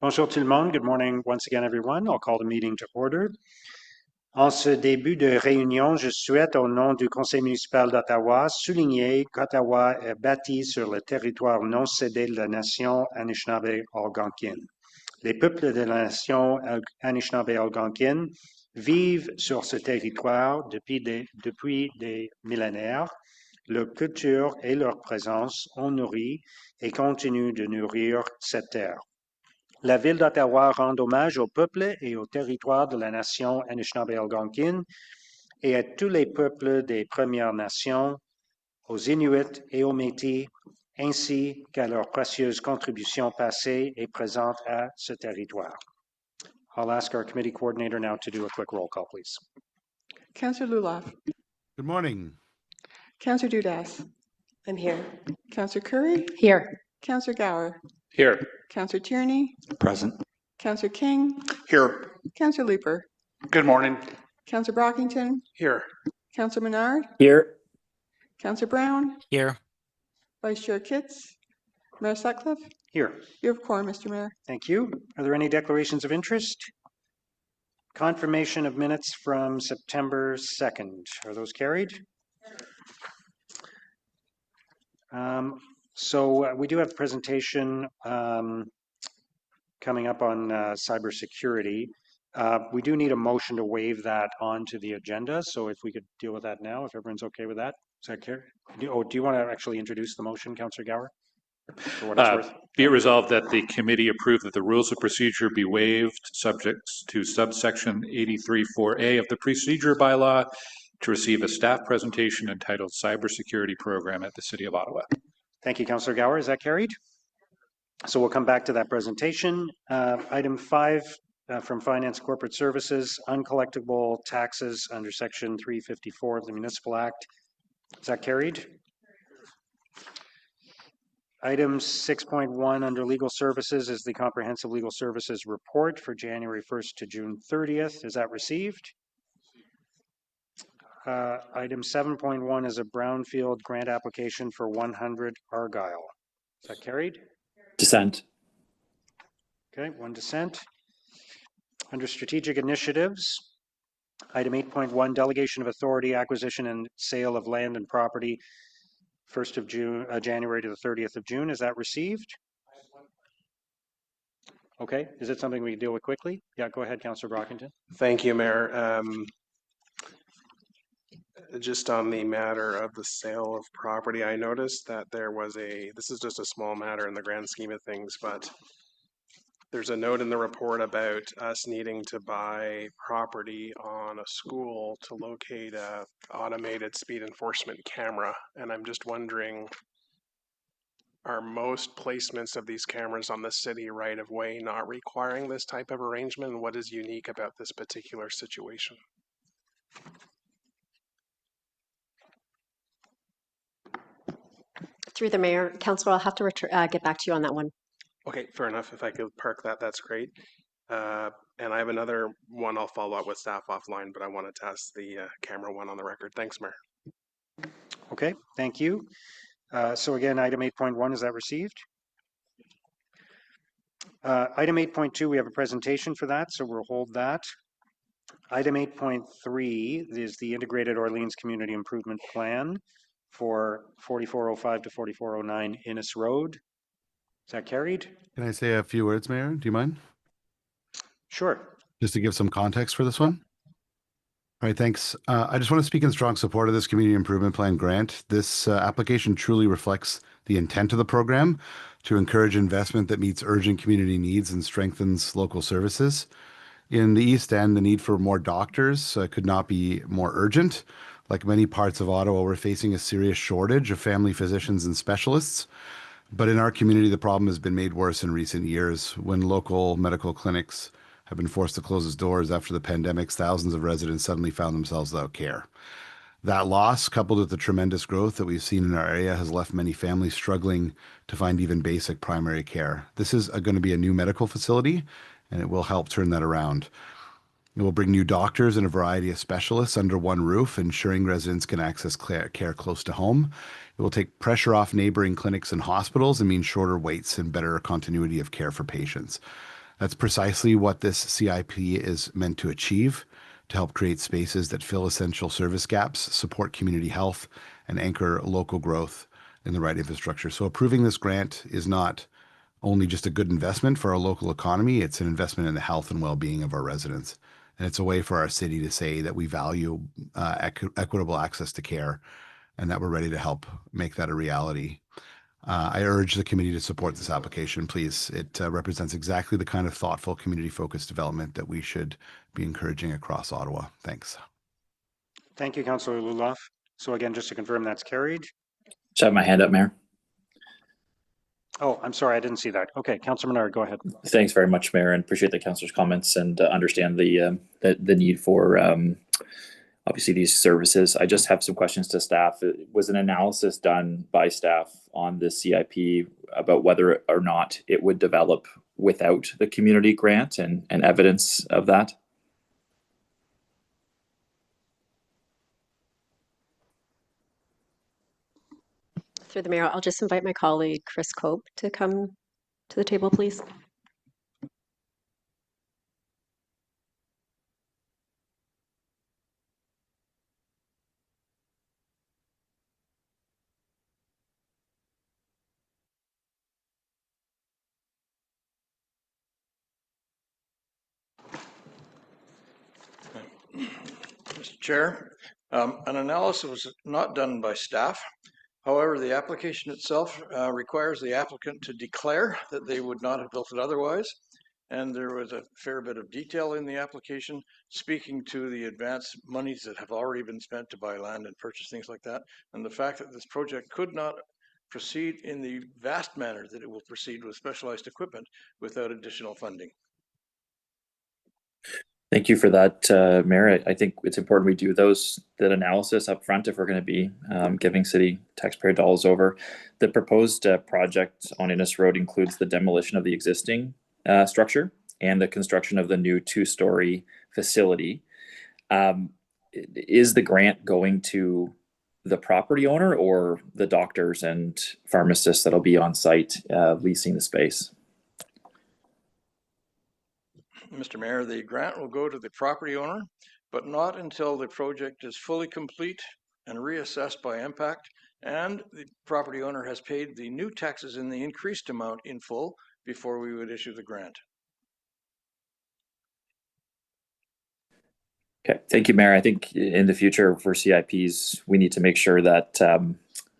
Bonjour tout le monde. Good morning once again, everyone. I'll call the meeting to order. En ce début de réunion, je souhaite, au nom du Conseil municipal d'Ottawa, souligner qu'Ottawa est bâti sur le territoire non cédé de la nation Anishinaabe-Algonquin. Les peuples de la nation Anishinaabe-Algonquin vivent sur ce territoire depuis des millénaires. Leur culture et leur présence ont nourri et continuent de nourrir cette terre. La Ville d'Ottawa rend hommage au peuple et au territoire de la nation Anishinaabe-Algonquin et à tous les peuples des Premières Nations, aux Inuits et aux Métis, ainsi qu'à leurs précieuses contributions passées et présentes à ce territoire. I'll ask our committee coordinator now to do a quick roll call, please. Councillor Luloff. Good morning. Councillor Dudas. I'm here. Councillor Curry. Here. Councillor Gower. Here. Councillor Tierney. Present. Councillor King. Here. Councillor Leeper. Good morning. Councillor Brockington. Here. Councillor Menard. Here. Councillor Brown. Here. Vice Chair Kitts. Mayor Sutcliffe. Here. You have quorum, Mr. Mayor. Thank you. Are there any declarations of interest? Confirmation of minutes from September 2nd. Are those carried? So we do have a presentation coming up on cybersecurity. We do need a motion to waive that onto the agenda. So if we could deal with that now, if everyone's okay with that. Is that clear? Do you want to actually introduce the motion, Councillor Gower? For what it's worth? Be it resolved that the committee approve that the rules of procedure be waived subject to subsection 83(4)A of the procedure bylaw to receive a staff presentation entitled Cybersecurity Program at the City of Ottawa. Thank you, Councillor Gower. Is that carried? So we'll come back to that presentation. Item 5 from Finance Corporate Services, uncollectible taxes under Section 354 of the Municipal Act. Is that carried? Item 6.1 under Legal Services is the Comprehensive Legal Services Report for January 1st to June 30th. Is that received? Item 7.1 is a brownfield grant application for 100 Argyle. Is that carried? Dissent. Okay, one dissent. Under strategic initiatives, item 8.1, delegation of authority, acquisition and sale of land and property, 1st of January to the 30th of June. Is that received? Okay, is it something we can deal with quickly? Yeah, go ahead, Councillor Brockington. Thank you, Mayor. Just on the matter of the sale of property, I noticed that there was this is just a small matter in the grand scheme of things, but there's a note in the report about us needing to buy property on a school to locate a automated speed enforcement camera. And I'm just wondering, are most placements of these cameras on the city right of way not requiring this type of arrangement? And what is unique about this particular situation? Through the mayor, Councillor, I'll have to get back to you on that one. Okay, fair enough. If I could park that, that's great. And I have another one I'll follow up with staff offline, but I want to test the camera one on the record. Thanks, Mayor. Okay, thank you. So again, item 8.1, is that received? Item 8.2, we have a presentation for that, so we'll hold that. Item 8.3 is the Integrated Orleans Community Improvement Plan for 4405 to 4409 Innes Road. Is that carried? Can I say a few words, Mayor? Do you mind? Sure. Just to give some context for this one. All right, thanks. I just want to speak in strong support of this Community Improvement Plan grant. This application truly reflects the intent of the program to encourage investment that meets urgent community needs and strengthens local services. In the East End, the need for more doctors could not be more urgent. Like many parts of Ottawa, we're facing a serious shortage of family physicians and specialists. But in our community, the problem has been made worse in recent years. When local medical clinics have been forced to close its doors after the pandemics, thousands of residents suddenly found themselves without care. That loss, coupled with the tremendous growth that we've seen in our area, has left many families struggling to find even basic primary care. This is going to be a new medical facility, and it will help turn that around. It will bring new doctors and a variety of specialists under one roof, ensuring residents can access care close to home. It will take pressure off neighboring clinics and hospitals and mean shorter waits and better continuity of care for patients. That's precisely what this CIP is meant to achieve, to help create spaces that fill essential service gaps, support community health, and anchor local growth in the right infrastructure. So approving this grant is not only just a good investment for our local economy, it's an investment in the health and well-being of our residents. And it's a way for our city to say that we value equitable access to care and that we're ready to help make that a reality. I urge the committee to support this application, please. It represents exactly the kind of thoughtful, community-focused development that we should be encouraging across Ottawa. Thanks. Thank you, Councillor Luloff. So again, just to confirm, that's carried. Just have my hand up, Mayor. Oh, I'm sorry, I didn't see that. Okay, Councillor Menard, go ahead. Thanks very much, Mayor, and appreciate the councillor's comments and understand the need for obviously these services. I just have some questions to staff. Was an analysis done by staff on the CIP about whether or not it would develop without the community grant and evidence of that? Through the mayor, I'll just invite my colleague, Chris Cope, to come to the table, please. Mr. Chair, an analysis was not done by staff. However, the application itself requires the applicant to declare that they would not have built it otherwise. And there was a fair bit of detail in the application speaking to the advance monies that have already been spent to buy land and purchase things like that. And the fact that this project could not proceed in the vast manner that it will proceed with specialized equipment without additional funding. Thank you for that, Mayor. I think it's important we do that analysis up front if we're going to be giving city taxpayer dollars over. The proposed project on Innes Road includes the demolition of the existing structure and the construction of the new two-story facility. Is the grant going to the property owner or the doctors and pharmacists that'll be on site leasing the space? Mr. Mayor, the grant will go to the property owner, but not until the project is fully complete and reassessed by impact, and the property owner has paid the new taxes in the increased amount in full before we would issue the grant. Okay, thank you, Mayor. I think in the future for CIPs, we need to make sure that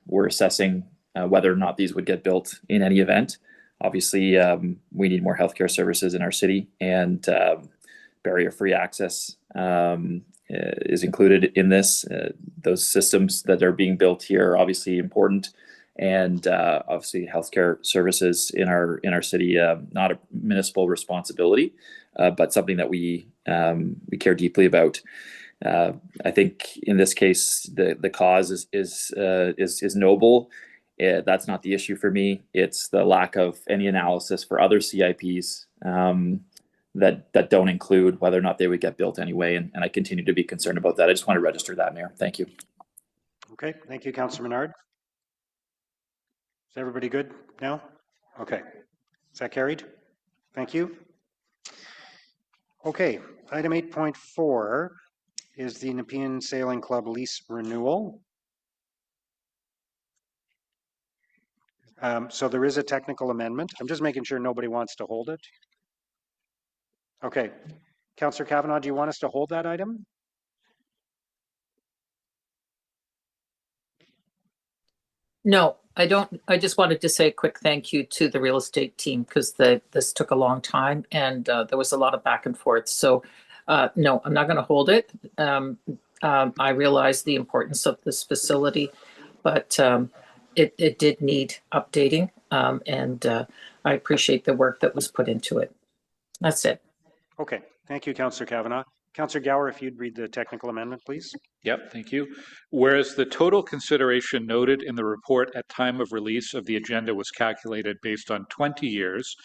we're assessing whether or not these would get built in any event. Obviously, we need more healthcare services in our city, and barrier-free access is included in this. Those systems that are being built here are obviously important, and obviously healthcare services in our city, not a municipal responsibility, but something that we care deeply about. I think in this case, the cause is noble. That's not the issue for me. It's the lack of any analysis for other CIPs that don't include whether or not they would get built anyway. And I continue to be concerned about that. I just want to register that, Mayor. Thank you. Okay, thank you, Councillor Menard. Is everybody good now? Okay, is that carried? Thank you. Okay, item 8.4 is the Nepean Sailing Club lease renewal. So there is a technical amendment. I'm just making sure nobody wants to hold it. Okay. Councillor Kavanagh, do you want us to hold that item? No, I don't. I just wanted to say a quick thank you to the real estate team because this took a long time and there was a lot of back and forth. So no, I'm not going to hold it. I realize the importance of this facility, but it did need updating, and I appreciate the work that was put into it. That's it. Okay, thank you, Councillor Kavanagh. Councillor Gower, if you'd read the technical amendment, please. Yep, thank you. Whereas the total consideration noted in the report at time of release of the agenda was calculated based on 20 years,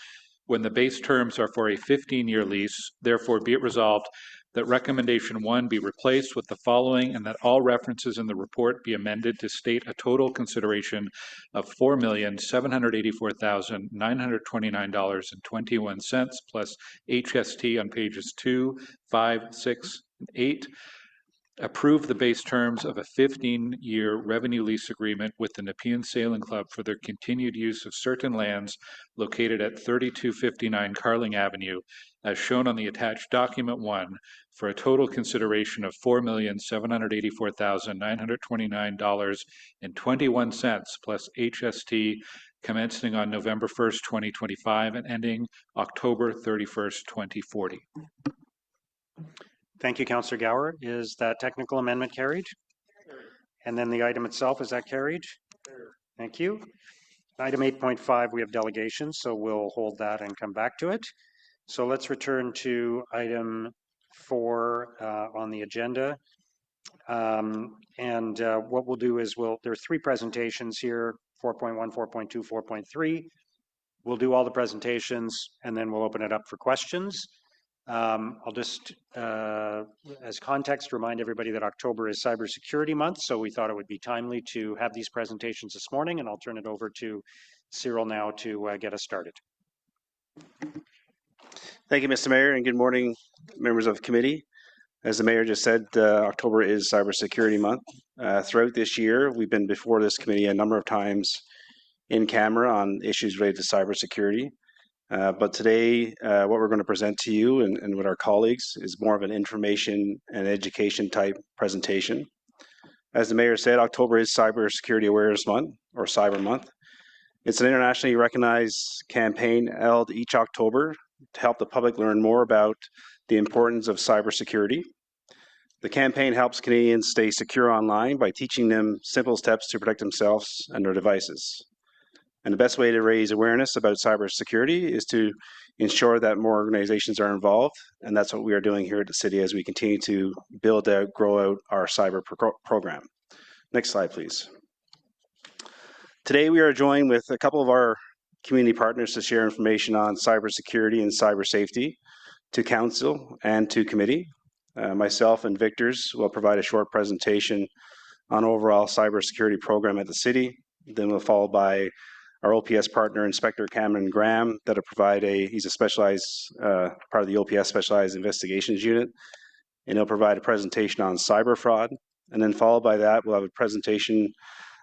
when the base terms are for a 15-year lease, therefore be it resolved that recommendation 1 be replaced with the following, and that all references in the report be amended to state a total consideration of $4,784,929.21 plus HST on pages 2, 5, 6, and 8. Approve the base terms of a 15-year revenue lease agreement with the Nepean Sailing Club for their continued use of certain lands located at 3259 Carling Avenue, as shown on the attached document 1, for a total consideration of $4,784,929.21 plus HST, commencing on November 1st, 2025 and ending October 31st, 2040. Thank you, Councillor Gower. Is that technical amendment carried? And then the item itself, is that carried? Thank you. Item 8.5, we have delegations, so we'll hold that and come back to it. So let's return to item 4 on the agenda. What we'll do is there are 3 presentations here, 4.1, 4.2, 4.3. We'll do all the presentations and then we'll open it up for questions. I'll just, as context, remind everybody that October is Cybersecurity Month, so we thought it would be timely to have these presentations this morning, and I'll turn it over to Cyril now to get us started. Thank you, Mr. Mayor, and good morning, members of the committee. As the Mayor just said, October is Cybersecurity Month. Throughout this year, we've been before this committee a number of times in camera on issues related to cybersecurity. But today, what we're going to present to you and with our colleagues is more of an information and education type presentation. As the Mayor said, October is Cybersecurity Awareness Month, or Cyber Month. It's an internationally recognized campaign held each October to help the public learn more about the importance of cybersecurity. The campaign helps Canadians stay secure online by teaching them simple steps to protect themselves and their devices. And the best way to raise awareness about cybersecurity is to ensure that more organizations are involved, and that's what we are doing here at the city as we continue to build out, grow out our cyber program. Next slide, please. Today we are joined with a couple of our community partners to share information on cybersecurity and cyber safety to council and to committee. Myself and Victor's will provide a short presentation on overall cybersecurity program at the city. Then we'll follow by our OPS partner, Inspector Cameron Graham, that'll provide he's a specialized, part of the OPS Specialized Investigations Unit, and he'll provide a presentation on cyber fraud. And then followed by that, we'll have a presentation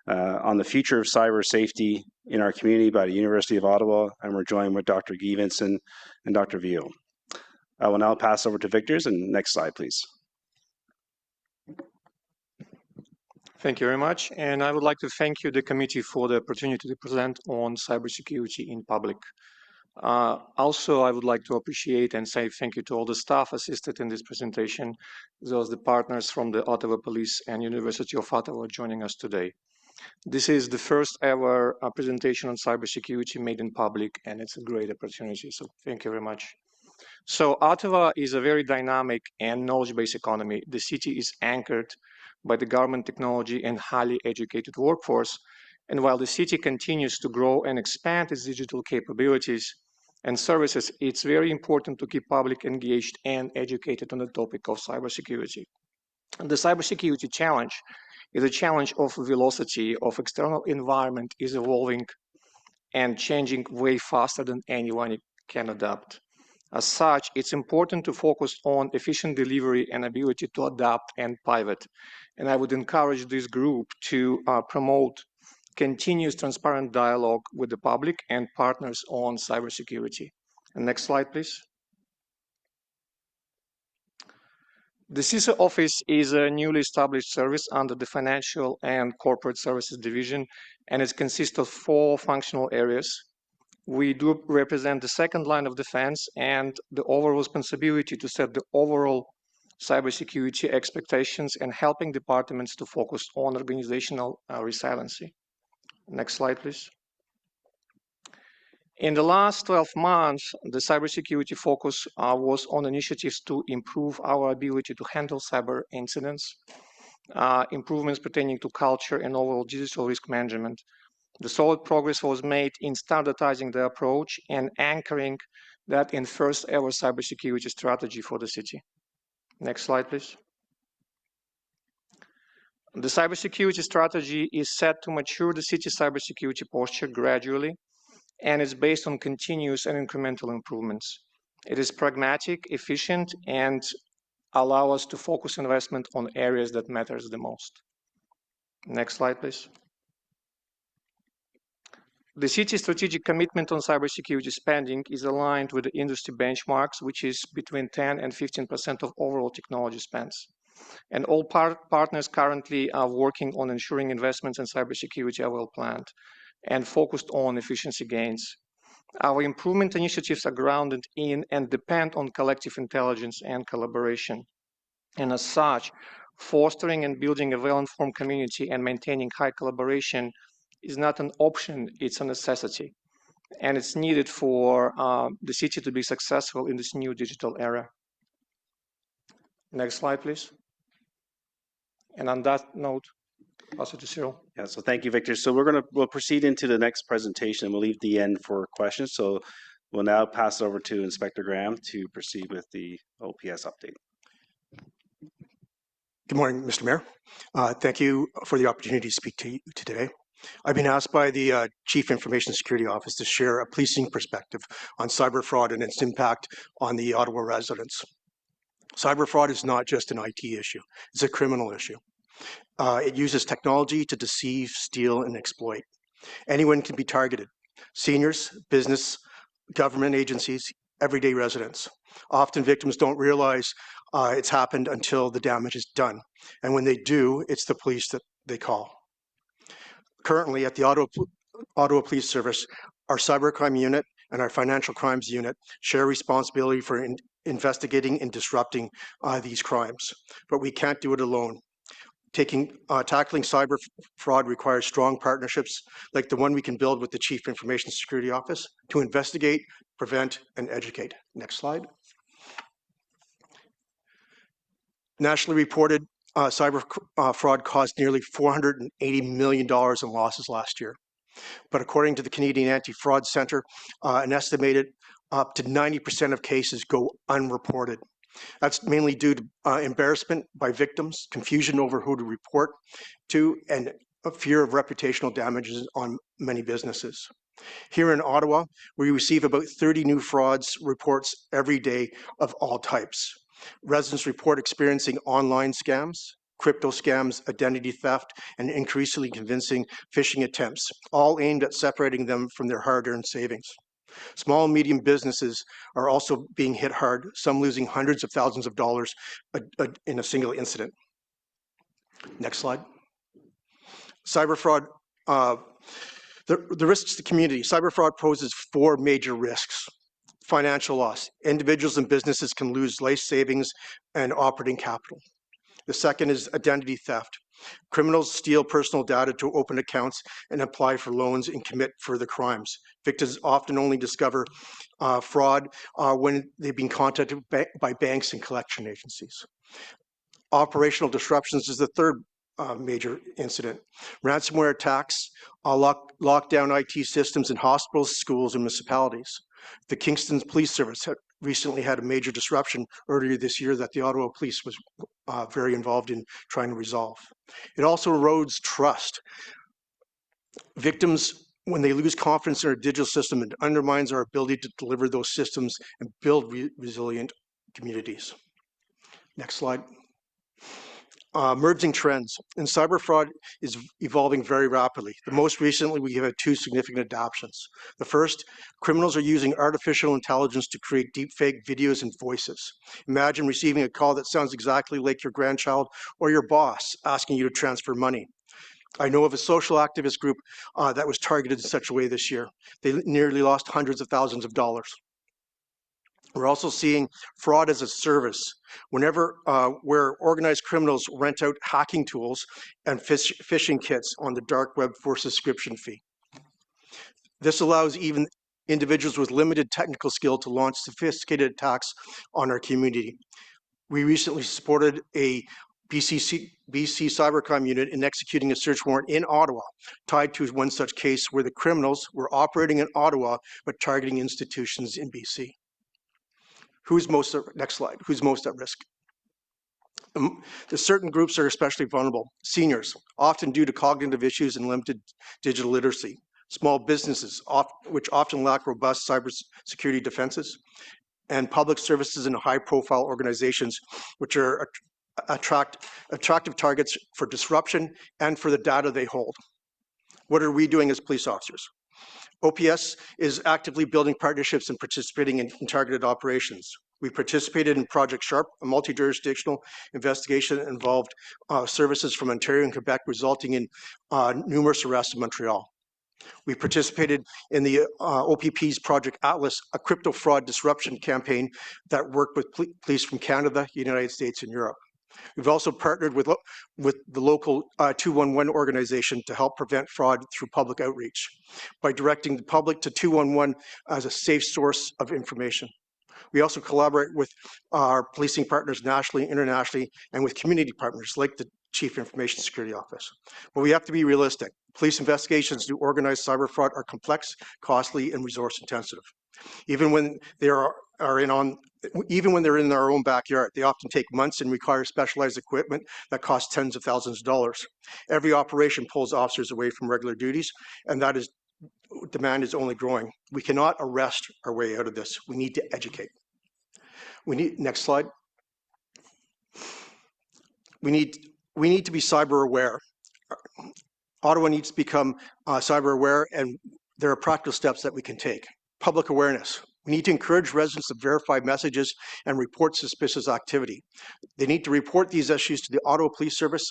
on the future of cyber safety in our community by the University of Ottawa, and we're joined with Dr. Guy Vincent and Dr. Vio. I will now pass over to Victor's, and next slide, please. Thank you very much, and I would like to thank you, the committee, for the opportunity to present on cybersecurity in public. Also, I would like to appreciate and say thank you to all the staff assisted in this presentation, as well as the partners from the Ottawa Police and University of Ottawa joining us today. This is the first ever presentation on cybersecurity made in public, and it's a great opportunity, so thank you very much. So Ottawa is a very dynamic and knowledge-based economy. The city is anchored by the government, technology, and highly educated workforce. And while the city continues to grow and expand its digital capabilities and services, it's very important to keep public engaged and educated on the topic of cybersecurity. And the cybersecurity challenge is a challenge of velocity of external environment is evolving and changing way faster than anyone can adapt. As such, it's important to focus on efficient delivery and ability to adapt and pivot. And I would encourage this group to promote continuous transparent dialogue with the public and partners on cybersecurity. And next slide, please. The CISA office is a newly established service under the Financial and Corporate Services Division, and it consists of 4 functional areas. We do represent the second line of defense and the overall responsibility to set the overall cybersecurity expectations and helping departments to focus on organizational resiliency. Next slide, please. In the last 12 months, the cybersecurity focus was on initiatives to improve our ability to handle cyber incidents, improvements pertaining to culture and overall digital risk management. The solid progress was made in standardizing the approach and anchoring that in first ever cybersecurity strategy for the city. Next slide, please. The cybersecurity strategy is set to mature the city cybersecurity posture gradually, and it's based on continuous and incremental improvements. It is pragmatic, efficient, and allow us to focus investment on areas that matters the most. Next slide, please. The city's strategic commitment on cybersecurity spending is aligned with the industry benchmarks, which is between 10 and 15% of overall technology spends. And all partners currently are working on ensuring investments in cybersecurity are well planned and focused on efficiency gains. Our improvement initiatives are grounded in and depend on collective intelligence and collaboration. And as such, fostering and building a well-informed community and maintaining high collaboration is not an option, it's a necessity. And it's needed for the city to be successful in this new digital era. Next slide, please. And on that note, pass it to Cyril. Yeah, so thank you, Victor. So we'll proceed into the next presentation, and we'll leave the end for questions. So we'll now pass it over to Inspector Graham to proceed with the OPS update. Good morning, Mr. Mayor. Thank you for the opportunity to speak to you today. I've been asked by the Chief Information Security Office to share a policing perspective on cyber fraud and its impact on the Ottawa residents. Cyber fraud is not just an IT issue, it's a criminal issue. It uses technology to deceive, steal, and exploit. Anyone can be targeted. Seniors, business, government agencies, everyday residents. Often victims don't realize it's happened until the damage is done. And when they do, it's the police that they call. Currently, at the Ottawa Police Service, our cybercrime unit and our financial crimes unit share responsibility for investigating and disrupting these crimes. But we can't do it alone. Tackling cyber fraud requires strong partnerships like the one we can build with the Chief Information Security Office to investigate, prevent, and educate. Next slide. Nationally reported cyber fraud caused nearly $480 million in losses last year. But according to the Canadian Anti-Fraud Centre, an estimated up to 90% of cases go unreported. That's mainly due to embarrassment by victims, confusion over who to report to, and a fear of reputational damages on many businesses. Here in Ottawa, we receive about 30 new frauds reports every day of all types. Residents report experiencing online scams, crypto scams, identity theft, and increasingly convincing phishing attempts, all aimed at separating them from their hard-earned savings. Small and medium businesses are also being hit hard, some losing hundreds of thousands of dollars in a single incident. Next slide. Cyber fraud, the risks to community. Cyber fraud poses 4 major risks. Financial loss. Individuals and businesses can lose life savings and operating capital. The second is identity theft. Criminals steal personal data to open accounts and apply for loans and commit further crimes. Victims often only discover fraud when they've been contacted by banks and collection agencies. Operational disruptions is the third major incident. Ransomware attacks lock down IT systems in hospitals, schools, and municipalities. The Kingston Police Service recently had a major disruption earlier this year that the Ottawa Police was very involved in trying to resolve. It also erodes trust. Victims, when they lose confidence in our digital system, it undermines our ability to deliver those systems and build resilient communities. Next slide. Emerging trends. And cyber fraud is evolving very rapidly. The most recently, we have had 2 significant adoptions. The first, criminals are using artificial intelligence to create deepfake videos and voices. Imagine receiving a call that sounds exactly like your grandchild or your boss asking you to transfer money. I know of a social activist group that was targeted in such a way this year. They nearly lost hundreds of thousands of dollars. We're also seeing fraud as a service. Where organized criminals rent out hacking tools and phishing kits on the dark web for subscription fee. This allows even individuals with limited technical skill to launch sophisticated attacks on our community. We recently supported a BC cybercrime unit in executing a search warrant in Ottawa, tied to one such case where the criminals were operating in Ottawa but targeting institutions in BC. Next slide. Who's most at risk? There's certain groups that are especially vulnerable. Seniors, often due to cognitive issues and limited digital literacy. Small businesses, which often lack robust cybersecurity defenses. And public services and high-profile organizations, which are attractive targets for disruption and for the data they hold. What are we doing as police officers? OPS is actively building partnerships and participating in targeted operations. We participated in Project Sharp, a multi-jurisdictional investigation that involved services from Ontario and Quebec, resulting in numerous arrests in Montreal. We participated in the OPP's Project Atlas, a crypto fraud disruption campaign that worked with police from Canada, United States, and Europe. We've also partnered with the local 211 organization to help prevent fraud through public outreach by directing the public to 211 as a safe source of information. We also collaborate with our policing partners nationally, internationally, and with community partners like the Chief Information Security Office. But we have to be realistic. Police investigations into organized cyber fraud are complex, costly, and resource intensive. Even when they're in our own backyard, they often take months and require specialized equipment that costs tens of thousands of dollars. Every operation pulls officers away from regular duties, and demand is only growing. We cannot arrest our way out of this. We need to educate. Next slide. We need to be cyber aware. Ottawa needs to become cyber aware, and there are practical steps that we can take. Public awareness. We need to encourage residents to verify messages and report suspicious activity. They need to report these issues to the Ottawa Police Service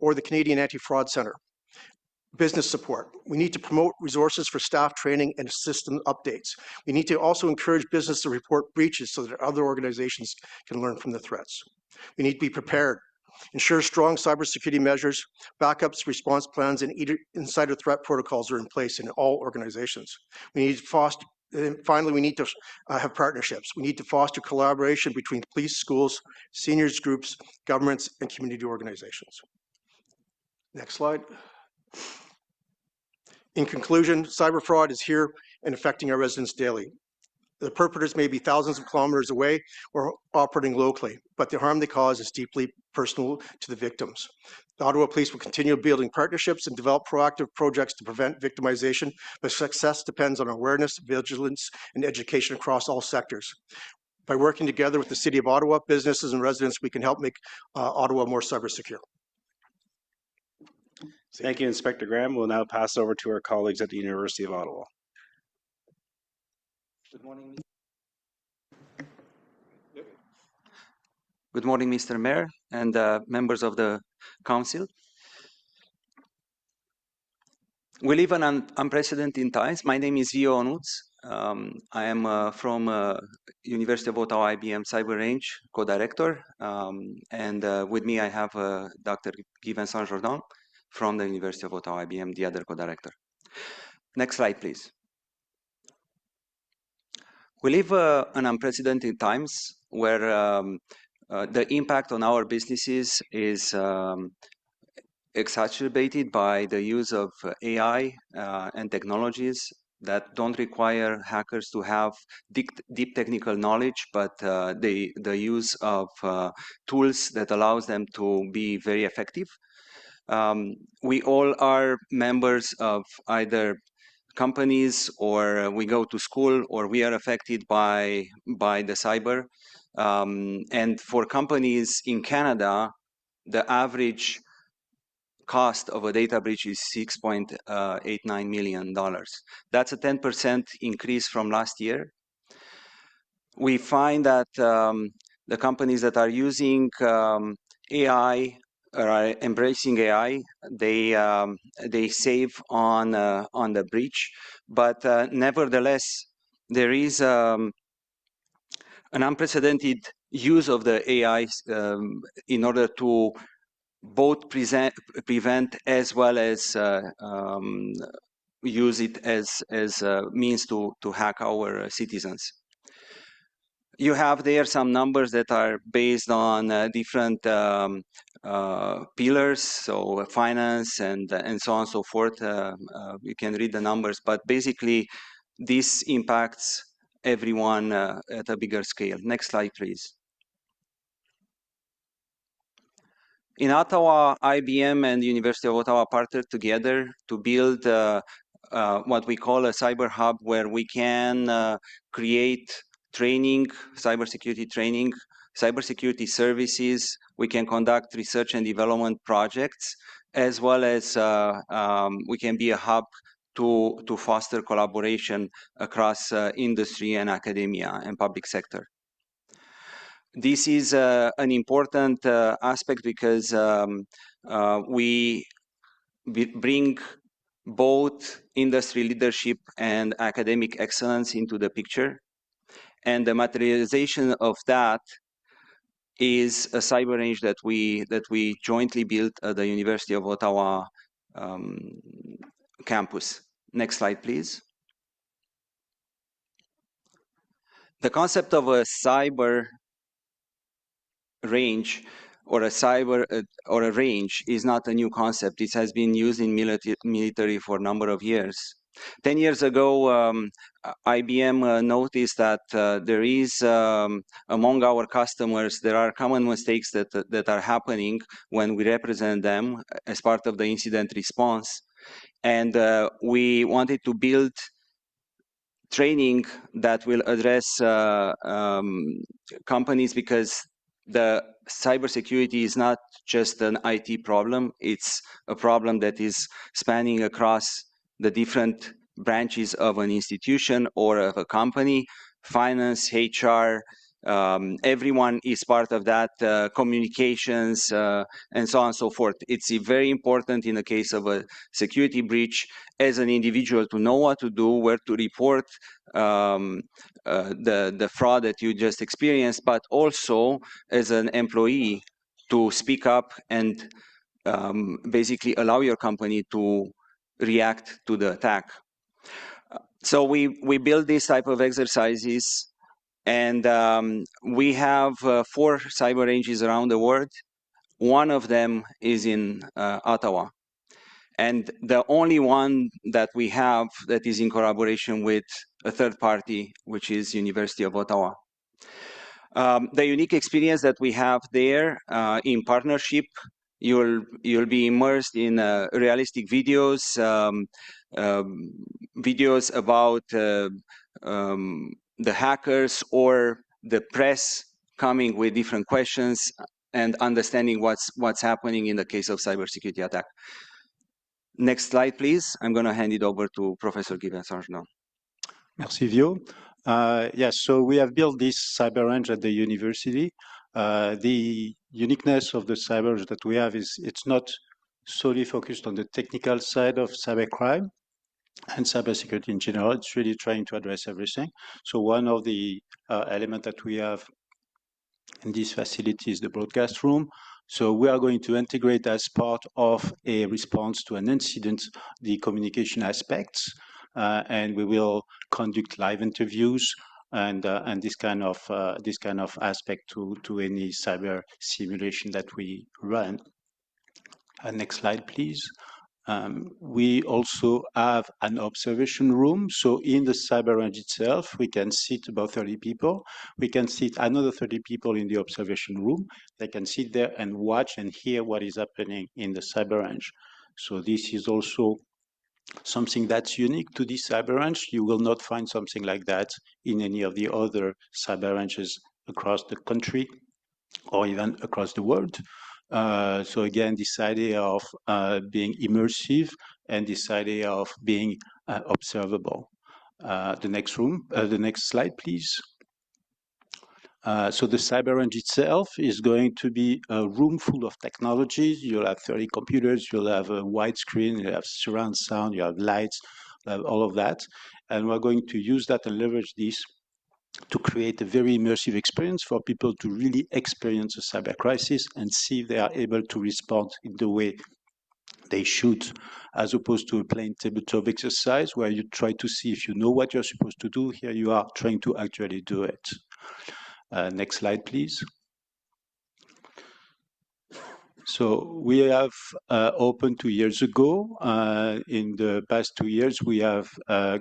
or the Canadian Anti-Fraud Centre. Business support. We need to promote resources for staff training and system updates. We need to also encourage business to report breaches so that other organizations can learn from the threats. We need to be prepared. Ensure strong cybersecurity measures, backups, response plans, and insider threat protocols are in place in all organizations. We need to foster. Finally, we need to have partnerships. We need to foster collaboration between police, schools, seniors groups, governments, and community organizations. Next slide. In conclusion, cyber fraud is here and affecting our residents daily. The perpetrators may be thousands of kilometers away or operating locally, but the harm they cause is deeply personal to the victims. The Ottawa Police will continue building partnerships and develop proactive projects to prevent victimization, but success depends on awareness, vigilance, and education across all sectors. By working together with the City of Ottawa, businesses and residents, we can help make Ottawa more cyber secure. Thank you, Inspector Graham. We'll now pass over to our colleagues at the University of Ottawa. Good morning. Good morning, Mr. Mayor and members of the Council. We live in unprecedented times. My name is Vio Onuț. I am from University of Ottawa IBM Cyber Range co-director, and with me I have Dr. Guy Vincent Jourdan from the University of Ottawa IBM, the other co-director. Next slide, please. We live in unprecedented times where the impact on our businesses is exacerbated by the use of AI and technologies that don't require hackers to have deep technical knowledge, but the use of tools that allows them to be very effective. We all are members of either companies, or we go to school, or we are affected by the cyber. And for companies in Canada, the average cost of a data breach is $6.89 million. That's a 10% increase from last year. We find that the companies that are using AI or are embracing AI, they save on the breach, but nevertheless, there is an unprecedented use of the AI in order to both prevent as well as use it as a means to hack our citizens. You have there some numbers that are based on different pillars, so finance and so on and so forth. You can read the numbers, but basically this impacts everyone at a bigger scale. Next slide, please. In Ottawa, IBM and the University of Ottawa partnered together to build what we call a cyber hub, where we can create training, cybersecurity training, cybersecurity services. We can conduct research and development projects, as well as we can be a hub to foster collaboration across industry and academia and public sector. This is an important aspect because we bring both industry leadership and academic excellence into the picture. And the materialization of that is a cyber range that we jointly built at the University of Ottawa campus. Next slide, please. The concept of a cyber range or a range is not a new concept. It has been used in military for a number of years. 10 years ago, IBM noticed that there is among our customers, there are common mistakes that are happening when we represent them as part of the incident response. And we wanted to build training that will address companies, because the cybersecurity is not just an IT problem, it's a problem that is spanning across the different branches of an institution or of a company, finance, HR, everyone is part of that, communications, and so on and so forth. It's very important in the case of a security breach as an individual to know what to do, where to report the fraud that you just experienced, but also as an employee to speak up and basically allow your company to react to the attack. So we build these type of exercises, and we have 4 cyber ranges around the world. One of them is in Ottawa. And the only one that we have that is in collaboration with a third party, which is University of Ottawa. The unique experience that we have there in partnership, you'll be immersed in realistic videos, videos about the hackers or the press coming with different questions and understanding what's happening in the case of cybersecurity attack. Next slide, please. I'm going to hand it over to Professor Gibbons-Arge now. Merci, Vio. Yes, so we have built this cyber range at the university. The uniqueness of the cyber range that we have is it's not solely focused on the technical side of cybercrime and cybersecurity in general. It's really trying to address everything. So one of the elements that we have in this facility is the broadcast room. So we are going to integrate as part of a response to an incident the communication aspects, and we will conduct live interviews and this kind of aspect to any cyber simulation that we run. Next slide, please. We also have an observation room. So in the cyber range itself, we can sit about 30 people. We can sit another 30 people in the observation room. They can sit there and watch and hear what is happening in the cyber range. So this is also something that's unique to this cyber range. You will not find something like that in any of the other cyber ranges across the country or even across the world. So again, this idea of being immersive and this idea of being observable. The next slide, please. So the cyber range itself is going to be a room full of technologies. You'll have 30 computers, you'll have a wide screen, you have surround sound, you have lights, you have all of that. And we're going to use that and leverage this to create a very immersive experience for people to really experience a cyber crisis and see if they are able to respond in the way they should, as opposed to a plain tabletop exercise where you try to see if you know what you're supposed to do. Here you are trying to actually do it. Next slide, please. So we have opened 2 years ago. In the past 2 years, we have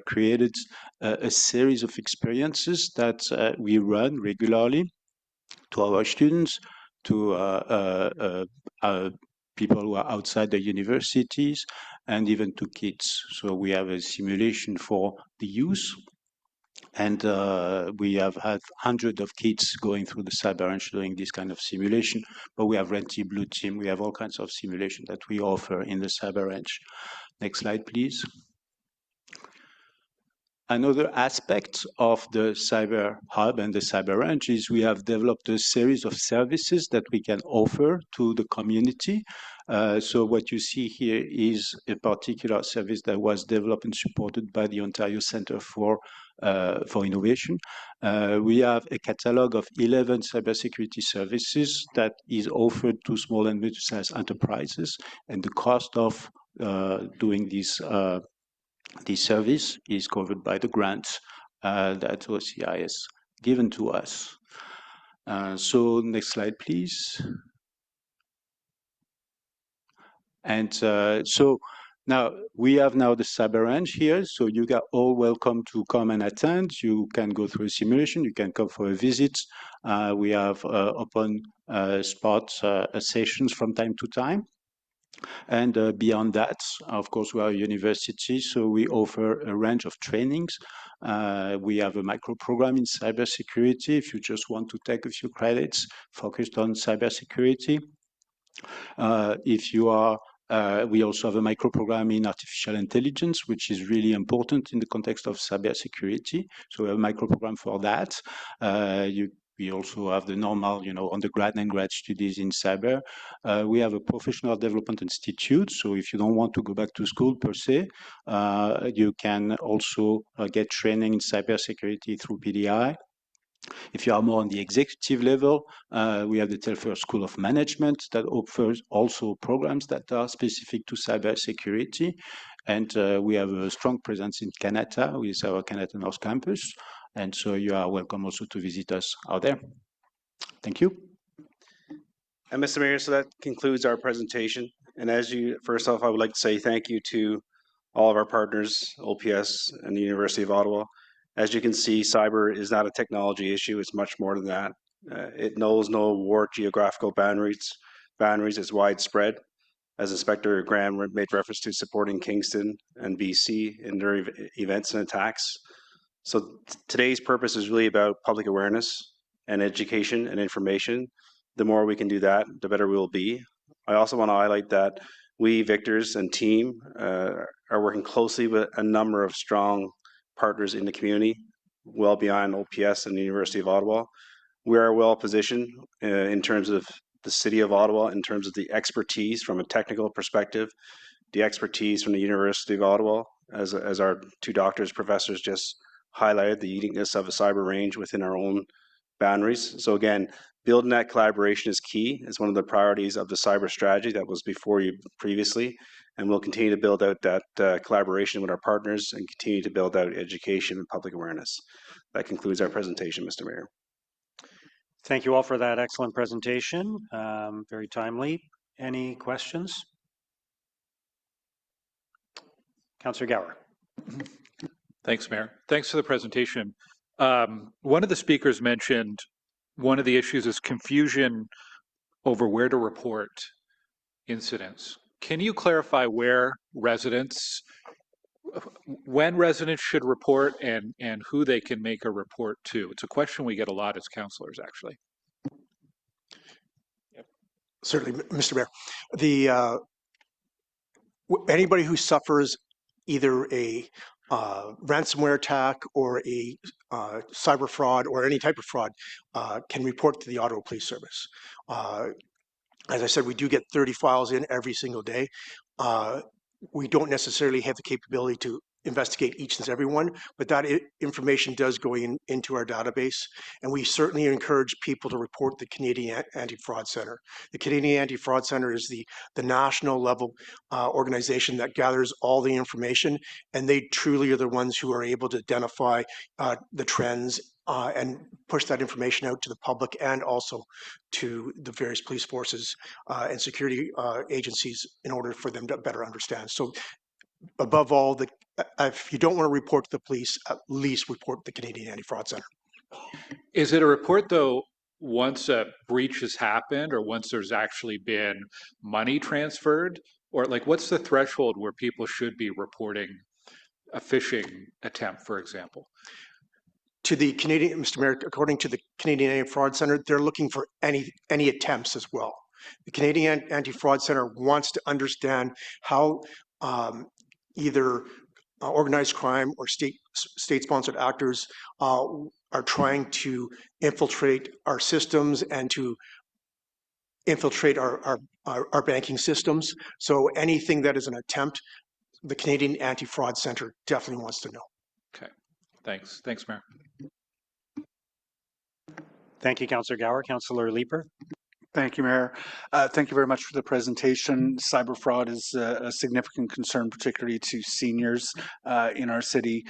created a series of experiences that we run regularly to our students to people who are outside the universities and even to kids. So we have a simulation for the youth. And we have had hundreds of kids going through the cyber range doing this kind of simulation. But we have red team, blue team. We have all kinds of simulation that we offer in the cyber range. Next slide, please. Another aspect of the Cyber Hub and the Cyber Range is we have developed a series of services that we can offer to the community. So what you see here is a particular service that was developed and supported by the Ontario Centre for Innovation. We have a catalog of 11 cybersecurity services that is offered to small and medium-sized enterprises, and the cost of doing this service is covered by the grants that OCI has given to us. So next slide, please. And so now we have the cyber range here. So you are all welcome to come and attend. You can go through a simulation. You can come for a visit. We have open spot sessions from time to time. And beyond that, of course, we are a university, so we offer a range of trainings. We have a micro program in cybersecurity if you just want to take a few credits focused on cybersecurity. If you are we also have a micro program in artificial intelligence, which is really important in the context of cybersecurity. So we have a micro program for that. We also have the normal, undergrad and grad studies in cyber. We have a professional development institute. So if you don't want to go back to school per se, you can also get training in cybersecurity through PDI. If you are more on the executive level, we have the Telfair School of Management that offers also programs that are specific to cybersecurity. And we have a strong presence in Canada with our Canada North campus. And so you are welcome also to visit us out there. Thank you. And Mr. Mayor, so that concludes our presentation. And first off, I would like to say thank you to all of our partners, OPS and the University of Ottawa. As you can see, cyber is not a technology issue. It's much more than that. It knows no war geographical boundaries. It's widespread. As Inspector Graham made reference to supporting Kingston and BC in their events and attacks. So today's purpose is really about public awareness and education and information. The more we can do that, the better we will be. I also want to highlight that we, Victors and team, are working closely with a number of strong partners in the community, well beyond OPS and the University of Ottawa. We are well positioned in terms of the City of Ottawa, in terms of the expertise from a technical perspective, the expertise from the University of Ottawa, as our two doctors, professors just highlighted the uniqueness of a cyber range within our own boundaries. So again, building that collaboration is key. It's one of the priorities of the cyber strategy that was before you previously. And we'll continue to build out that collaboration with our partners and continue to build out education and public awareness. That concludes our presentation, Mr. Mayor. Thank you all for that excellent presentation. Very timely. Any questions? Councillor Gower. Thanks, Mayor. Thanks for the presentation. One of the speakers mentioned one of the issues is confusion over where to report incidents. Can you clarify when residents should report and who they can make a report to? It's a question we get a lot as councillors, actually. Certainly, Mr. Mayor. Anybody who suffers either a ransomware attack or a cyber fraud or any type of fraud can report to the Ottawa Police Service. As I said, we do get 30 files in every single day. We don't necessarily have the capability to investigate each and every one, but that information does go into our database. And we certainly encourage people to report the Canadian Anti-Fraud Centre. The Canadian Anti-Fraud Centre is the national level organization that gathers all the information, and they truly are the ones who are able to identify the trends and push that information out to the public and also to the various police forces and security agencies in order for them to better understand. So above all, if you don't want to report to the police, at least report to the Canadian Anti-Fraud Centre. Is it a report, though, once a breach has happened or once there's actually been money transferred? Or like, what's the threshold where people should be reporting a phishing attempt, for example? To the Canadian, Mr. Mayor, according to the Canadian Anti-Fraud Center, they're looking for any attempts as well. The Canadian Anti-Fraud Center wants to understand how either organized crime or state-sponsored actors are trying to infiltrate our systems and to infiltrate our banking systems. So anything that is an attempt, the Canadian Anti-Fraud Center definitely wants to know. Okay, thanks. Thanks, Mayor. Thank you, Councillor Gower. Councillor Leeper. Thank you, Mayor. Thank you very much for the presentation. Cyber fraud is a significant concern, particularly to seniors in our city.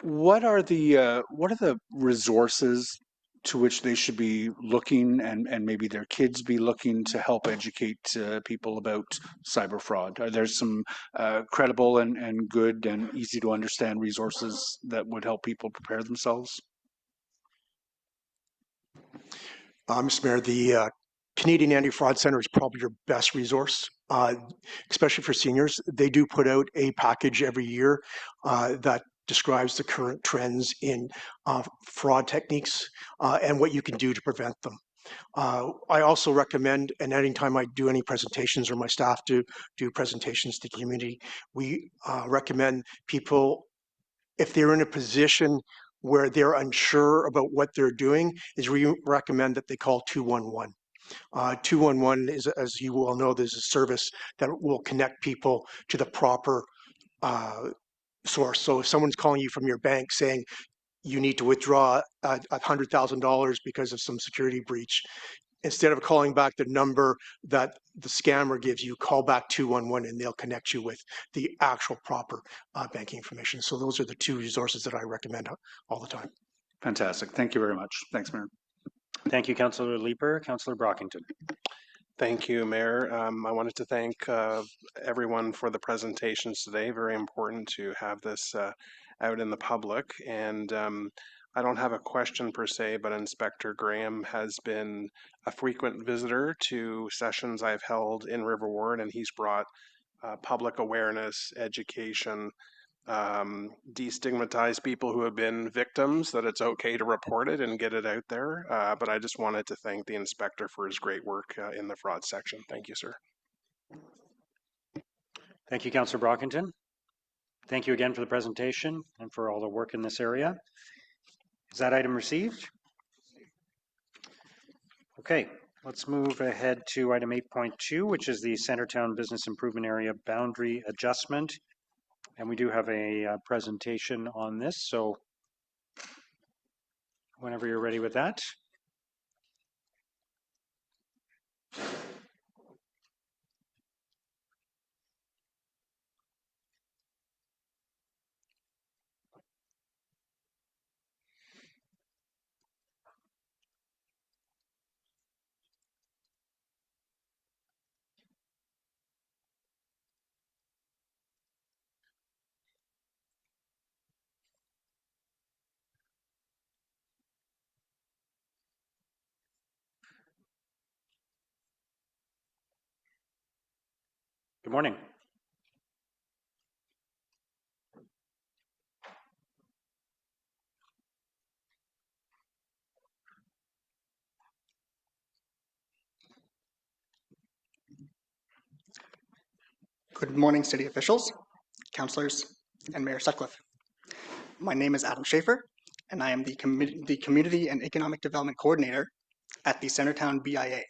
What are the resources to which they should be looking, and maybe their kids be looking to help educate people about cyber fraud? Are there some credible and good and easy to understand resources that would help people prepare themselves? Mr. Mayor, the Canadian Anti-Fraud Center is probably your best resource, especially for seniors. They do put out a package every year that describes the current trends in fraud techniques and what you can do to prevent them. I also recommend, and anytime I do any presentations or my staff do presentations to the community, we recommend people, if they're in a position where they're unsure about what they're doing, is we recommend that they call 211. 211 is, as you well know, there's a service that will connect people to the proper source. So if someone's calling you from your bank saying you need to withdraw $100,000 because of some security breach, instead of calling back the number that the scammer gives you, call back 211 and they'll connect you with the actual proper banking information. So those are the two resources that I recommend all the time. Fantastic. Thank you very much. Thanks, Mayor. Thank you, Councillor Leeper. Councillor Brockington. Thank you, Mayor. I wanted to thank everyone for the presentations today. Very important to have this out in the public. And I don't have a question per se, but Inspector Graham has been a frequent visitor to sessions I've held in River Ward, and he's brought public awareness, education, destigmatize people who have been victims, that it's okay to report it and get it out there. But I just wanted to thank the inspector for his great work in the fraud section. Thank you, sir. Thank you, Councillor Brockington. Thank you again for the presentation and for all the work in this area. Is that item received? Okay, let's move ahead to item 8.2, which is the Centertown Business Improvement Area Boundary Adjustment. And we do have a presentation on this, so whenever you're ready with that. Good morning. Good morning, city officials, councillors, and Mayor Sutcliffe. My name is Adam Schaefer, and I am the Community and Economic Development Coordinator at the Centertown BIA.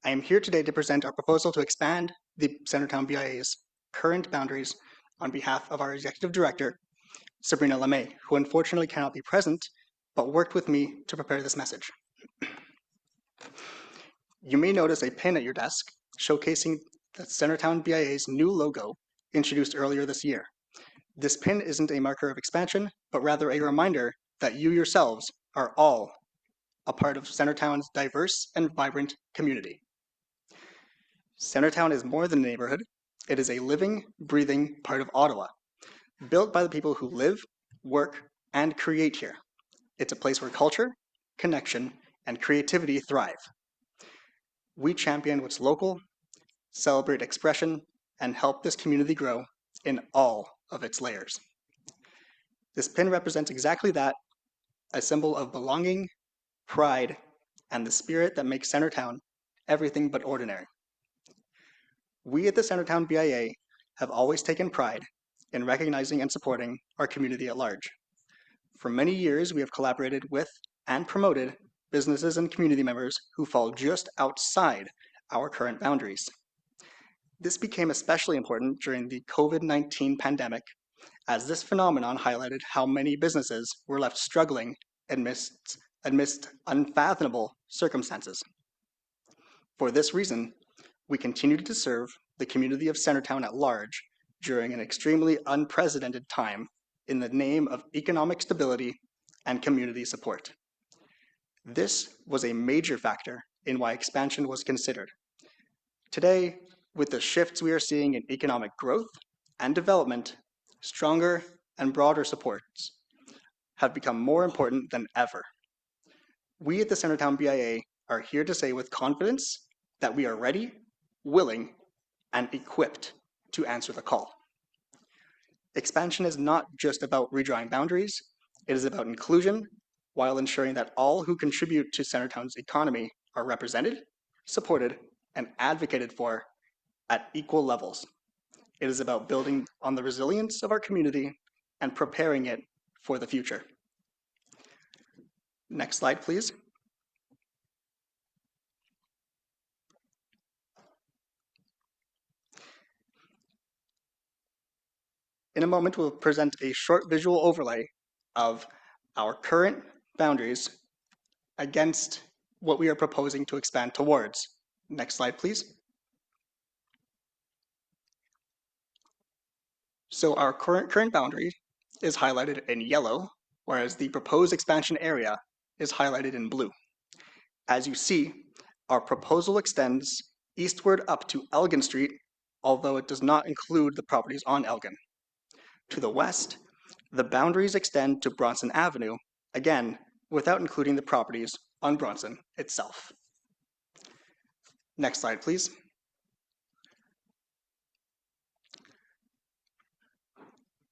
I am here today to present our proposal to expand the Centertown BIA's current boundaries on behalf of our Executive Director, Sabrina LeMay, who unfortunately cannot be present, but worked with me to prepare this message. You may notice a pin at your desk showcasing the Centertown BIA's new logo introduced earlier this year. This pin isn't a marker of expansion, but rather a reminder that you yourselves are all a part of Centertown's diverse and vibrant community. Centertown is more than a neighborhood. It is a living, breathing part of Ottawa, built by the people who live, work, and create here. It's a place where culture, connection, and creativity thrive. We champion what's local, celebrate expression, and help this community grow in all of its layers. This pin represents exactly that, a symbol of belonging, pride, and the spirit that makes Centertown everything but ordinary. We at the Centertown BIA have always taken pride in recognizing and supporting our community at large. For many years, we have collaborated with and promoted businesses and community members who fall just outside our current boundaries. This became especially important during the COVID-19 pandemic, as this phenomenon highlighted how many businesses were left struggling amidst unfathomable circumstances. For this reason, we continued to serve the community of Centertown at large during an extremely unprecedented time in the name of economic stability and community support. This was a major factor in why expansion was considered. Today, with the shifts we are seeing in economic growth and development, stronger and broader supports have become more important than ever. We at the Centertown BIA are here to say with confidence that we are ready, willing, and equipped to answer the call. Expansion is not just about redrawing boundaries, it is about inclusion while ensuring that all who contribute to Centertown's economy are represented, supported, and advocated for at equal levels. It is about building on the resilience of our community and preparing it for the future. Next slide, please. In a moment, we'll present a short visual overlay of our current boundaries against what we are proposing to expand towards. Next slide, please. So our current boundary is highlighted in yellow, whereas the proposed expansion area is highlighted in blue. As you see, our proposal extends eastward up to Elgin Street, although it does not include the properties on Elgin. To the west, the boundaries extend to Bronson Avenue, again, without including the properties on Bronson itself. Next slide, please.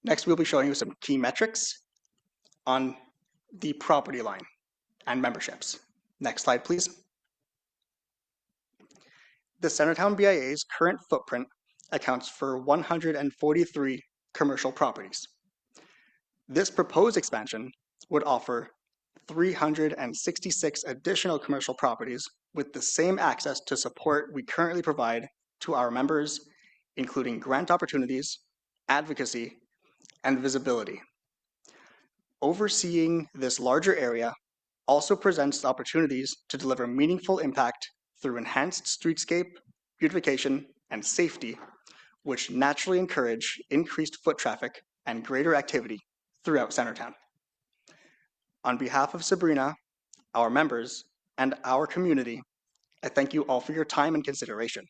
Next, we'll be showing you some key metrics on the property line and memberships. Next slide, please. The Centertown BIA's current footprint accounts for 143 commercial properties. This proposed expansion would offer 366 additional commercial properties with the same access to support we currently provide to our members, including grant opportunities, advocacy, and visibility. Overseeing this larger area also presents opportunities to deliver meaningful impact through enhanced streetscape, beautification, and safety, which naturally encourage increased foot traffic and greater activity throughout Centertown. On behalf of Sabrina, our members, and our community, I thank you all for your time and consideration.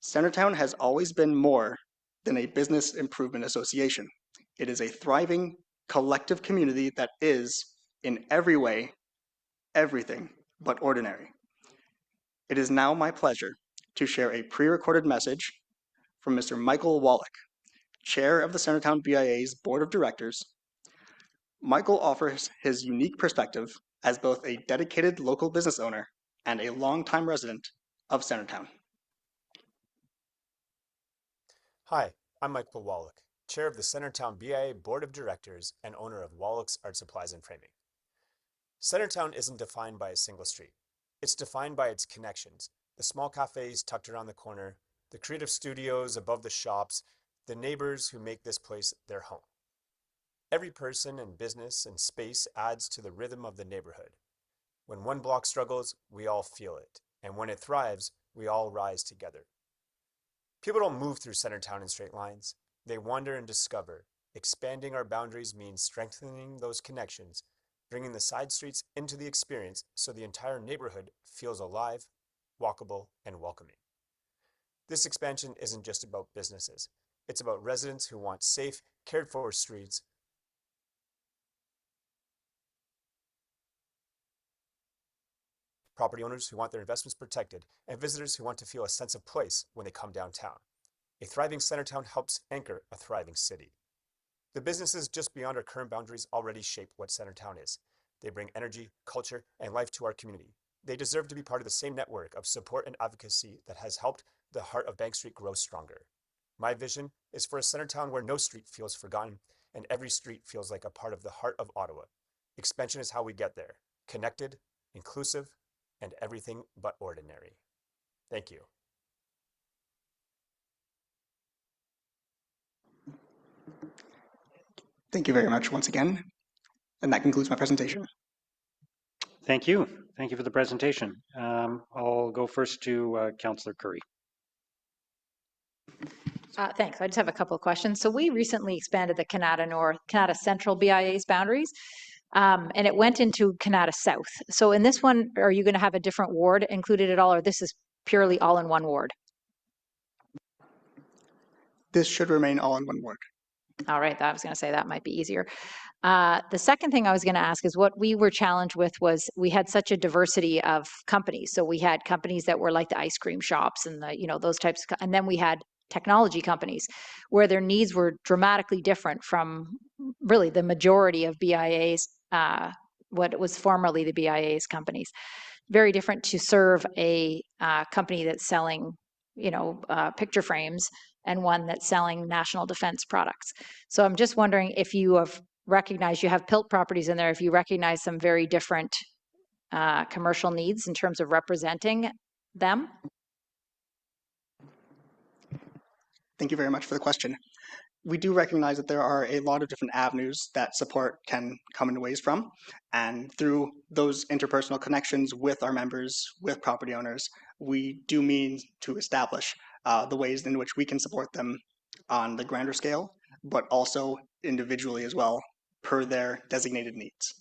Centertown has always been more than a business improvement association. It is a thriving, collective community that is, in every way, everything but ordinary. It is now my pleasure to share a pre-recorded message from Mr. Michael Wallach, Chair of the Centertown BIA's Board of Directors. Michael offers his unique perspective as both a dedicated local business owner and a longtime resident of Centertown. Hi, I'm Michael Wallach, Chair of the Centertown BIA Board of Directors and owner of Wallach's Art Supplies and Framing. Centertown isn't defined by a single street. It's defined by its connections, the small cafes tucked around the corner, the creative studios above the shops, the neighbors who make this place their home. Every person and business and space adds to the rhythm of the neighborhood. When one block struggles, we all feel it, and when it thrives, we all rise together. People don't move through Centertown in straight lines. They wander and discover. Expanding our boundaries means strengthening those connections, bringing the side streets into the experience so the entire neighborhood feels alive, walkable, and welcoming. This expansion isn't just about businesses. It's about residents who want safe, cared-for streets property owners who want their investments protected, and visitors who want to feel a sense of place when they come downtown. A thriving Centertown helps anchor a thriving city. The businesses just beyond our current boundaries already shape what Centertown is. They bring energy, culture, and life to our community. They deserve to be part of the same network of support and advocacy that has helped the heart of Bank Street grow stronger. My vision is for a Centertown where no street feels forgotten and every street feels like a part of the heart of Ottawa. Expansion is how we get there. Connected, inclusive, and everything but ordinary. Thank you. Thank you very much once again. And that concludes my presentation. Thank you. Thank you for the presentation. I'll go first to Councillor Curry. Thanks. I just have a couple of questions. So we recently expanded the Canada Central BIA's boundaries, and it went into Canada South. So in this one, are you going to have a different ward included at all, or this is purely all in one ward? This should remain all in one ward. All right, I was going to say that might be easier. The second thing I was going to ask is what we were challenged with was we had such a diversity of companies. So we had companies that were like the ice cream shops and the, those types of, and then we had technology companies where their needs were dramatically different from really the majority of BIA's, what was formerly the BIA's companies. Very different to serve a company that's selling, picture frames and one that's selling national defense products. So I'm just wondering if you have recognized, you have PILT properties in there, if you recognize some very different commercial needs in terms of representing them. Thank you very much for the question. We do recognize that there are a lot of different avenues that support can come in ways from, and through those interpersonal connections with our members, with property owners, we do mean to establish the ways in which we can support them on the grander scale, but also individually as well, per their designated needs.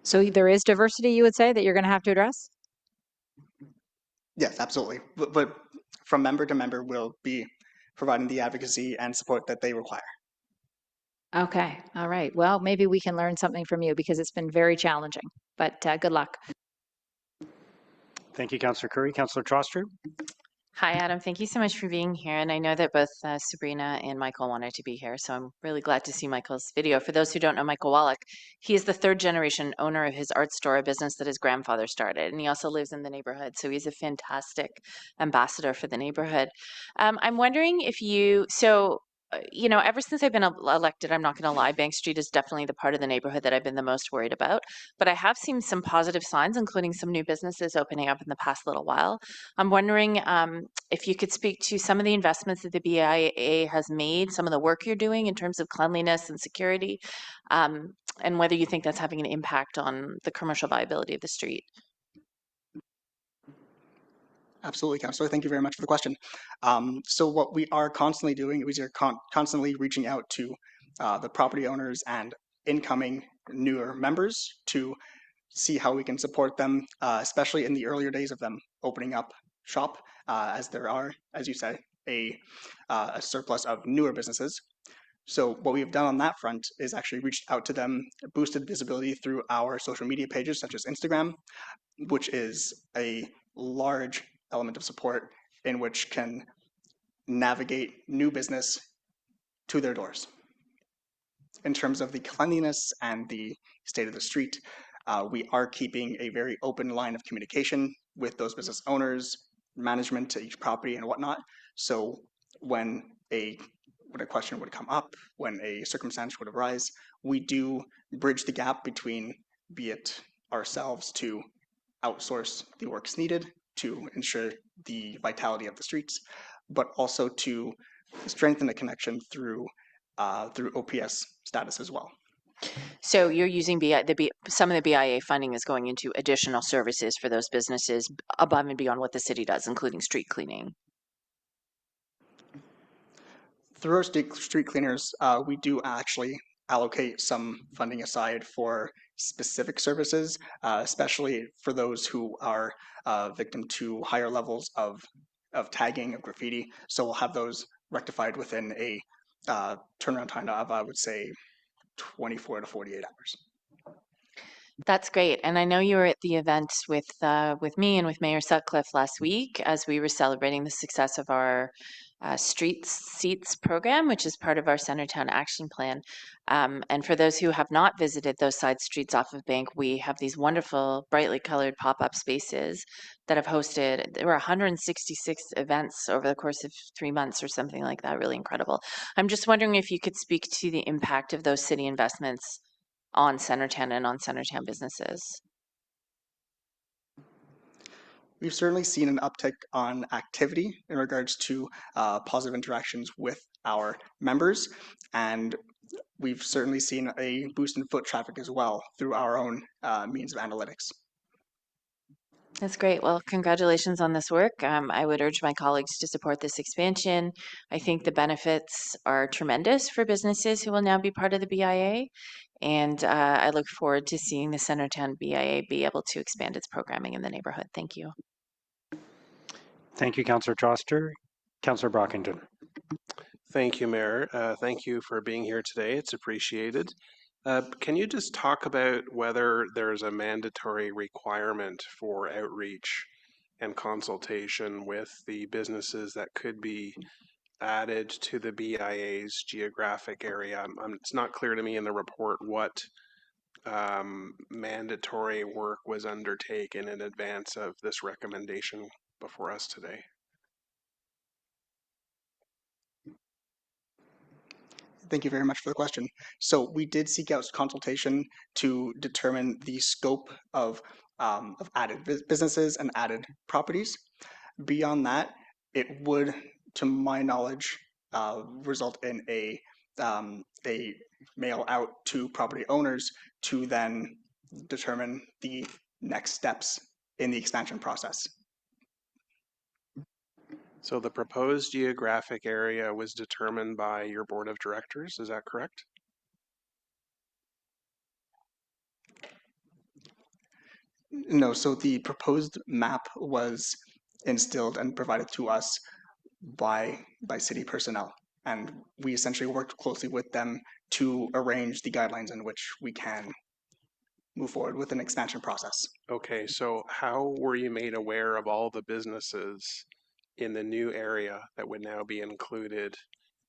So there is diversity, you would say, that you're going to have to address? Yes, absolutely. But from member to member, we'll be providing the advocacy and support that they require. Okay, all right. Well, maybe we can learn something from you because it's been very challenging, but good luck. Thank you, Councillor Curry. Councillor Troster. Hi, Adam. Thank you so much for being here. And I know that both Sabrina and Michael wanted to be here, so I'm really glad to see Michael's video. For those who don't know Michael Wallach, he is the third generation owner of his art store, a business that his grandfather started. And he also lives in the neighborhood, so he's a fantastic ambassador for the neighborhood. I'm wondering if ever since I've been elected, I'm not going to lie, Bank Street is definitely the part of the neighborhood that I've been the most worried about. But I have seen some positive signs, including some new businesses opening up in the past little while. I'm wondering if you could speak to some of the investments that the BIA has made, some of the work you're doing in terms of cleanliness and security, and whether you think that's having an impact on the commercial viability of the street. Absolutely, Councillor. Thank you very much for the question. So what we are constantly doing is we're constantly reaching out to the property owners and incoming newer members to see how we can support them, especially in the earlier days of them opening up shop, as there are, as you say, a surplus of newer businesses. So what we've done on that front is actually reached out to them, boosted visibility through our social media pages such as Instagram, which is a large element of support in which can navigate new business to their doors. In terms of the cleanliness and the state of the street, we are keeping a very open line of communication with those business owners, management to each property and whatnot. So when a question would come up, when a circumstance would arise, we do bridge the gap between, be it ourselves to outsource the works needed to ensure the vitality of the streets, but also to strengthen the connection through OPS status as well. So you're using some of the BIA funding is going into additional services for those businesses above and beyond what the city does, including street cleaning. Through our street cleaners, we do actually allocate some funding aside for specific services, especially for those who are victim to higher levels of tagging, of graffiti. So we'll have those rectified within a turnaround time of, I would say, 24 to 48 hours. That's great. And I know you were at the event with me and with Mayor Sutcliffe last week as we were celebrating the success of our Street Seats program, which is part of our Centertown Action Plan. And for those who have not visited those side streets off of Bank, we have these wonderful, brightly colored pop-up spaces that have hosted, there were 166 events over the course of 3 months or something like that, really incredible. I'm just wondering if you could speak to the impact of those city investments on Centertown and on Centertown businesses. We've certainly seen an uptick on activity in regards to positive interactions with our members, and we've certainly seen a boost in foot traffic as well through our own means of analytics. That's great. Well, congratulations on this work. I would urge my colleagues to support this expansion. I think the benefits are tremendous for businesses who will now be part of the BIA. And I look forward to seeing the Centertown BIA be able to expand its programming in the neighborhood. Thank you. Thank you, Councillor Troster. Councillor Brockington. Thank you, Mayor. Thank you for being here today. It's appreciated. Can you just talk about whether there's a mandatory requirement for outreach and consultation with the businesses that could be added to the BIA's geographic area? It's not clear to me in the report what mandatory work was undertaken in advance of this recommendation before us today. Thank you very much for the question. So we did seek out consultation to determine the scope of added businesses and added properties. Beyond that, it would, to my knowledge, result in a mail out to property owners to then determine the next steps in the expansion process. So the proposed geographic area was determined by your board of directors, is that correct? No, so the proposed map was instilled and provided to us by city personnel. And we essentially worked closely with them to arrange the guidelines in which we can move forward with an expansion process. Okay, so how were you made aware of all the businesses in the new area that would now be included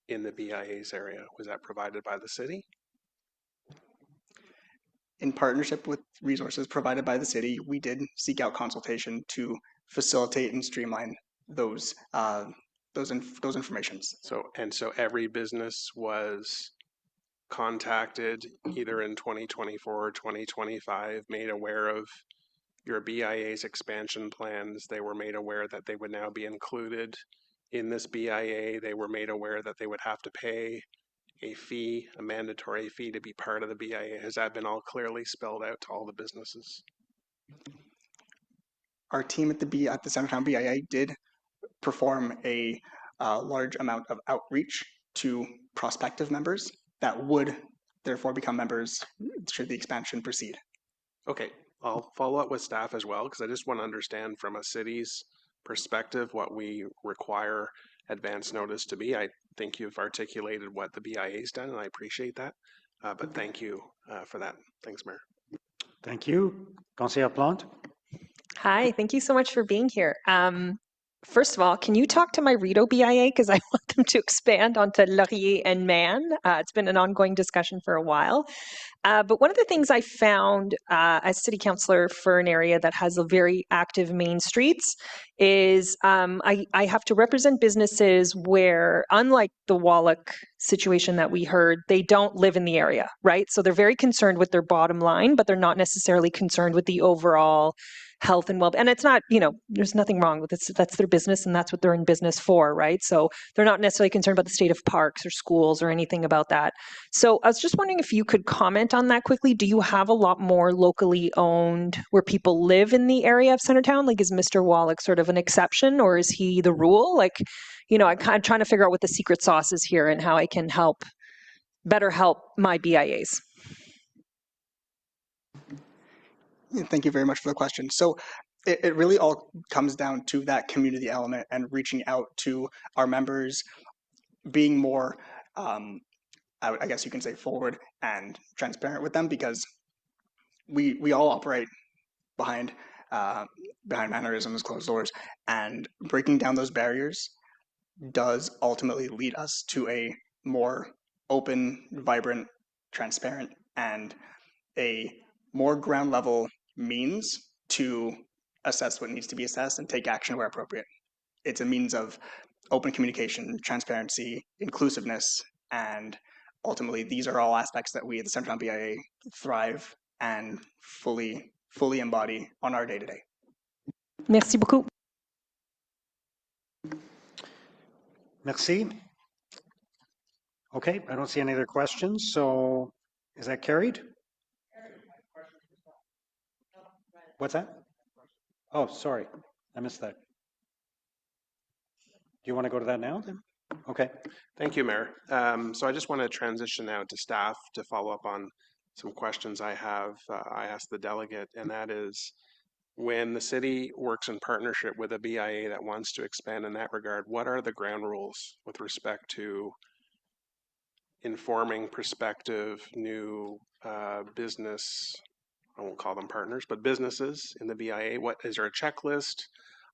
in the BIA's area? Was that provided by the city? In partnership with resources provided by the city, we did seek out consultation to facilitate and streamline those informations. So every business was contacted either in 2024 or 2025, made aware of your BIA's expansion plans. They were made aware that they would now be included in this BIA. They were made aware that they would have to pay a fee, a mandatory fee to be part of the BIA. Has that been all clearly spelled out to all the businesses? Our team at the Centertown BIA did perform a large amount of outreach to prospective members that would therefore become members should the expansion proceed. Okay, I'll follow up with staff as well, because I just want to understand from a city's perspective what we require advance notice to be. I think you've articulated what the BIA's done, and I appreciate that. But thank you for that. Thanks, Mayor. Thank you. Councillor Plante. Hi, thank you so much for being here. First of all, can you talk to my Rideau BIA? Because I want them to expand onto Laurier and Man. It's been an ongoing discussion for a while. But one of the things I found as city councillor for an area that has a very active main streets is I have to represent businesses where, unlike the Wallach situation that we heard, they don't live in the area, right? So they're very concerned with their bottom line, but they're not necessarily concerned with the overall health and well-being. And it's not, there's nothing wrong with it. That's their business and that's what they're in business for, right? So they're not necessarily concerned about the state of parks or schools or anything about that. So I was just wondering if you could comment on that quickly. Do you have a lot more locally owned where people live in the area of Centertown? Like, is Mr. Wallach sort of an exception or is he the rule? Like, I'm kind of trying to figure out what the secret sauce is here and how I can better help my BIAs. Thank you very much for the question. So it really all comes down to that community element and reaching out to our members, being more, I guess you can say, forward and transparent with them, because we all operate behind mannerisms, closed doors, and breaking down those barriers does ultimately lead us to a more open, vibrant, transparent, and a more ground level means to assess what needs to be assessed and take action where appropriate. It's a means of open communication, transparency, inclusiveness, and ultimately these are all aspects that we at the Centertown BIA thrive and fully embody on our day-to-day. Merci beaucoup. Merci. Okay, I don't see any other questions, so is that carried? What's that? Oh, sorry, I missed that. Do you want to go to that now then? Okay. Thank you, Mayor. So I just want to transition now to staff to follow up on some questions I have. I asked the delegate, and that is, when the city works in partnership with a BIA that wants to expand in that regard, what are the ground rules with respect to informing prospective new business, I won't call them partners, but businesses in the BIA? What is there a checklist?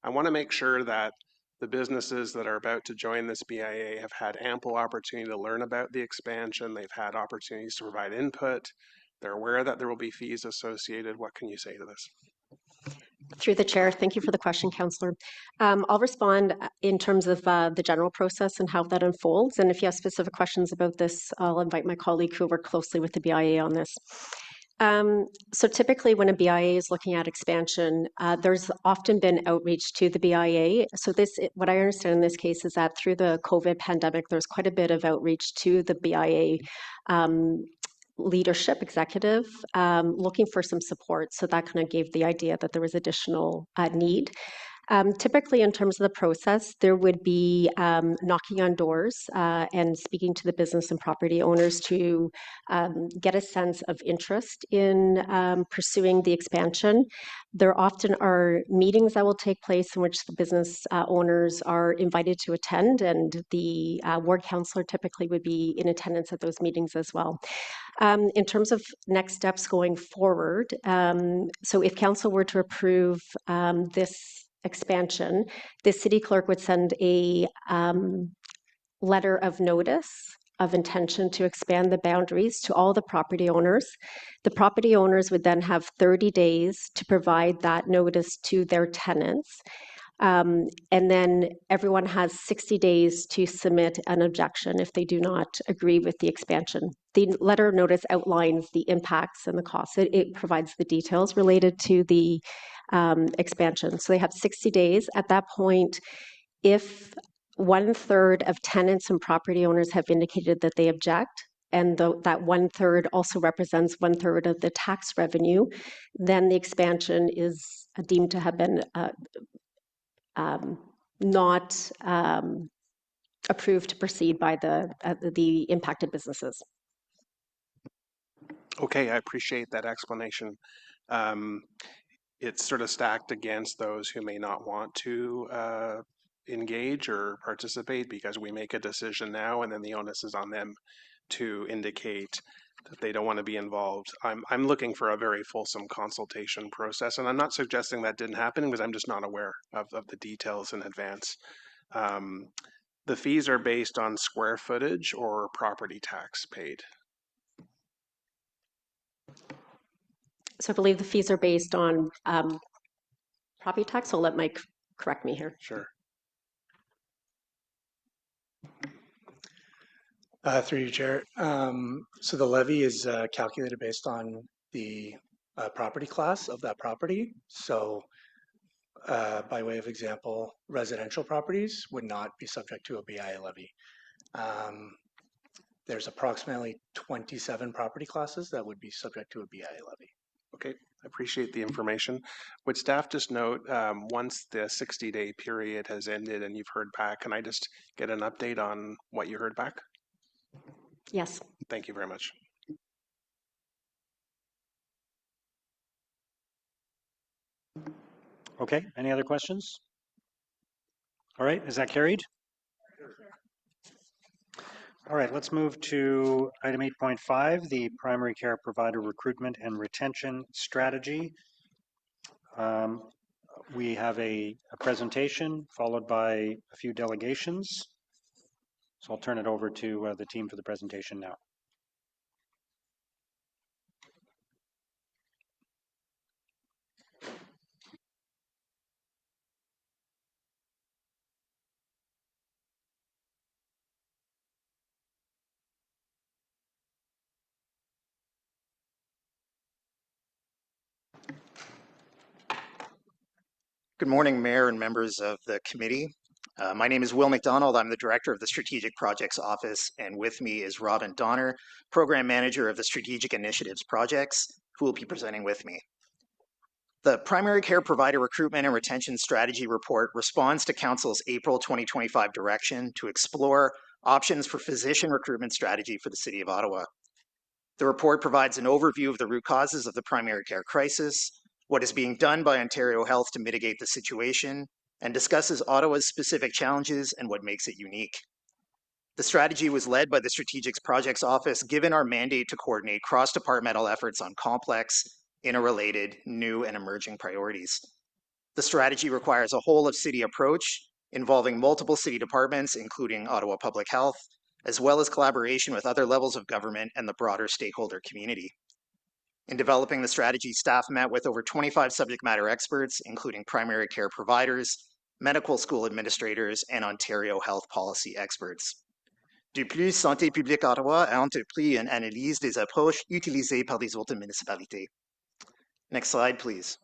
I want to make sure that the businesses that are about to join this BIA have had ample opportunity to learn about the expansion. They've had opportunities to provide input. They're aware that there will be fees associated. What can you say to this? Through the chair, thank you for the question, Councillor. I'll respond in terms of the general process and how that unfolds. And if you have specific questions about this, I'll invite my colleague who worked closely with the BIA on this. So typically when a BIA is looking at expansion, there's often been outreach to the BIA. So what I understand in this case is that through the COVID pandemic, there's quite a bit of outreach to the BIA leadership executive looking for some support. So that kind of gave the idea that there was additional need. Typically, in terms of the process, there would be knocking on doors and speaking to the business and property owners to get a sense of interest in pursuing the expansion. There often are meetings that will take place in which the business owners are invited to attend, and the ward councillor typically would be in attendance at those meetings as well. In terms of next steps going forward, so if council were to approve this expansion, the city clerk would send a letter of notice of intention to expand the boundaries to all the property owners. The property owners would then have 30 days to provide that notice to their tenants. And then everyone has 60 days to submit an objection if they do not agree with the expansion. The letter of notice outlines the impacts and the costs. It provides the details related to the expansion. So they have 60 days. At that point, if 1/3 of tenants and property owners have indicated that they object, and that 1/3 also represents 1/3 of the tax revenue, then the expansion is deemed to have been not approved to proceed by the impacted businesses. Okay, I appreciate that explanation. It's sort of stacked against those who may not want to engage or participate because we make a decision now and then the onus is on them to indicate that they don't want to be involved. I'm looking for a very fulsome consultation process, and I'm not suggesting that didn't happen because I'm just not aware of the details in advance. The fees are based on square footage or property tax paid? So I believe the fees are based on property tax. I'll let Mike correct me here. Sure. Through you, Chair. So the levy is calculated based on the property class of that property. So by way of example, residential properties would not be subject to a BIA levy. There's approximately 27 property classes that would be subject to a BIA levy. Okay, I appreciate the information. Would staff just note, once the 60-day period has ended and you've heard back, can I just get an update on what you heard back? Yes. Thank you very much. Okay, any other questions? All right, is that carried? All right, let's move to item 8.5, the primary care provider recruitment and retention strategy. We have a presentation followed by a few delegations. So I'll turn it over to the team for the presentation now. Good morning, Mayor and members of the committee. My name is Will McDonald. I'm the Director of the Strategic Projects Office, and with me is Robin Donner, Program Manager of the Strategic Initiatives Projects, who will be presenting with me. The Primary Care Provider Recruitment and Retention Strategy Report responds to Council's April 2025 direction to explore options for physician recruitment strategy for the City of Ottawa. The report provides an overview of the root causes of the primary care crisis, what is being done by Ontario Health to mitigate the situation, and discusses Ottawa's specific challenges and what makes it unique. The strategy was led by the Strategic Projects Office, given our mandate to coordinate cross-departmental efforts on complex, interrelated, new, and emerging priorities. The strategy requires a whole-of-city approach involving multiple city departments, including Ottawa Public Health, as well as collaboration with other levels of government and the broader stakeholder community. In developing the strategy, staff met with over 25 subject matter experts, including primary care providers, medical school administrators, and Ontario health policy experts. De plus, Santé publique Ottawa a entrepris une analyse des approches utilisées par les autres municipalités. Next slide, please.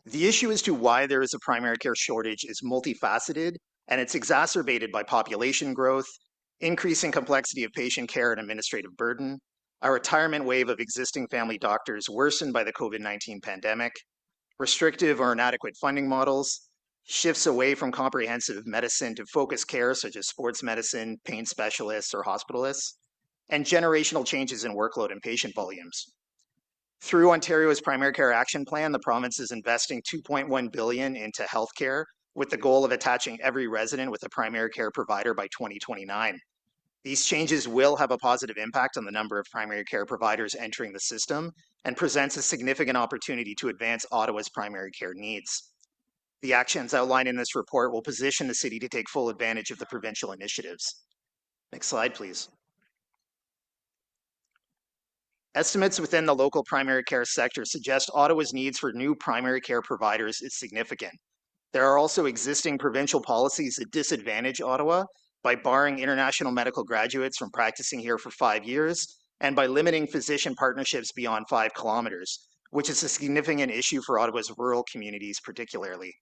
The issue as to why there is a primary care shortage is multifaceted, and it's exacerbated by population growth, increasing complexity of patient care and administrative burden, a retirement wave of existing family doctors worsened by the COVID-19 pandemic, restrictive or inadequate funding models, shifts away from comprehensive medicine to focused care such as sports medicine, pain specialists, or hospitalists, and generational changes in workload and patient volumes. Through Ontario's Primary Care Action Plan, the province is investing $2.1 billion into healthcare, with the goal of attaching every resident with a primary care provider by 2029. These changes will have a positive impact on the number of primary care providers entering the system and presents a significant opportunity to advance Ottawa's primary care needs. The actions outlined in this report will position the city to take full advantage of the provincial initiatives. Next slide, please. Estimates within the local primary care sector suggest Ottawa's needs for new primary care providers is significant. There are also existing provincial policies that disadvantage Ottawa by barring international medical graduates from practicing here for 5 years and by limiting physician partnerships beyond 5 kilometers, which is a significant issue for Ottawa's rural communities particularly.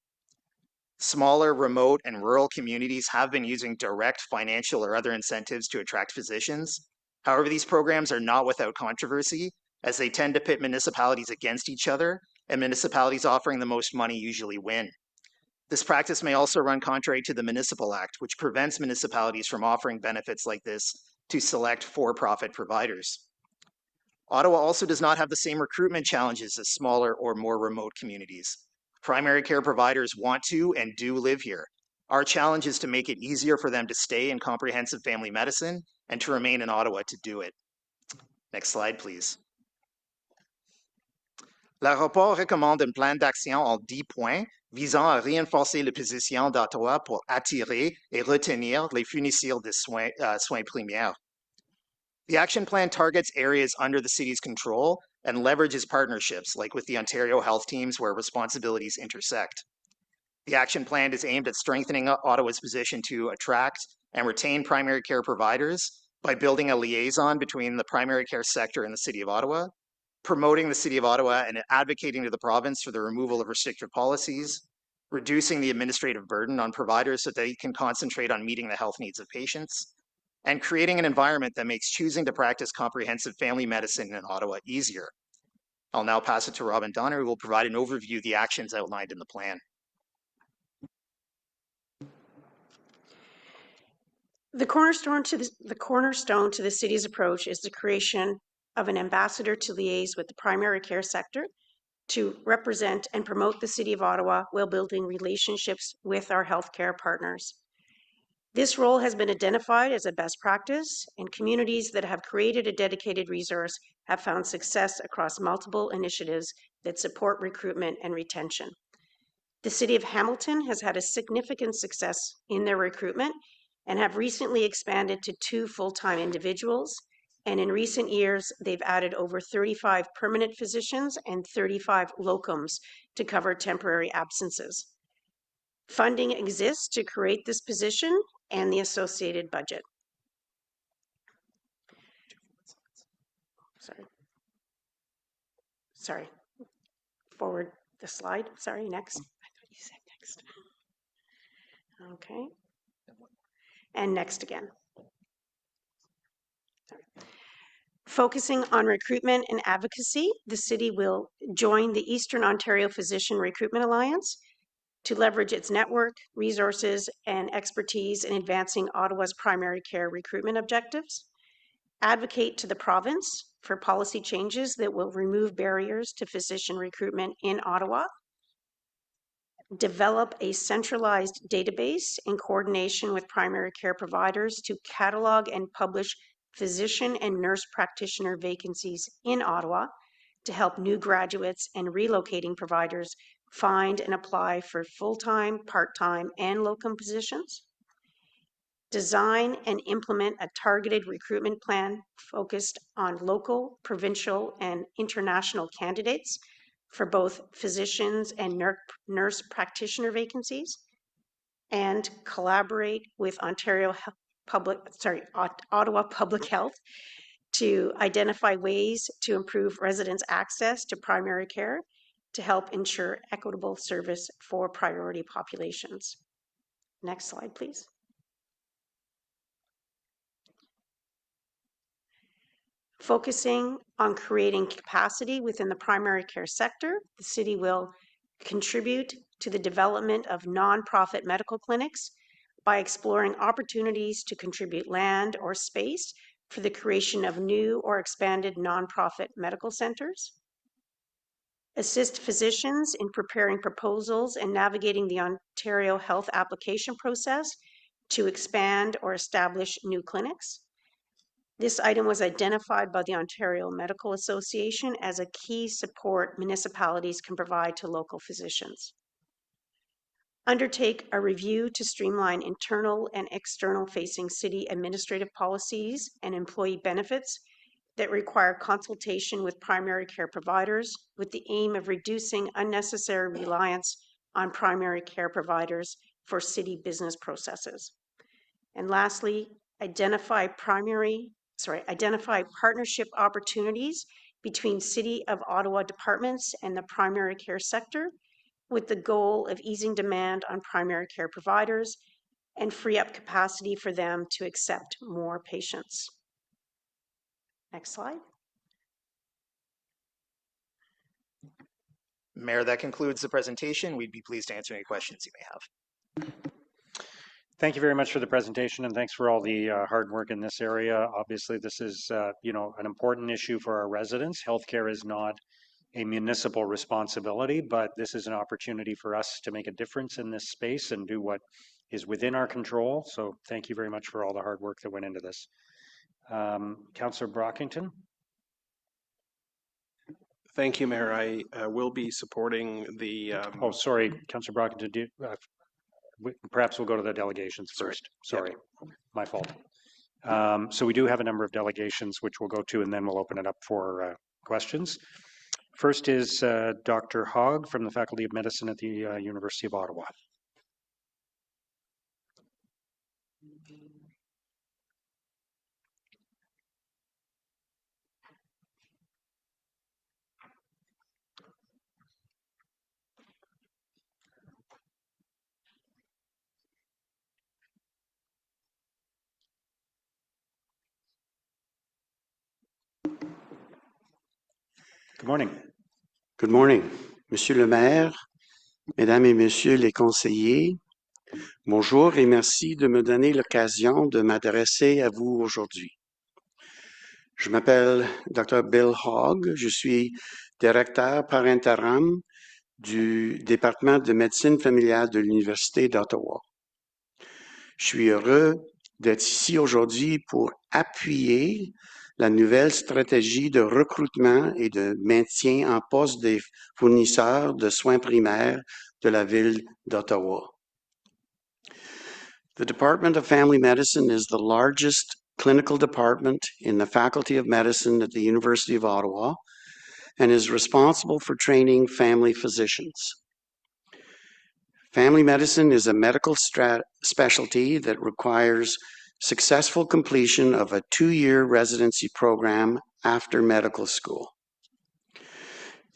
Smaller, remote, and rural communities have been using direct financial or other incentives to attract physicians. However, these programs are not without controversy, as they tend to pit municipalities against each other, and municipalities offering the most money usually win. This practice may also run contrary to the Municipal Act, which prevents municipalities from offering benefits like this to select for-profit providers. Ottawa also does not have the same recruitment challenges as smaller or more remote communities. Primary care providers want to and do live here. Our challenge is to make it easier for them to stay in comprehensive family medicine and to remain in Ottawa to do it. Next slide, please. Le rapport recommande un plan d'action en 10 points visant à renforcer les positions d'Ottawa pour attirer et retenir les fournisseurs de soins primaires. The action plan targets areas under the city's control and leverages partnerships, like with the Ontario health teams where responsibilities intersect. The action plan is aimed at strengthening Ottawa's position to attract and retain primary care providers by building a liaison between the primary care sector and the City of Ottawa, promoting the City of Ottawa and advocating to the province for the removal of restrictive policies, reducing the administrative burden on providers so they can concentrate on meeting the health needs of patients, and creating an environment that makes choosing to practice comprehensive family medicine in Ottawa easier. I'll now pass it to Robin Donner, who will provide an overview of the actions outlined in the plan. The cornerstone to the city's approach is the creation of an ambassador to liaise with the primary care sector to represent and promote the City of Ottawa while building relationships with our healthcare partners. This role has been identified as a best practice, and communities that have created a dedicated resource have found success across multiple initiatives that support recruitment and retention. The City of Hamilton has had a significant success in their recruitment and have recently expanded to 2 full-time individuals. And in recent years, they've added over 35 permanent physicians and 35 locums to cover temporary absences. Funding exists to create this position and the associated budget. Sorry. Forward the slide. Sorry, next. I thought you said next. Okay. And next again. Focusing on recruitment and advocacy, the city will join the Eastern Ontario Physician Recruitment Alliance to leverage its network, resources, and expertise in advancing Ottawa's primary care recruitment objectives, advocate to the province for policy changes that will remove barriers to physician recruitment in Ottawa, develop a centralized database in coordination with primary care providers to catalog and publish physician and nurse practitioner vacancies in Ottawa to help new graduates and relocating providers find and apply for full-time, part-time, and locum positions. Design and implement a targeted recruitment plan focused on local, provincial, and international candidates for both physicians and nurse practitioner vacancies, and collaborate with Ottawa Public Health to identify ways to improve residents' access to primary care to help ensure equitable service for priority populations. Next slide, please. Focusing on creating capacity within the primary care sector, the city will contribute to the development of nonprofit medical clinics by exploring opportunities to contribute land or space for the creation of new or expanded nonprofit medical centers. Assist physicians in preparing proposals and navigating the Ontario health application process to expand or establish new clinics. This item was identified by the Ontario Medical Association as a key support municipalities can provide to local physicians. Undertake a review to streamline internal and external facing city administrative policies and employee benefits that require consultation with primary care providers with the aim of reducing unnecessary reliance on primary care providers for city business processes. And lastly, identify partnership opportunities between City of Ottawa departments and the primary care sector with the goal of easing demand on primary care providers and free up capacity for them to accept more patients. Next slide. Mayor, that concludes the presentation. We'd be pleased to answer any questions you may have. Thank you very much for the presentation, and thanks for all the hard work in this area. Obviously, this is an important issue for our residents. Healthcare is not a municipal responsibility, but this is an opportunity for us to make a difference in this space and do what is within our control. So thank you very much for all the hard work that went into this. Councillor Brockington. Thank you, Mayor. I will be supporting the... Oh, sorry, Councillor Brockington. Perhaps we'll go to the delegations first. Sorry, my fault. So we do have a number of delegations which we'll go to, and then we'll open it up for questions. First is Dr. Hogg from the Faculty of Medicine at the University of Ottawa. Good morning. Good morning. Monsieur le maire, mesdames et messieurs les conseillers, bonjour et merci de me donner l'occasion de m'adresser à vous aujourd'hui. Je m'appelle Dr. Bill Hogg, je suis directeur par intérim du département de médecine familiale de l'Université d'Ottawa. Je suis heureux d'être ici aujourd'hui pour appuyer la nouvelle stratégie de recrutement et de maintien en poste des fournisseurs de soins primaires de la ville d'Ottawa. The Department of Family Medicine is the largest clinical department in the Faculty of Medicine at the University of Ottawa and is responsible for training family physicians. Family medicine is a medical specialty that requires successful completion of a 2-year residency program after medical school.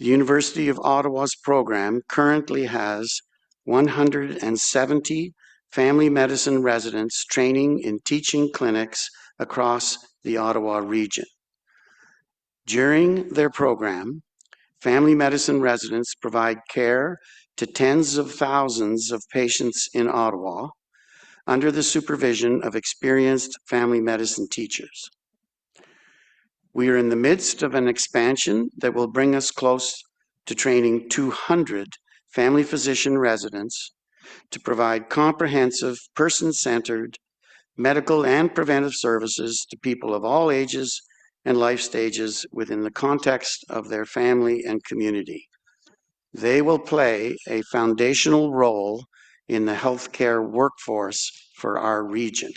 The University of Ottawa's program currently has 170 family medicine residents training in teaching clinics across the Ottawa region. During their program, family medicine residents provide care to tens of thousands of patients in Ottawa under the supervision of experienced family medicine teachers. We are in the midst of an expansion that will bring us close to training 200 family physician residents to provide comprehensive, person-centered medical and preventive services to people of all ages and life stages within the context of their family and community. They will play a foundational role in the healthcare workforce for our region.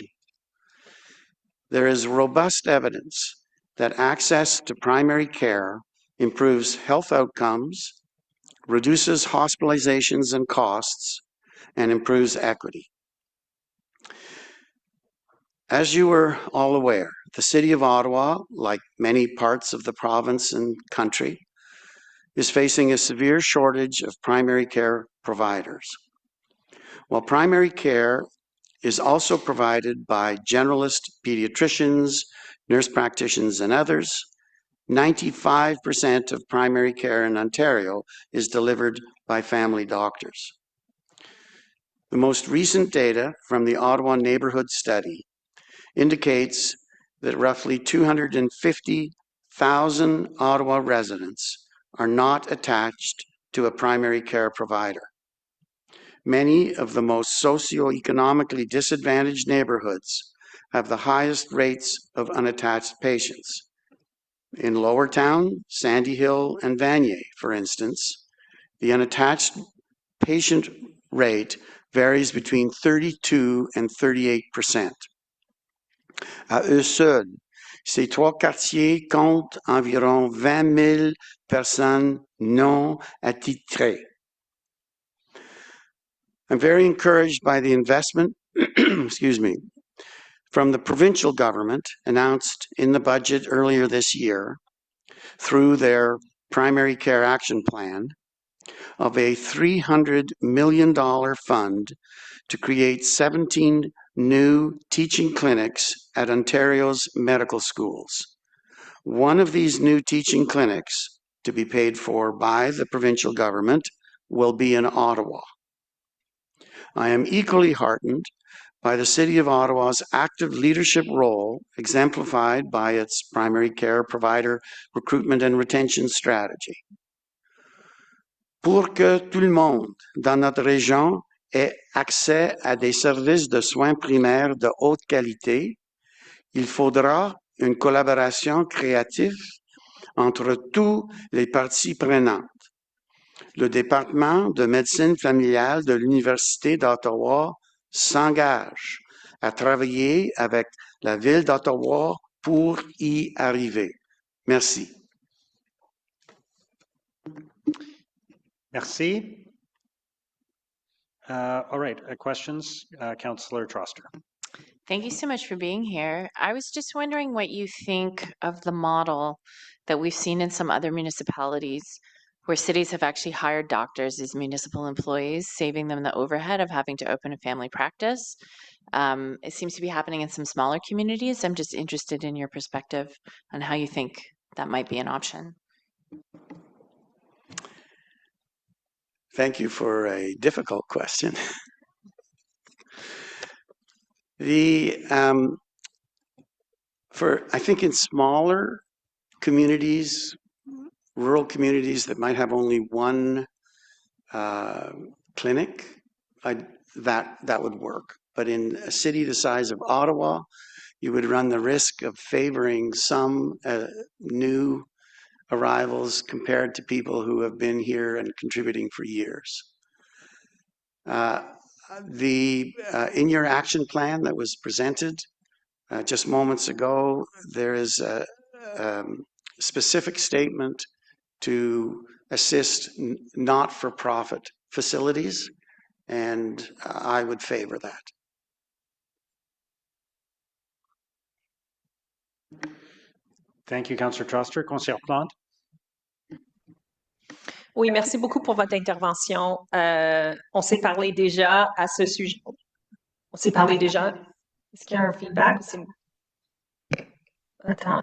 There is robust evidence that access to primary care improves health outcomes, reduces hospitalizations and costs, and improves equity. As you are all aware, the City of Ottawa, like many parts of the province and country, is facing a severe shortage of primary care providers. While primary care is also provided by generalist pediatricians, nurse practitioners, and others, 95% of primary care in Ontario is delivered by family doctors. The most recent data from the Ottawa Neighbourhood Study indicates that roughly 250,000 Ottawa residents are not attached to a primary care provider. Many of the most socioeconomically disadvantaged neighborhoods have the highest rates of unattached patients. In Lower Town, Sandy Hill, and Vanier, for instance, the unattached patient rate varies between 32 and 38%. À eux seuls, ces 3 quartiers comptent environ 20 000 personnes non attitrées. I'm very encouraged by the investment, excuse me, from the provincial government announced in the budget earlier this year through their primary care action plan of a $300 million fund to create 17 new teaching clinics at Ontario's medical schools. One of these new teaching clinics, to be paid for by the provincial government, will be in Ottawa. I am equally heartened by the City of Ottawa's active leadership role exemplified by its primary care provider recruitment and retention strategy. Pour que tout le monde dans notre région ait accès à des services de soins primaires de haute qualité, il faudra une collaboration créative entre tous les parties prenantes. Le département de médecine familiale de l'Université d'Ottawa s'engage à travailler avec la ville d'Ottawa pour y arriver. Merci. Merci. All right, questions? Councillor Troster. Thank you so much for being here. I was just wondering what you think of the model that we've seen in some other municipalities where cities have actually hired doctors as municipal employees, saving them the overhead of having to open a family practice. It seems to be happening in some smaller communities. I'm just interested in your perspective on how you think that might be an option. Thank you for a difficult question. I think in smaller communities, rural communities that might have only one clinic, that would work. but in a city the size of Ottawa, you would run the risk of favoring some new arrivals compared to people who have been here and contributing for years. In your action plan that was presented just moments ago, there is a specific statement to assist not-for-profit facilities, and I would favor that. Thank you, Councillor Troster. Councillor Plante. Oui, merci beaucoup pour votre intervention. On s'est parlé déjà à ce sujet. On s'est parlé déjà. Est-ce qu'il y a un feedback? Attends.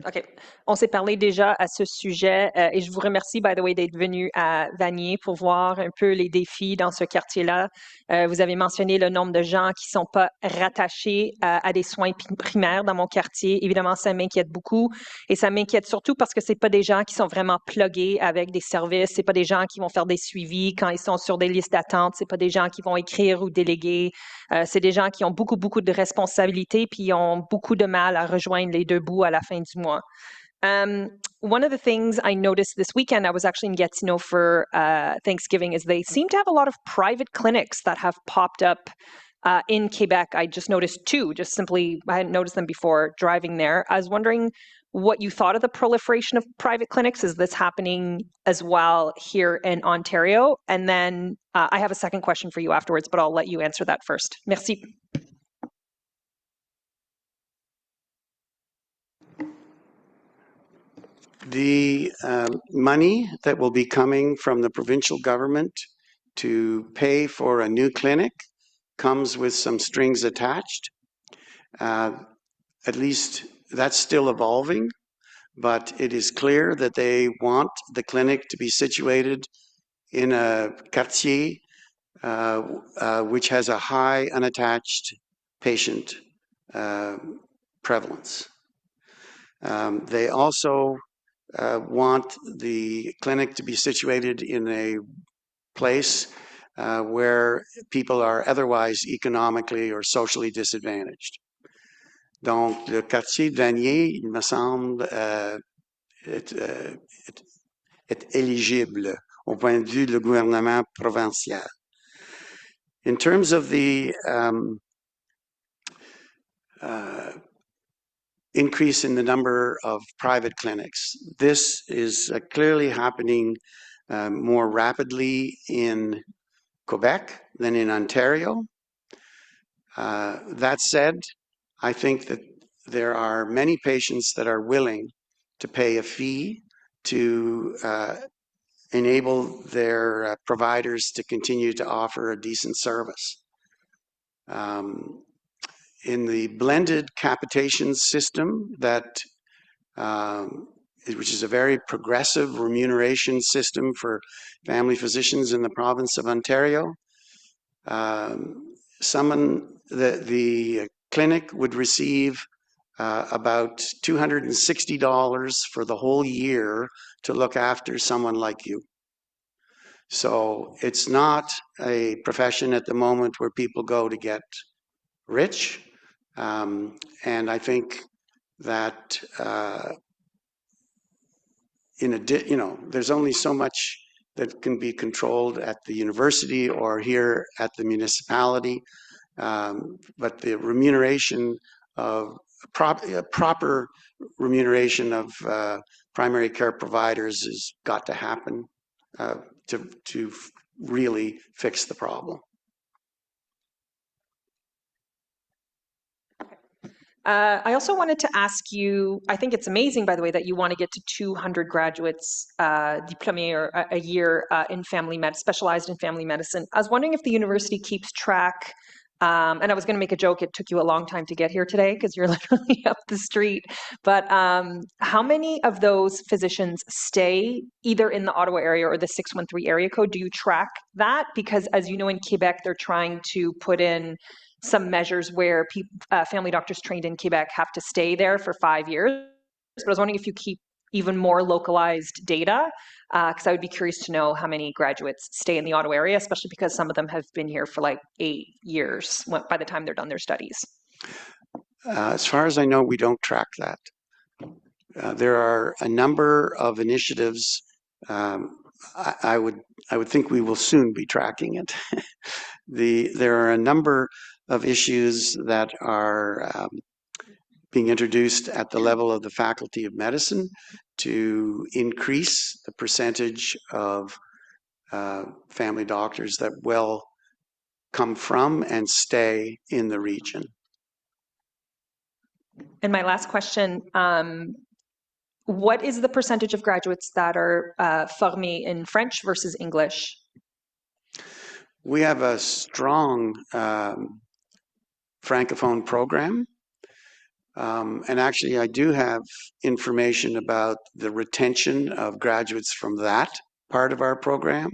OK. On s'est parlé déjà à ce sujet et je vous remercie, by the way, d'être venu à Vanier pour voir un peu les défis dans ce quartier-là. Vous avez mentionné le nombre de gens qui ne sont pas rattachés à des soins primaires dans mon quartier. Évidemment, ça m'inquiète beaucoup et ça m'inquiète surtout parce que ce n'est pas des gens qui sont vraiment plugués avec des services. Ce n'est pas des gens qui vont faire des suivis quand ils sont sur des listes d'attente. Ce n'est pas des gens qui vont écrire ou déléguer. C'est des gens qui ont beaucoup de responsabilités puis ont beaucoup de mal à rejoindre les deux bouts à la fin du mois. One of the things I noticed this weekend, I was actually in Gatineau for Thanksgiving, is they seem to have a lot of private clinics that have popped up in Quebec. I just noticed two, I hadn't noticed them before driving there. I was wondering what you thought of the proliferation of private clinics. Is this happening as well here in Ontario? And then I have a second question for you afterwards, but I'll let you answer that first. Merci. The money that will be coming from the provincial government to pay for a new clinic comes with some strings attached. At least that's still evolving, but it is clear that they want the clinic to be situated in a quartier which has a high unattached patient prevalence. They also want the clinic to be situated in a place where people are otherwise economically or socially disadvantaged. Donc, le quartier de Vanier, il me semble, est éligible au point de vue du gouvernement provincial. In terms of the increase in the number of private clinics, this is clearly happening more rapidly in Quebec than in Ontario. That said, I think that there are many patients that are willing to pay a fee to enable their providers to continue to offer a decent service. In the blended capitation system which is a very progressive remuneration system for family physicians in the province of Ontario, the clinic would receive about $260 for the whole year to look after someone like you. So it's not a profession at the moment where people go to get rich. And I think that there's only so much that can be controlled at the university or here at the municipality, but the remuneration of proper remuneration of primary care providers has got to happen to really fix the problem. I also wanted to ask you, I think it's amazing, by the way, that you want to get to 200 graduates diplômés a year in specialized in family medicine. I was wondering if the university keeps track, and I was going to make a joke, it took you a long time to get here today because you're literally up the street, but how many of those physicians stay either in the Ottawa area or the 613 area code? Do you track that? Because as you know, in Quebec, they're trying to put in some measures where family doctors trained in Quebec have to stay there for 5 years. But I was wondering if you keep even more localized data? Because I would be curious to know how many graduates stay in the Ottawa area, especially because some of them have been here for like 8 years by the time they're done their studies. As far as I know, we don't track that. There are a number of initiatives. I would think we will soon be tracking it. There are a number of issues that are being introduced at the level of the Faculty of Medicine to increase the percentage of family doctors that will come from and stay in the region. And my last question, what is the percentage of graduates that are formés in French versus English? We have a strong Francophone program. And actually, I do have information about the retention of graduates from that part of our program.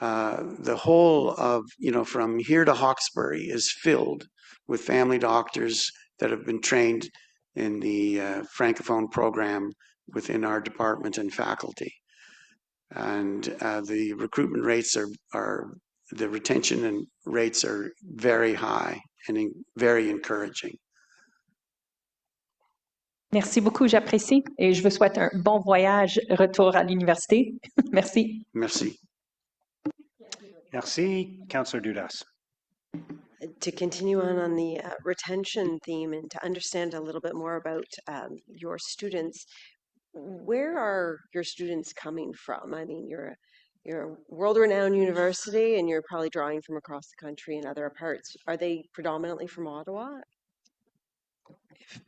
The whole of, from here to Hawkesbury is filled with family doctors that have been trained in the Francophone program within our department and faculty. And the recruitment rates the retention and rates are very high and very encouraging. Merci beaucoup, j'apprécie. Et je vous souhaite un bon voyage, retour à l'université. Merci. Merci. Merci, Councillor Dudas. To continue on the retention theme and to understand a little bit more about your students, where are your students coming from? I mean, you're a world-renowned university and you're probably drawing from across the country and other parts. Are they predominantly from Ottawa?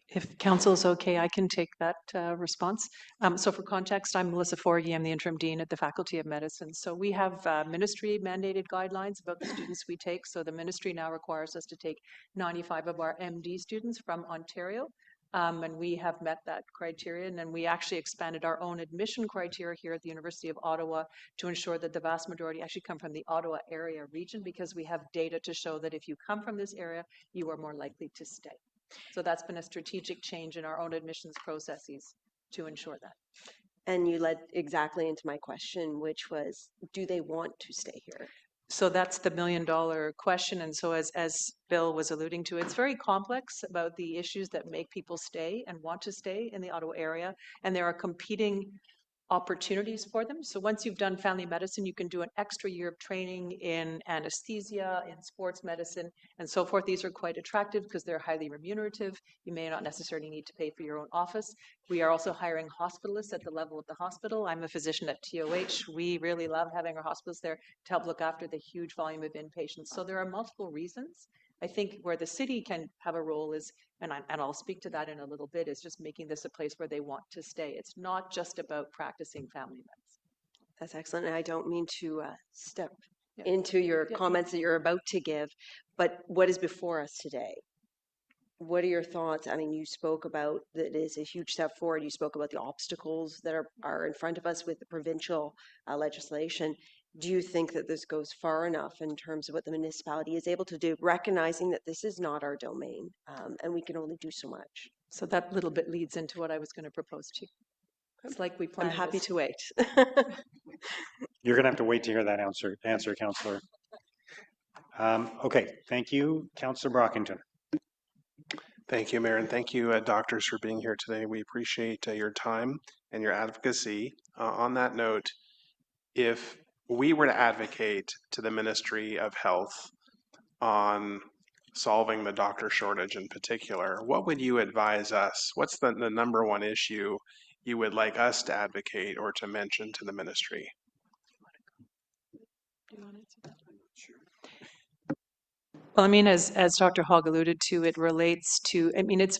If council is okay, I can take that response. So for context, I'm Melissa Forgy. I'm the interim dean at the Faculty of Medicine. So we have ministry mandated guidelines about the students we take. So the ministry now requires us to take 95 of our MD students from Ontario. And we have met that criterion, and we actually expanded our own admission criteria here at the University of Ottawa to ensure that the vast majority actually come from the Ottawa area region, because we have data to show that if you come from this area, you are more likely to stay. So that's been a strategic change in our own admissions processes to ensure that. And you led exactly into my question, which was, do they want to stay here? So that's the million-dollar question. And so as Bill was alluding to, it's very complex about the issues that make people stay and want to stay in the Ottawa area. And there are competing opportunities for them. So once you've done family medicine, you can do an extra year of training in anesthesia, in sports medicine, and so forth. These are quite attractive because they're highly remunerative. You may not necessarily need to pay for your own office. We are also hiring hospitalists at the level of the hospital. I'm a physician at TOH. We really love having our hospitalists there to help look after the huge volume of inpatients. So there are multiple reasons. I think where the city can have a role is, and I'll speak to that in a little bit, is just making this a place where they want to stay. It's not just about practicing family medicine. That's excellent. And I don't mean to step into your comments that you're about to give, but what is before us today? What are your thoughts? I mean, you spoke about that it is a huge step forward. You spoke about the obstacles that are in front of us with the provincial legislation. Do you think that this goes far enough in terms of what the municipality is able to do, recognizing that this is not our domain and we can only do so much? So that little bit leads into what I was going to propose to you. It's like we planned. I'm happy to wait. You're going to have to wait to hear that answer, Councillor. Okay, thank you, Councillor Brockington. Thank you, Mayor, and thank you, doctors, for being here today. We appreciate your time and your advocacy. On that note, if we were to advocate to the Ministry of Health on solving the doctor shortage in particular, what would you advise us? What's the number one issue you would like us to advocate or to mention to the ministry? Well, I mean, as Dr. Hogg alluded to, it relates to, I mean, it's,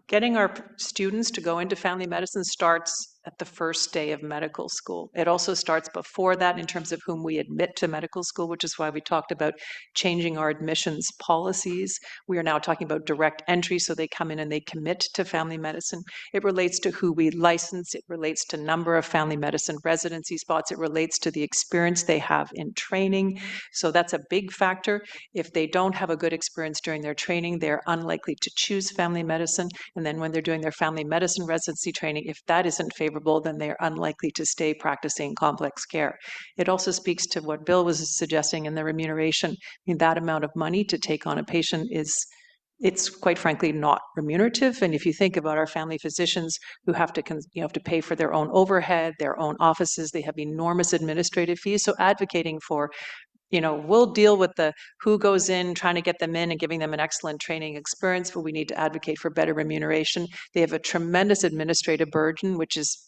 getting our students to go into family medicine starts at the first day of medical school. It also starts before that in terms of whom we admit to medical school, which is why we talked about changing our admissions policies. We are now talking about direct entry, so they come in and they commit to family medicine. It relates to who we license. It relates to number of family medicine residency spots. It relates to the experience they have in training. So that's a big factor. If they don't have a good experience during their training, they're unlikely to choose family medicine. And then when they're doing their family medicine residency training, if that isn't favorable, then they're unlikely to stay practicing complex care. It also speaks to what Bill was suggesting in the remuneration. I mean, that amount of money to take on a patient it's quite frankly not remunerative. And if you think about our family physicians who have to pay for their own overhead, their own offices, they have enormous administrative fees. So advocating for, we'll deal with the who goes in, trying to get them in and giving them an excellent training experience, but we need to advocate for better remuneration. They have a tremendous administrative burden, which is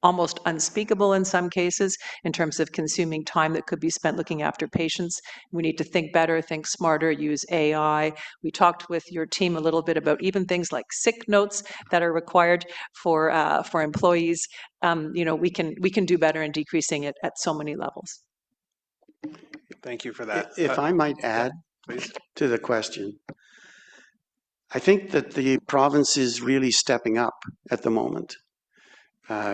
almost unspeakable in some cases in terms of consuming time that could be spent looking after patients. We need to think better, think smarter, use AI. We talked with your team a little bit about even things like sick notes that are required for employees. We can do better in decreasing it at so many levels. Thank you for that. If I might add to the question, I think that the province is really stepping up at the moment.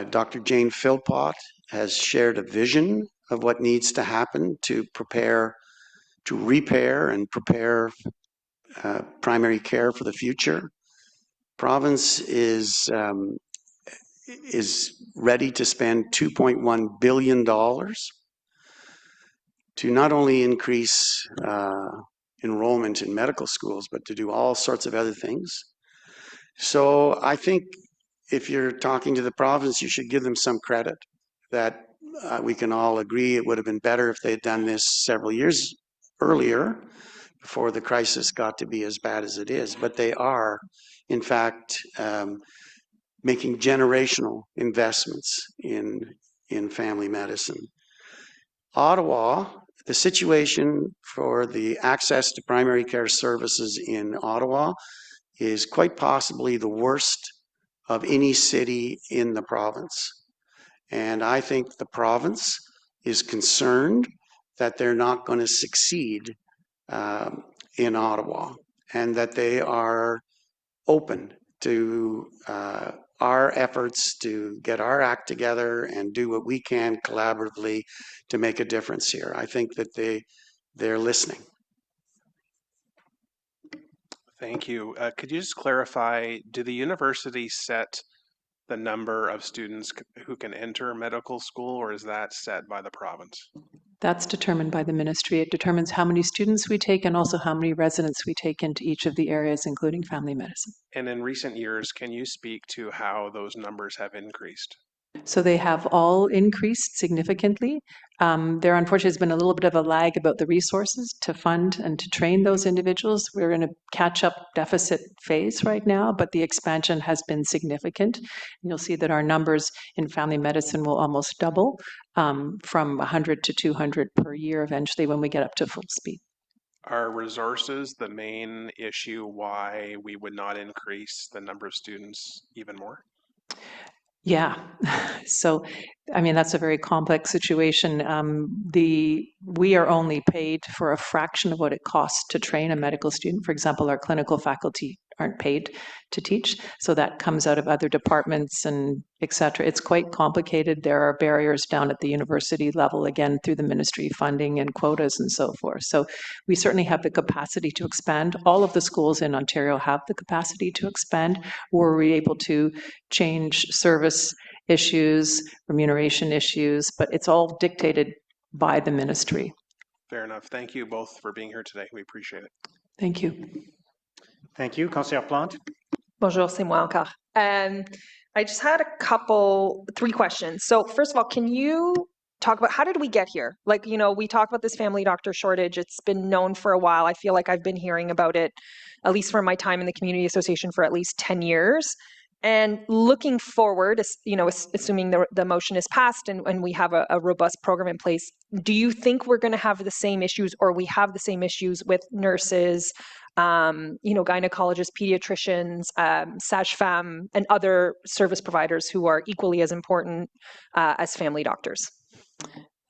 Dr. Jane Philpott has shared a vision of what needs to happen to repair and prepare primary care for the future. Province is ready to spend $2.1 billion to not only increase enrollment in medical schools, but to do all sorts of other things. So I think if you're talking to the province, you should give them some credit that we can all agree it would have been better if they had done this several years earlier before the crisis got to be as bad as it is. But they are, in fact, making generational investments in family medicine. Ottawa, the situation for the access to primary care services in Ottawa is quite possibly the worst of any city in the province. And I think the province is concerned that they're not going to succeed in Ottawa, and that they are open to our efforts to get our act together and do what we can collaboratively to make a difference here. I think that they're listening. Thank you. Could you just clarify, do the universities set the number of students who can enter medical school, or is that set by the province? That's determined by the ministry. It determines how many students we take and also how many residents we take into each of the areas, including family medicine. And in recent years, can you speak to how those numbers have increased? So they have all increased significantly. There unfortunately has been a little bit of a lag about the resources to fund and to train those individuals. We're in a catch-up deficit phase right now, but the expansion has been significant. And you'll see that our numbers in family medicine will almost double from 100 to 200 per year eventually when we get up to full speed. Are resources the main issue why we would not increase the number of students even more? Yeah. So, I mean, that's a very complex situation. We are only paid for a fraction of what it costs to train a medical student. For example, our clinical faculty aren't paid to teach. So that comes out of other departments and et cetera. It's quite complicated. There are barriers down at the university level, again, through the ministry funding and quotas and so forth. So we certainly have the capacity to expand. All of the schools in Ontario have the capacity to expand. Were we able to change service issues, remuneration issues, but it's all dictated by the ministry. Fair enough. Thank you both for being here today. We appreciate it. Thank you. Thank you. Conseillère Plante. Bonjour, c'est moi encore. I just had three questions. So first of all, can you talk about how did we get here? Like, we talk about this family doctor shortage. It's been known for a while. I feel like I've been hearing about it, at least from my time in the community association, for at least 10 years. And looking forward, assuming the motion is passed and we have a robust program in place, do you think we're going to have the same issues, or we have the same issues with nurses, gynecologists, pediatricians, sage-femme, and other service providers who are equally as important as family doctors?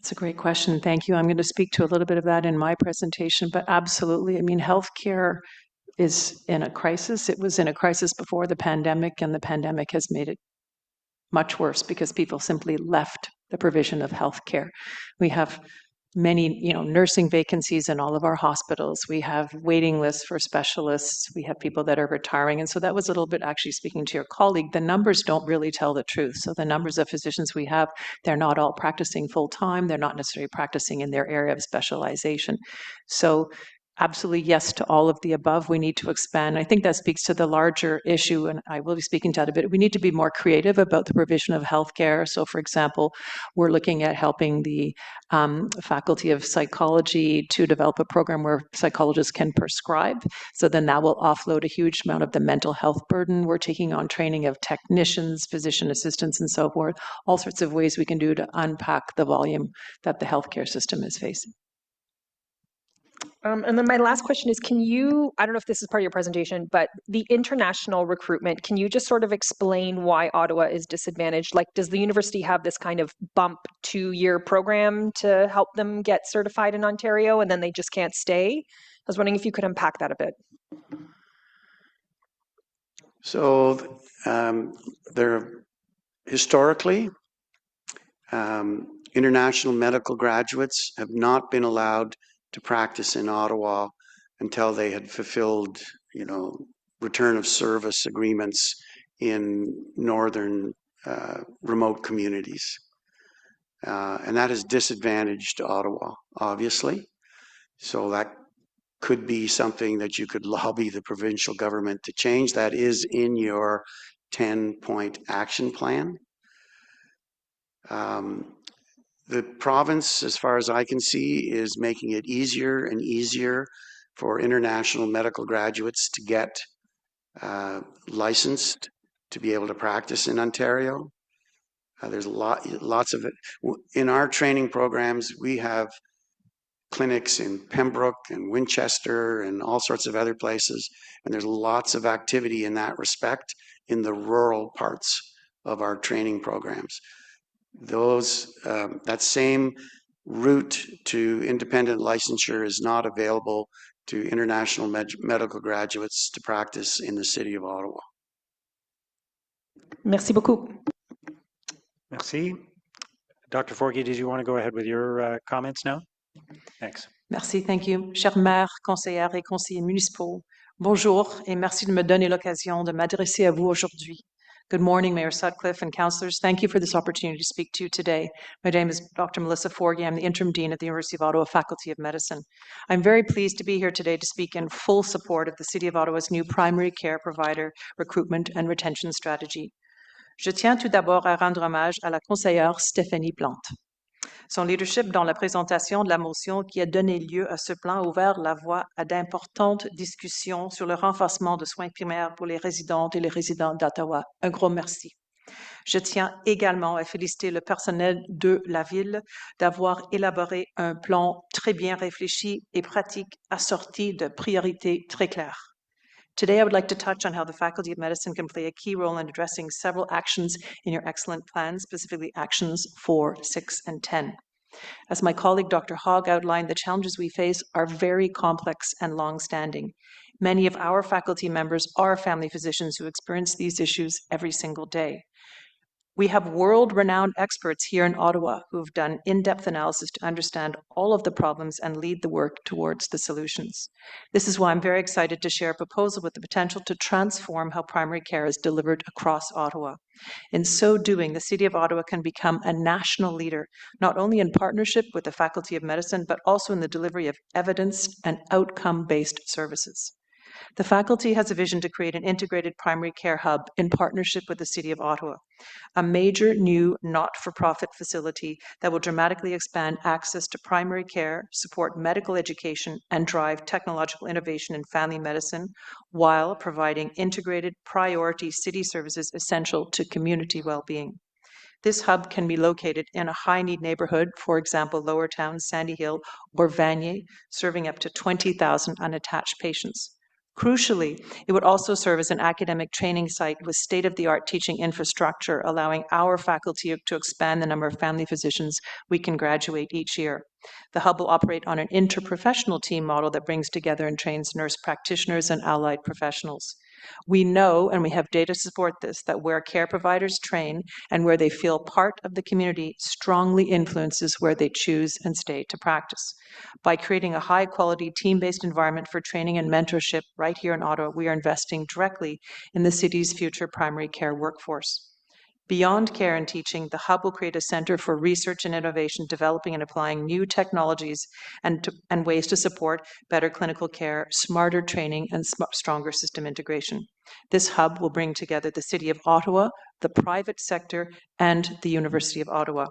That's a great question. Thank you. I'm going to speak to a little bit of that in my presentation, but absolutely. I mean, healthcare is in a crisis. It was in a crisis before the pandemic, and the pandemic has made it much worse because people simply left the provision of healthcare. We have many, nursing vacancies in all of our hospitals. We have waiting lists for specialists. We have people that are retiring. And so that was a little bit actually speaking to your colleague. The numbers don't really tell the truth. So the numbers of physicians we have, they're not all practicing full time. They're not necessarily practicing in their area of specialization. So absolutely yes to all of the above. We need to expand. I think that speaks to the larger issue, and I will be speaking to that a bit. We need to be more creative about the provision of healthcare. So, for example, we're looking at helping the Faculty of Psychology to develop a program where psychologists can prescribe. So then that will offload a huge amount of the mental health burden. We're taking on training of technicians, physician assistants, and so forth. All sorts of ways we can do to unpack the volume that the healthcare system is facing. And then my last question is, I don't know if this is part of your presentation, but the international recruitment, can you just sort of explain why Ottawa is disadvantaged? Like, does the university have this kind of bump 2-year program to help them get certified in Ontario and then they just can't stay? I was wondering if you could unpack that a bit. So historically, international medical graduates have not been allowed to practice in Ottawa until they had fulfilled, return of service agreements in northern remote communities. And that has disadvantaged Ottawa, obviously. So that could be something that you could lobby the provincial government to change. That is in your 10-point action plan. The province, as far as I can see, is making it easier and easier for international medical graduates to get licensed to be able to practice in Ontario. There's lots of it. In our training programs, we have clinics in Pembroke and Winchester and all sorts of other places, and there's lots of activity in that respect in the rural parts of our training programs. That same route to independent licensure is not available to international medical graduates to practice in the city of Ottawa. Merci beaucoup. Merci. Dr. Forgy, did you want to go ahead with your comments now? Thanks. Merci, thank you. Chers maires, conseillères et conseillers municipaux, bonjour et merci de me donner l'occasion de m'adresser à vous aujourd'hui. Good morning, Mayor Sutcliffe and councillors. Thank you for this opportunity to speak to you today. My name is Dr. Melissa Forgy. I'm the Interim Dean at the University of Ottawa Faculty of Medicine. I'm very pleased to be here today to speak in full support of the City of Ottawa's new primary care provider recruitment and retention strategy. Je tiens tout d'abord à rendre hommage à la conseillère Stéphanie Plante. Son leadership dans la présentation de la motion qui a donné lieu à ce plan a ouvert la voie à d'importantes discussions sur le renforcement de soins primaires pour les résidentes et les résidents d'Ottawa. Un gros merci. Je tiens également à féliciter le personnel de la ville d'avoir élaboré un plan très bien réfléchi et pratique assorti de priorités très claires. Today, I would like to touch on how the Faculty of Medicine can play a key role in addressing several actions in your excellent plan, specifically actions 4, 6, and 10. As my colleague Dr. Hogg outlined, the challenges we face are very complex and long-standing. Many of our faculty members are family physicians who experience these issues every single day. We have world-renowned experts here in Ottawa who have done in-depth analysis to understand all of the problems and lead the work towards the solutions. This is why I'm very excited to share a proposal with the potential to transform how primary care is delivered across Ottawa. In so doing, the City of Ottawa can become a national leader, not only in partnership with the Faculty of Medicine, but also in the delivery of evidence and outcome-based services. The faculty has a vision to create an integrated primary care hub in partnership with the City of Ottawa, a major new not-for-profit facility that will dramatically expand access to primary care, support medical education, and drive technological innovation in family medicine while providing integrated priority city services essential to community well-being. This hub can be located in a high-need neighborhood, for example, Lower Town, Sandy Hill, or Vanier, serving up to 20,000 unattached patients. Crucially, it would also serve as an academic training site with state-of-the-art teaching infrastructure, allowing our faculty to expand the number of family physicians we can graduate each year. The hub will operate on an interprofessional team model that brings together and trains nurse practitioners and allied professionals. We know, and we have data to support this, that where care providers train and where they feel part of the community strongly influences where they choose and stay to practice. By creating a high-quality, team-based environment for training and mentorship right here in Ottawa, we are investing directly in the city's future primary care workforce. Beyond care and teaching, the hub will create a center for research and innovation, developing and applying new technologies and ways to support better clinical care, smarter training, and stronger system integration. This hub will bring together the City of Ottawa, the private sector, and the University of Ottawa.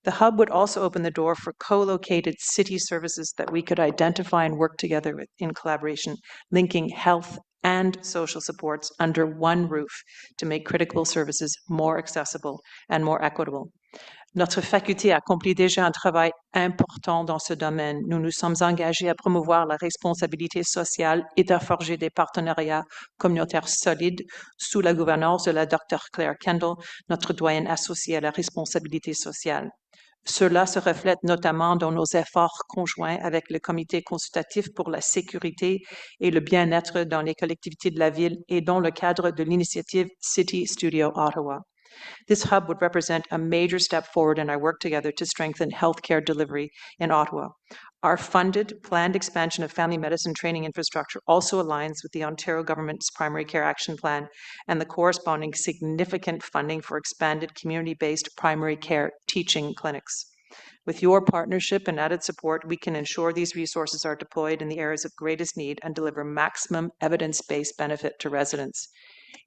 The hub would also open the door for co-located city services that we could identify and work together with in collaboration, linking health and social supports under one roof to make critical services more accessible and more equitable. Notre faculté accomplit déjà un travail important dans ce domaine. Nous nous sommes engagés à promouvoir la responsabilité sociale et à forger des partenariats communautaires solides sous la gouvernance de la Dr. Claire Kendall, notre doyenne associée à la responsabilité sociale. Cela se reflète notamment dans nos efforts conjoints avec le Comité consultatif pour la sécurité et le bien-être dans les collectivités de la ville et dans le cadre de l'initiative City Studio Ottawa. This hub would represent a major step forward in our work together to strengthen healthcare delivery in Ottawa. Our funded, planned expansion of family medicine training infrastructure also aligns with the Ontario government's primary care action plan and the corresponding significant funding for expanded community-based primary care teaching clinics. With your partnership and added support, we can ensure these resources are deployed in the areas of greatest need and deliver maximum evidence-based benefit to residents.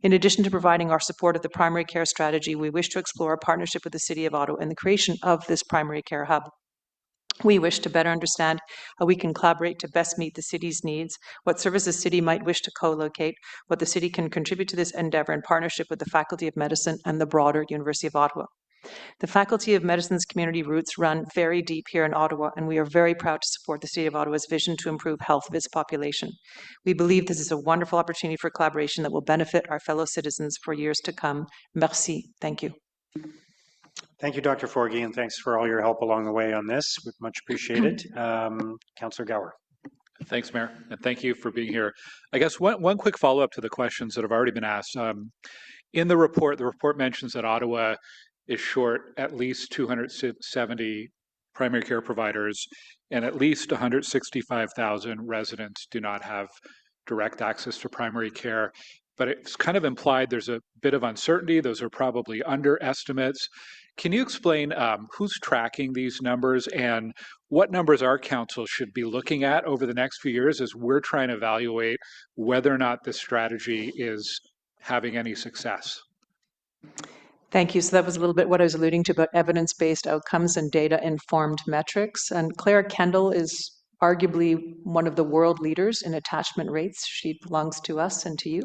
In addition to providing our support of the primary care strategy, we wish to explore a partnership with the City of Ottawa in the creation of this primary care hub. We wish to better understand how we can collaborate to best meet the city's needs, what services the city might wish to co-locate, what the city can contribute to this endeavor in partnership with the Faculty of Medicine and the broader University of Ottawa. The Faculty of Medicine's community roots run very deep here in Ottawa, and we are very proud to support the City of Ottawa's vision to improve health of its population. We believe this is a wonderful opportunity for collaboration that will benefit our fellow citizens for years to come. Merci. Thank you. Thank you, Dr. Forgy, and thanks for all your help along the way on this. We much appreciated. Councillor Gower. Thanks, Mayor, and thank you for being here. I guess one quick follow-up to the questions that have already been asked. In the report mentions that Ottawa is short at least 270 primary care providers, and at least 165,000 residents do not have direct access to primary care. But it's kind of implied there's a bit of uncertainty. Those are probably underestimates. Can you explain who's tracking these numbers and what numbers our council should be looking at over the next few years as we're trying to evaluate whether or not this strategy is having any success? Thank you. So that was a little bit what I was alluding to about evidence-based outcomes and data-informed metrics. And Claire Kendall is arguably one of the world leaders in attachment rates. She belongs to us and to you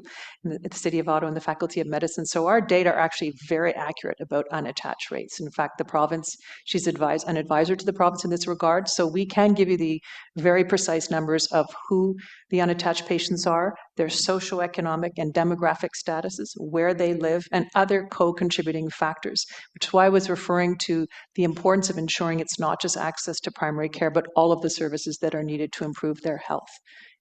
at the City of Ottawa and the Faculty of Medicine. So our data are actually very accurate about unattached rates. In fact, the province, she's an advisor to the province in this regard. So we can give you the very precise numbers of who the unattached patients are, their socioeconomic and demographic statuses, where they live, and other co-contributing factors, which is why I was referring to the importance of ensuring it's not just access to primary care, but all of the services that are needed to improve their health.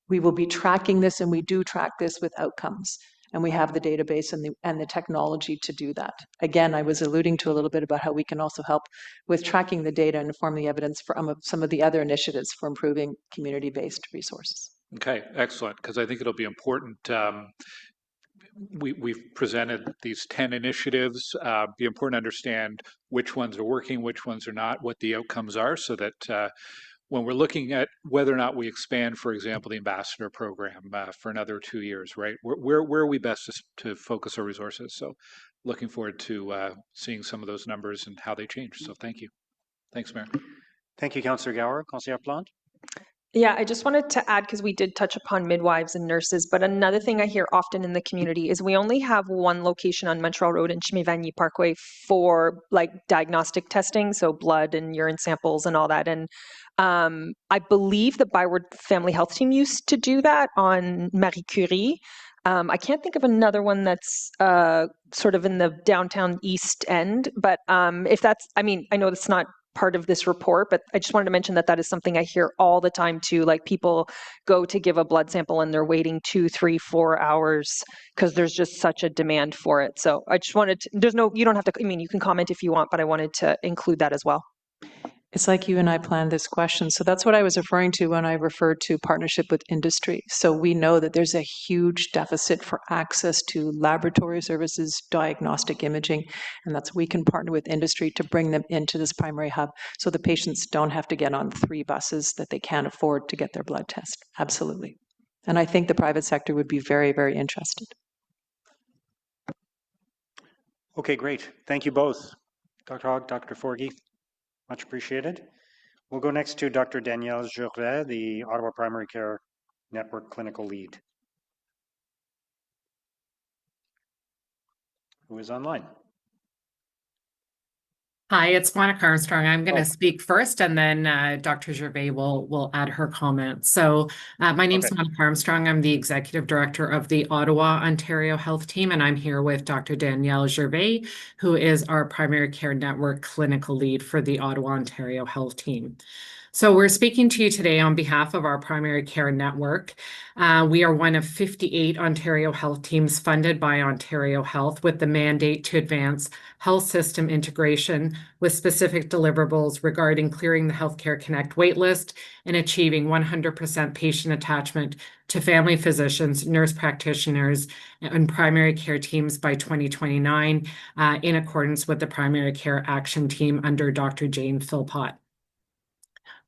We will be tracking this, and we do track this with outcomes, and we have the database and the technology to do that. Again, I was alluding to a little bit about how we can also help with tracking the data and inform the evidence for some of the other initiatives for improving community-based resources. Okay, excellent, because I think it'll be important. We've presented these 10 initiatives. Be important to understand which ones are working, which ones are not, what the outcomes are, so that when we're looking at whether or not we expand, for example, the ambassador program for another 2 years, right? Where are we best to focus our resources? So looking forward to seeing some of those numbers and how they change. So thank you. Thanks, Mayor. Thank you, Councillor Gower. Councillor Plante? Yeah, I just wanted to add, because we did touch upon midwives and nurses, but another thing I hear often in the community is we only have one location on Montreal Road and Chemin-Vanier Parkway for like diagnostic testing, so blood and urine samples and all that. And I believe the Byward Family Health Team used to do that on Marie Curie. I can't think of another one that's sort of in the downtown east end, but if that's, I mean, I know that's not part of this report, but I just wanted to mention that that is something I hear all the time too. Like people go to give a blood sample and they're waiting 2, 3, 4 hours because there's just such a demand for it. So I just wanted to, you don't have to, I mean, you can comment if you want, but I wanted to include that as well. It's like you and I planned this question. So that's what I was referring to when I referred to partnership with industry. So we know that there's a huge deficit for access to laboratory services, diagnostic imaging, and that's we can partner with industry to bring them into this primary hub so the patients don't have to get on 3 buses that they can't afford to get their blood test. Absolutely. And I think the private sector would be very, very interested. Okay, great. Thank you both, Dr. Hogg, Dr. Forgy. Much appreciated. We'll go next to Dr. Danielle Jourdet, the Ottawa Primary Care Network Clinical Lead, who is online. Hi, it's Monica Armstrong. I'm going to speak first, and then Dr. Gervais will add her comments. So my name's Monica Armstrong. I'm the Executive Director of the Ottawa, Ontario Health Team, and I'm here with Dr. Danielle Gervais, who is our Primary Care Network Clinical Lead for the Ottawa, Ontario Health Team. So we're speaking to you today on behalf of our primary care network. We are one of 58 Ontario health teams funded by Ontario Health with the mandate to advance health system integration with specific deliverables regarding clearing the Healthcare Connect waitlist and achieving 100% patient attachment to family physicians, nurse practitioners, and primary care teams by 2029 in accordance with the Primary Care Action Team under Dr. Jane Philpott.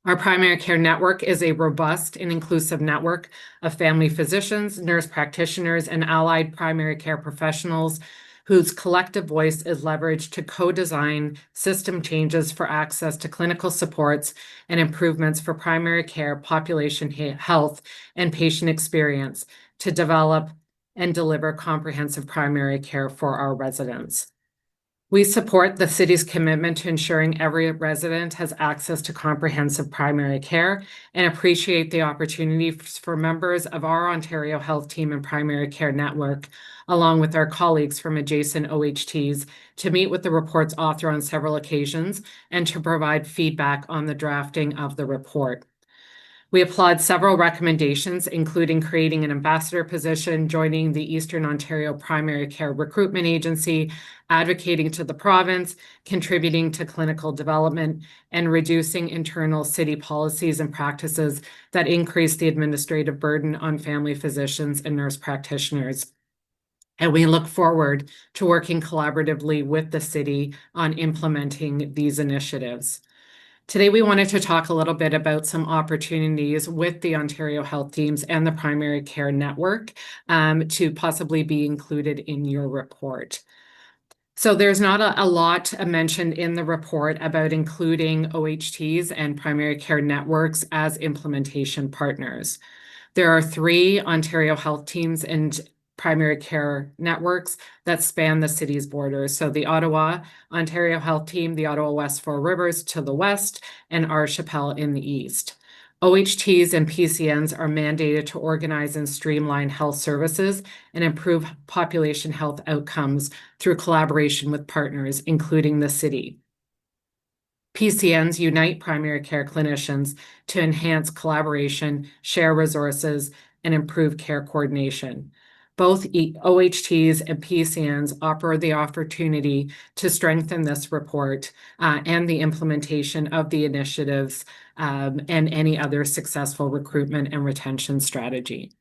Our primary care network is a robust and inclusive network of family physicians, nurse practitioners, and allied primary care professionals whose collective voice is leveraged to co-design system changes for access to clinical supports and improvements for primary care, population health, and patient experience to develop and deliver comprehensive primary care for our residents. We support the city's commitment to ensuring every resident has access to comprehensive primary care and appreciate the opportunity for members of our Ontario Health Team and Primary Care Network, along with our colleagues from adjacent OHTs, to meet with the report's author on several occasions and to provide feedback on the drafting of the report. We applaud several recommendations, including creating an ambassador position, joining the Eastern Ontario Primary Care Recruitment Agency, advocating to the province, contributing to clinical development, and reducing internal city policies and practices that increase the administrative burden on family physicians and nurse practitioners. And we look forward to working collaboratively with the city on implementing these initiatives. Today, we wanted to talk a little bit about some opportunities with the Ontario Health Teams and the Primary Care Network to possibly be included in your report. So there's not a lot mentioned in the report about including OHTs and primary care networks as implementation partners. There are 3 Ontario Health Teams and primary care networks that span the city's borders. So the Ottawa Ontario Health Team, the Ottawa West Four Rivers to the west, and Archipel in the east. OHTs and PCNs are mandated to organize and streamline health services and improve population health outcomes through collaboration with partners, including the city. PCNs unite primary care clinicians to enhance collaboration, share resources, and improve care coordination. Both OHTs and PCNs offer the opportunity to strengthen this report and the implementation of the initiatives and any other successful recruitment and retention strategy.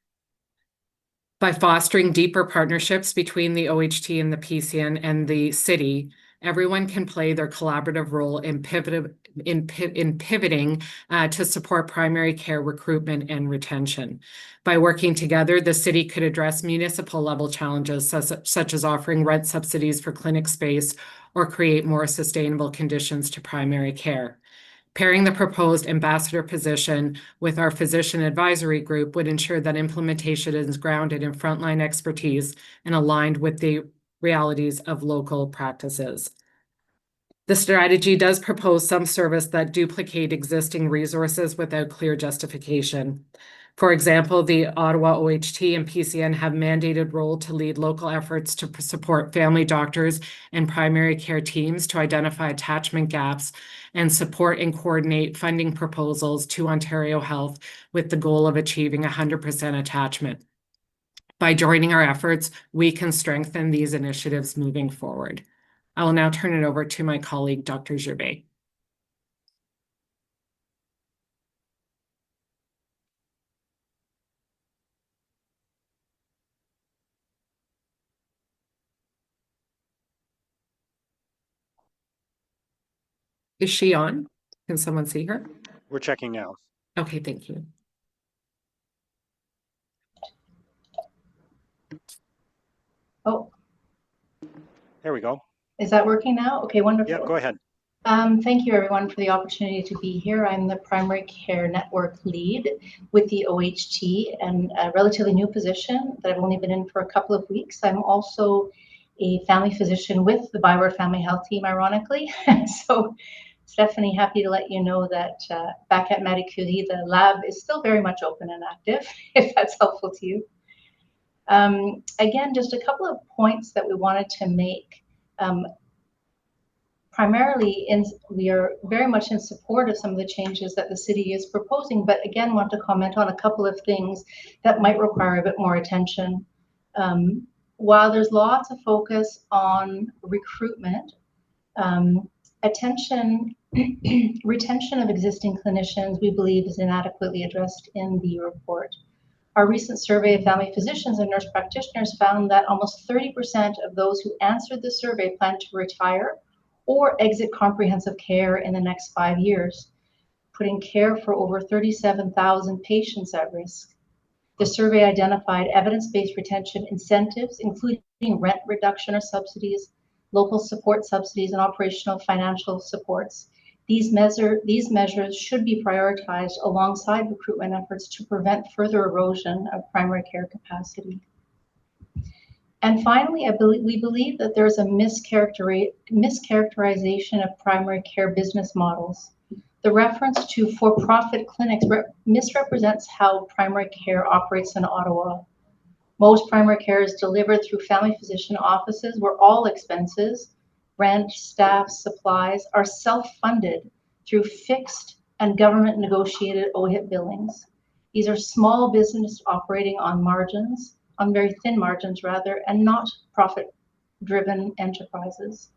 By fostering deeper partnerships between the OHT and the PCN and the city, Everyone can play their collaborative role in pivoting to support primary care recruitment and retention. By working together, the city could address municipal level challenges such as offering rent subsidies for clinic space or create more sustainable conditions to primary care. Pairing the proposed ambassador position with our physician advisory group would ensure that implementation is grounded in frontline expertise and aligned with the realities of local practices. The strategy does propose some service that duplicate existing resources without clear justification. For example, the Ottawa OHT and PCN have mandated role to lead local efforts to support family doctors and primary care teams to identify attachment gaps and support and coordinate funding proposals to Ontario Health with the goal of achieving 100% attachment. By joining our efforts, we can strengthen these initiatives moving forward. I will now turn it over to my colleague, Dr. Gervais. Is she on? Can someone see her? We're checking now. Okay, thank you. Oh, There we go. is that working now? Okay, wonderful. Yeah, go ahead. Thank you everyone for the opportunity to be here. I'm the primary care network lead with the OHT and a relatively new position that I've only been in for a couple of weeks. I'm also a family physician with the Byward Family Health Team, ironically. So Stephanie, happy to let you know that back at Marie Curie, the lab is still very much open and active, if that's helpful to you. Again, just a couple of points that we wanted to make. Primarily, we are very much in support of some of the changes that the city is proposing, but again, want to comment on a couple of things that might require a bit more attention. While there's lots of focus on recruitment, retention of existing clinicians, we believe, is inadequately addressed in the report. Our recent survey of family physicians and nurse practitioners found that almost 30% of those who answered the survey plan to retire or exit comprehensive care in the next 5 years, putting care for over 37,000 patients at risk. The survey identified evidence-based retention incentives, including rent reduction or subsidies, local support subsidies, and operational financial supports. These measures should be prioritized alongside recruitment efforts to prevent further erosion of primary care capacity. And finally, we believe that there's a mischaracterization of primary care business models. The reference to for-profit clinics misrepresents how primary care operates in Ottawa. Most primary care is delivered through family physician offices where all expenses, rent, staff, supplies, are self-funded through fixed and government negotiated OHIP billings. These are small business operating on margins, on very thin margins rather, and not profit-driven enterprises.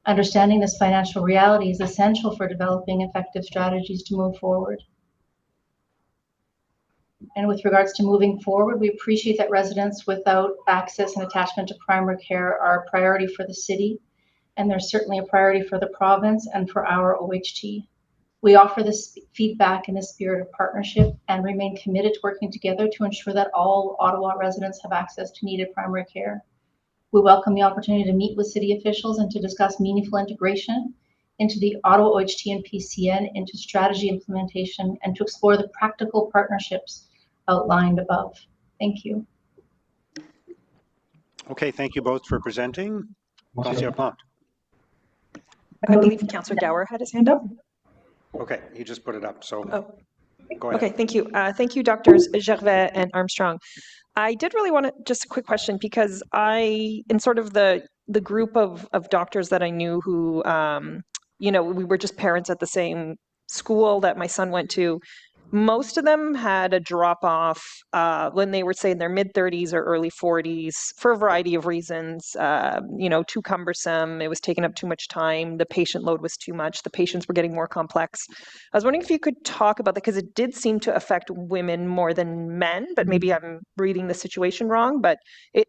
Understanding this financial reality is essential for developing effective strategies to move forward. And with regards to moving forward, we appreciate that residents without access and attachment to primary care are a priority for the city, and they're certainly a priority for the province and for our OHT. We offer this feedback in the spirit of partnership and remain committed to working together to ensure that all Ottawa residents have access to needed primary care. We welcome the opportunity to meet with city officials and to discuss meaningful integration into the Ottawa OHT and PCN, into strategy implementation, and to explore the practical partnerships outlined above. Thank you. Okay, thank you both for presenting. Councillor Plante. I believe Councillor Gower had his hand up. Okay, he just put it up, so go ahead. Okay, thank you. Thank you, Drs. Gervais and Armstrong. I did really want to, just a quick question, because in sort of the group of doctors that I knew who, you know, we were just parents at the same school that my son went to, most of them had a drop off when they were, say, in their mid-30s or early 40s for a variety of reasons. You know, too cumbersome, it was taking up too much time, the patient load was too much, the patients were getting more complex. I was wondering if you could talk about that, because it did seem to affect women more than men, but maybe I'm reading the situation wrong. But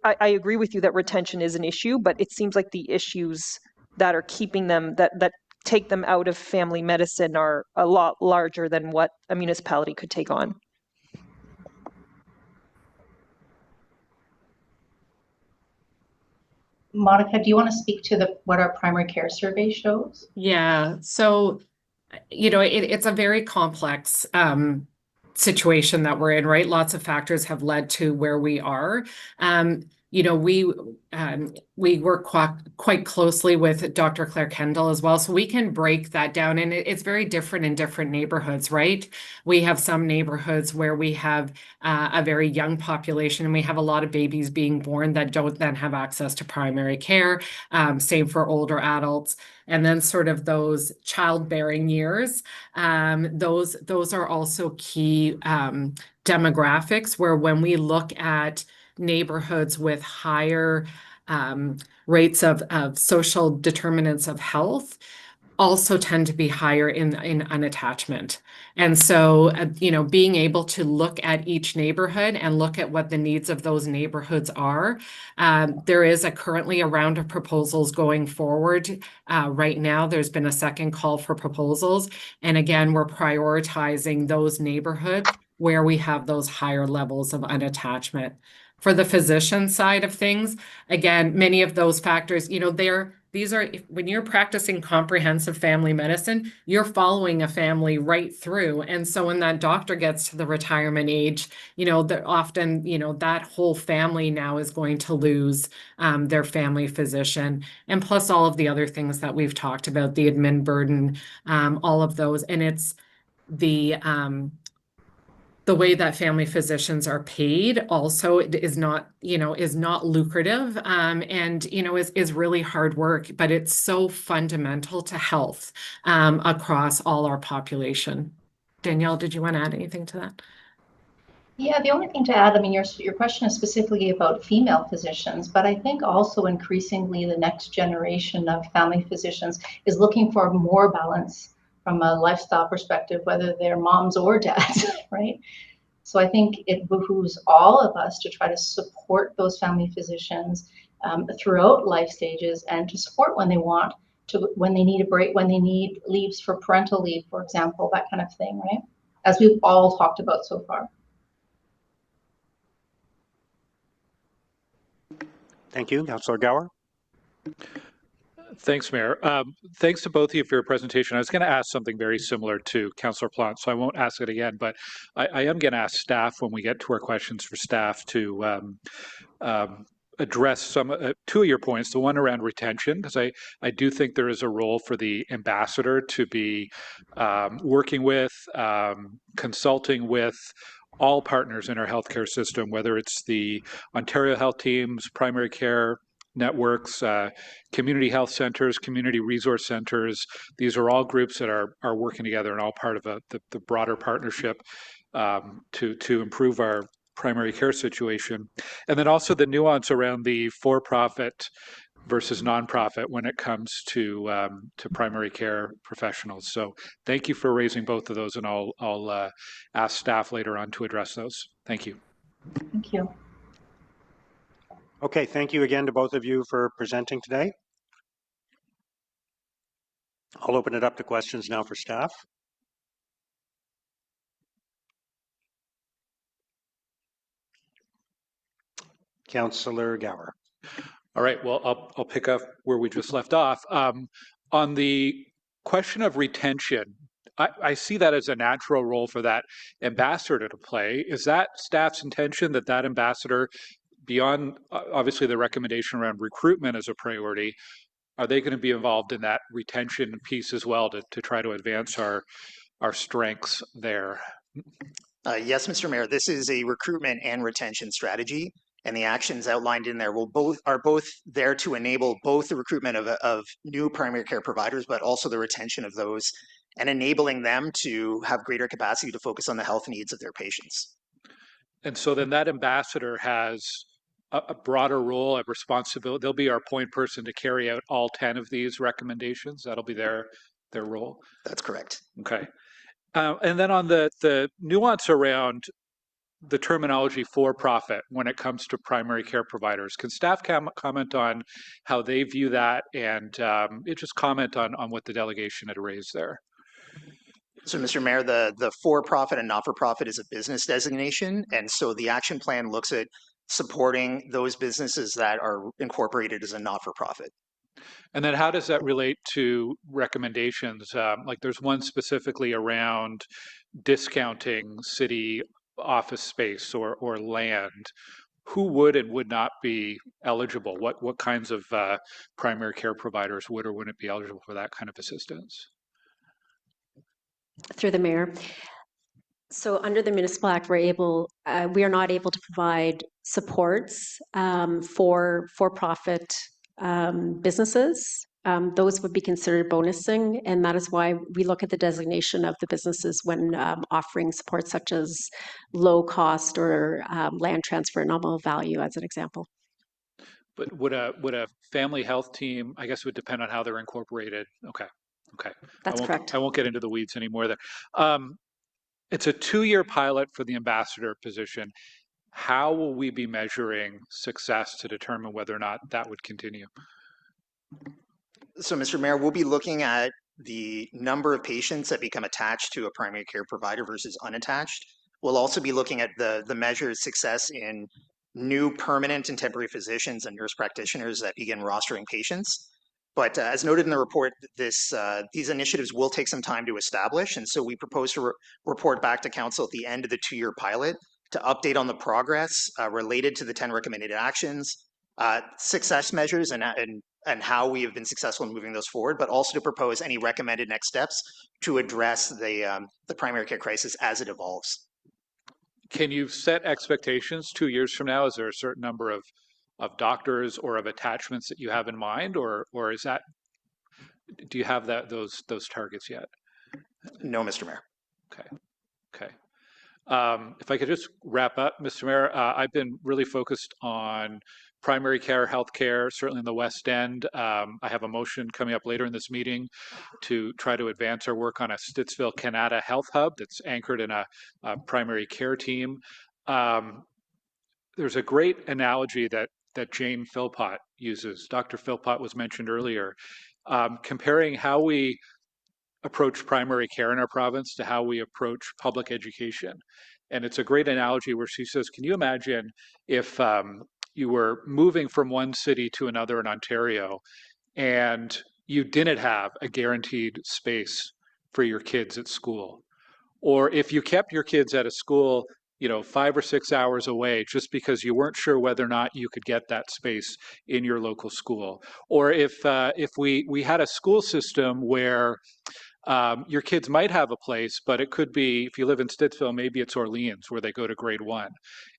I agree with you that retention is an issue, but it seems like the issues that are keeping them, that take them out of family medicine are a lot larger than what a municipality could take on. Monica, do you want to speak to what our primary care survey shows? Yeah, so, it's a very complex situation that we're in, right? Lots of factors have led to where we are. We work quite closely with Dr. Claire Kendall as well, so we can break that down, and it's very different in different neighborhoods, right? We have some neighborhoods where we have a very young population, and we have a lot of babies being born that don't then have access to primary care. Same for older adults. And then sort of those childbearing years, those are also key demographics where when we look at neighborhoods with higher rates of social determinants of health, also tend to be higher in unattachment. And so, being able to look at each neighborhood and look at what the needs of those neighborhoods are. There is currently a round of proposals going forward. Right now, there's been a second call for proposals. And again, we're prioritizing those neighborhoods where we have those higher levels of unattachment. For the physician side of things, again, many of those factors, when you're practicing comprehensive family medicine, you're following a family right through. And so when that doctor gets to the retirement age, often, that whole family now is going to lose their family physician. And plus all of the other things that we've talked about, the admin burden, all of those. And it's the way that family physicians are paid also is not lucrative, and is really hard work, but it's so fundamental to health across all our population. Danielle, did you want to add anything to that? Yeah, the only thing to add, your question is specifically about female physicians, but I think also increasingly the next generation of family physicians is looking for more balance from a lifestyle perspective, whether they're moms or dads, right? So I think it behooves all of us to try to support those family physicians throughout life stages, and to support when they want to, when they need a break, when they need leaves for parental leave, for example, that kind of thing, right? As we've all talked about so far. Thank you, Councillor Gower. Thanks, Mayor. Thanks to both of you for your presentation. I was going to ask something very similar to Councillor Plante, so I won't ask it again, but I am going to ask staff when we get to our questions for staff to address two of your points, the one around retention, because I do think there is a role for the ambassador to be working with, consulting with all partners in our healthcare system, whether it's the Ontario Health Teams, primary care networks, community health centers, community resource centers. These are all groups that are working together and all part of the broader partnership to improve our primary care situation. And then also the nuance around the for-profit versus nonprofit when it comes to primary care professionals. So thank you for raising both of those, and I'll ask staff later on to address those. Thank you. Thank you. Okay, thank you again to both of you for presenting today. I'll open it up to questions now for staff. Councillor Gower. All right, well, I'll pick up where we just left off. On the question of retention, I see that as a natural role for that ambassador to play. Is that staff's intention that that ambassador, beyond obviously the recommendation around recruitment as a priority, are they going to be involved in that retention piece as well to try to advance our strengths there? Yes, Mr. Mayor, this is a recruitment and retention strategy, and the actions outlined in there are both there to enable both the recruitment of new primary care providers, but also the retention of those, and enabling them to have greater capacity to focus on the health needs of their patients. And so then that ambassador has a broader role, a responsibility. They'll be our point person to carry out all 10 of these recommendations. That'll be their role. That's correct. Okay. And then on the nuance around the terminology for profit when it comes to primary care providers. Can staff comment on how they view that, and just comment on what the delegation had raised there? So, Mr. Mayor, the for-profit and not-for-profit is a business designation, and so the action plan looks at supporting those businesses that are incorporated as a not-for-profit. And then how does that relate to recommendations? Like there's one specifically around discounting city office space or land. Who would and would not be eligible? What kinds of primary care providers would or wouldn't be eligible for that kind of assistance? Through the mayor. So under the Municipal Act, we are not able to provide supports for for-profit businesses. Those would be considered bonusing, and that is why we look at the designation of the businesses when offering support such as low cost or land transfer at nominal value, as an example. But would a family health team, I guess it would depend on how they're incorporated. Okay. That's correct. I won't get into the weeds anymore there. It's a 2-year pilot for the ambassador position. How will we be measuring success to determine whether or not that would continue? So, Mr. Mayor, we'll be looking at the number of patients that become attached to a primary care provider versus unattached. We'll also be looking at the measure of success in new permanent and temporary physicians and nurse practitioners that begin rostering patients. But as noted in the report, these initiatives will take some time to establish, and so we propose to report back to Council at the end of the 2-year pilot to update on the progress related to the 10 recommended actions, success measures, and how we have been successful in moving those forward, but also to propose any recommended next steps to address the primary care crisis as it evolves. Can you set expectations 2 years from now? Is there a certain number of doctors or of attachments that you have in mind, or is that, do you have those targets yet? No, Mr. Mayor. Okay. If I could just wrap up, Mr. Mayor, I've been really focused on primary care, healthcare, certainly in the West End. I have a motion coming up later in this meeting to try to advance our work on a Stittsville, Canada Health Hub that's anchored in a primary care team. There's a great analogy that Jane Philpott uses. Dr. Philpott was mentioned earlier, comparing how we approach primary care in our province to how we approach public education. And it's a great analogy where she says, can you imagine if you were moving from one city to another in Ontario and you didn't have a guaranteed space for your kids at school? Or if you kept your kids at a school 5 or 6 hours away just because you weren't sure whether or not you could get that space in your local school. Or if we had a school system where your kids might have a place, but it could be, if you live in Stittsville, maybe it's Orleans where they go to grade 1.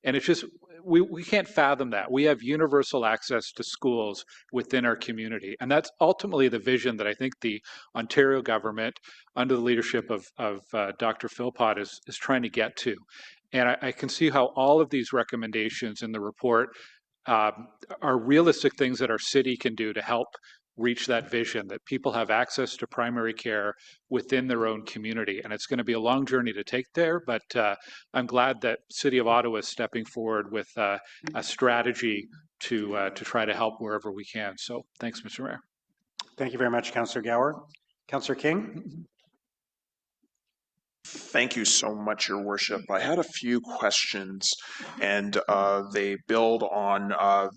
And it's just, we can't fathom that. We have universal access to schools within our community. And that's ultimately the vision that I think the Ontario government, under the leadership of Dr. Philpott, is trying to get to. And I can see how all of these recommendations in the report are realistic things that our city can do to help reach that vision, that people have access to primary care within their own community. And it's going to be a long journey to take there, but I'm glad that City of Ottawa is stepping forward with a strategy to try to help wherever we can. So thanks, Mr. Mayor. Thank you very much, Councillor Gower. Councillor King? Thank you so much, Your Worship. I had a few questions, and they build on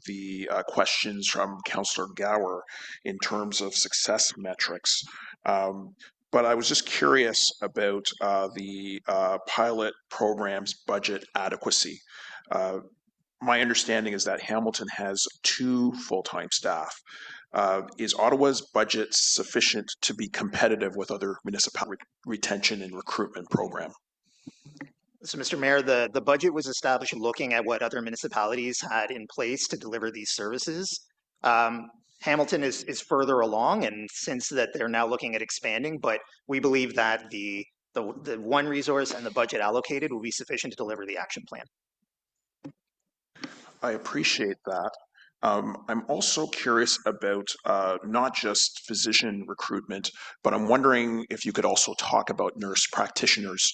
the questions from Councillor Gower in terms of success metrics. But I was just curious about the pilot program's budget adequacy. My understanding is that Hamilton has 2 full-time staff. Is Ottawa's budget sufficient to be competitive with other municipal retention and recruitment program? So, Mr. Mayor, the budget was established looking at what other municipalities had in place to deliver these services. Hamilton is further along, and since that they're now looking at expanding, but we believe that the one resource and the budget allocated will be sufficient to deliver the action plan. I appreciate that. I'm also curious about not just physician recruitment, but I'm wondering if you could also talk about nurse practitioners.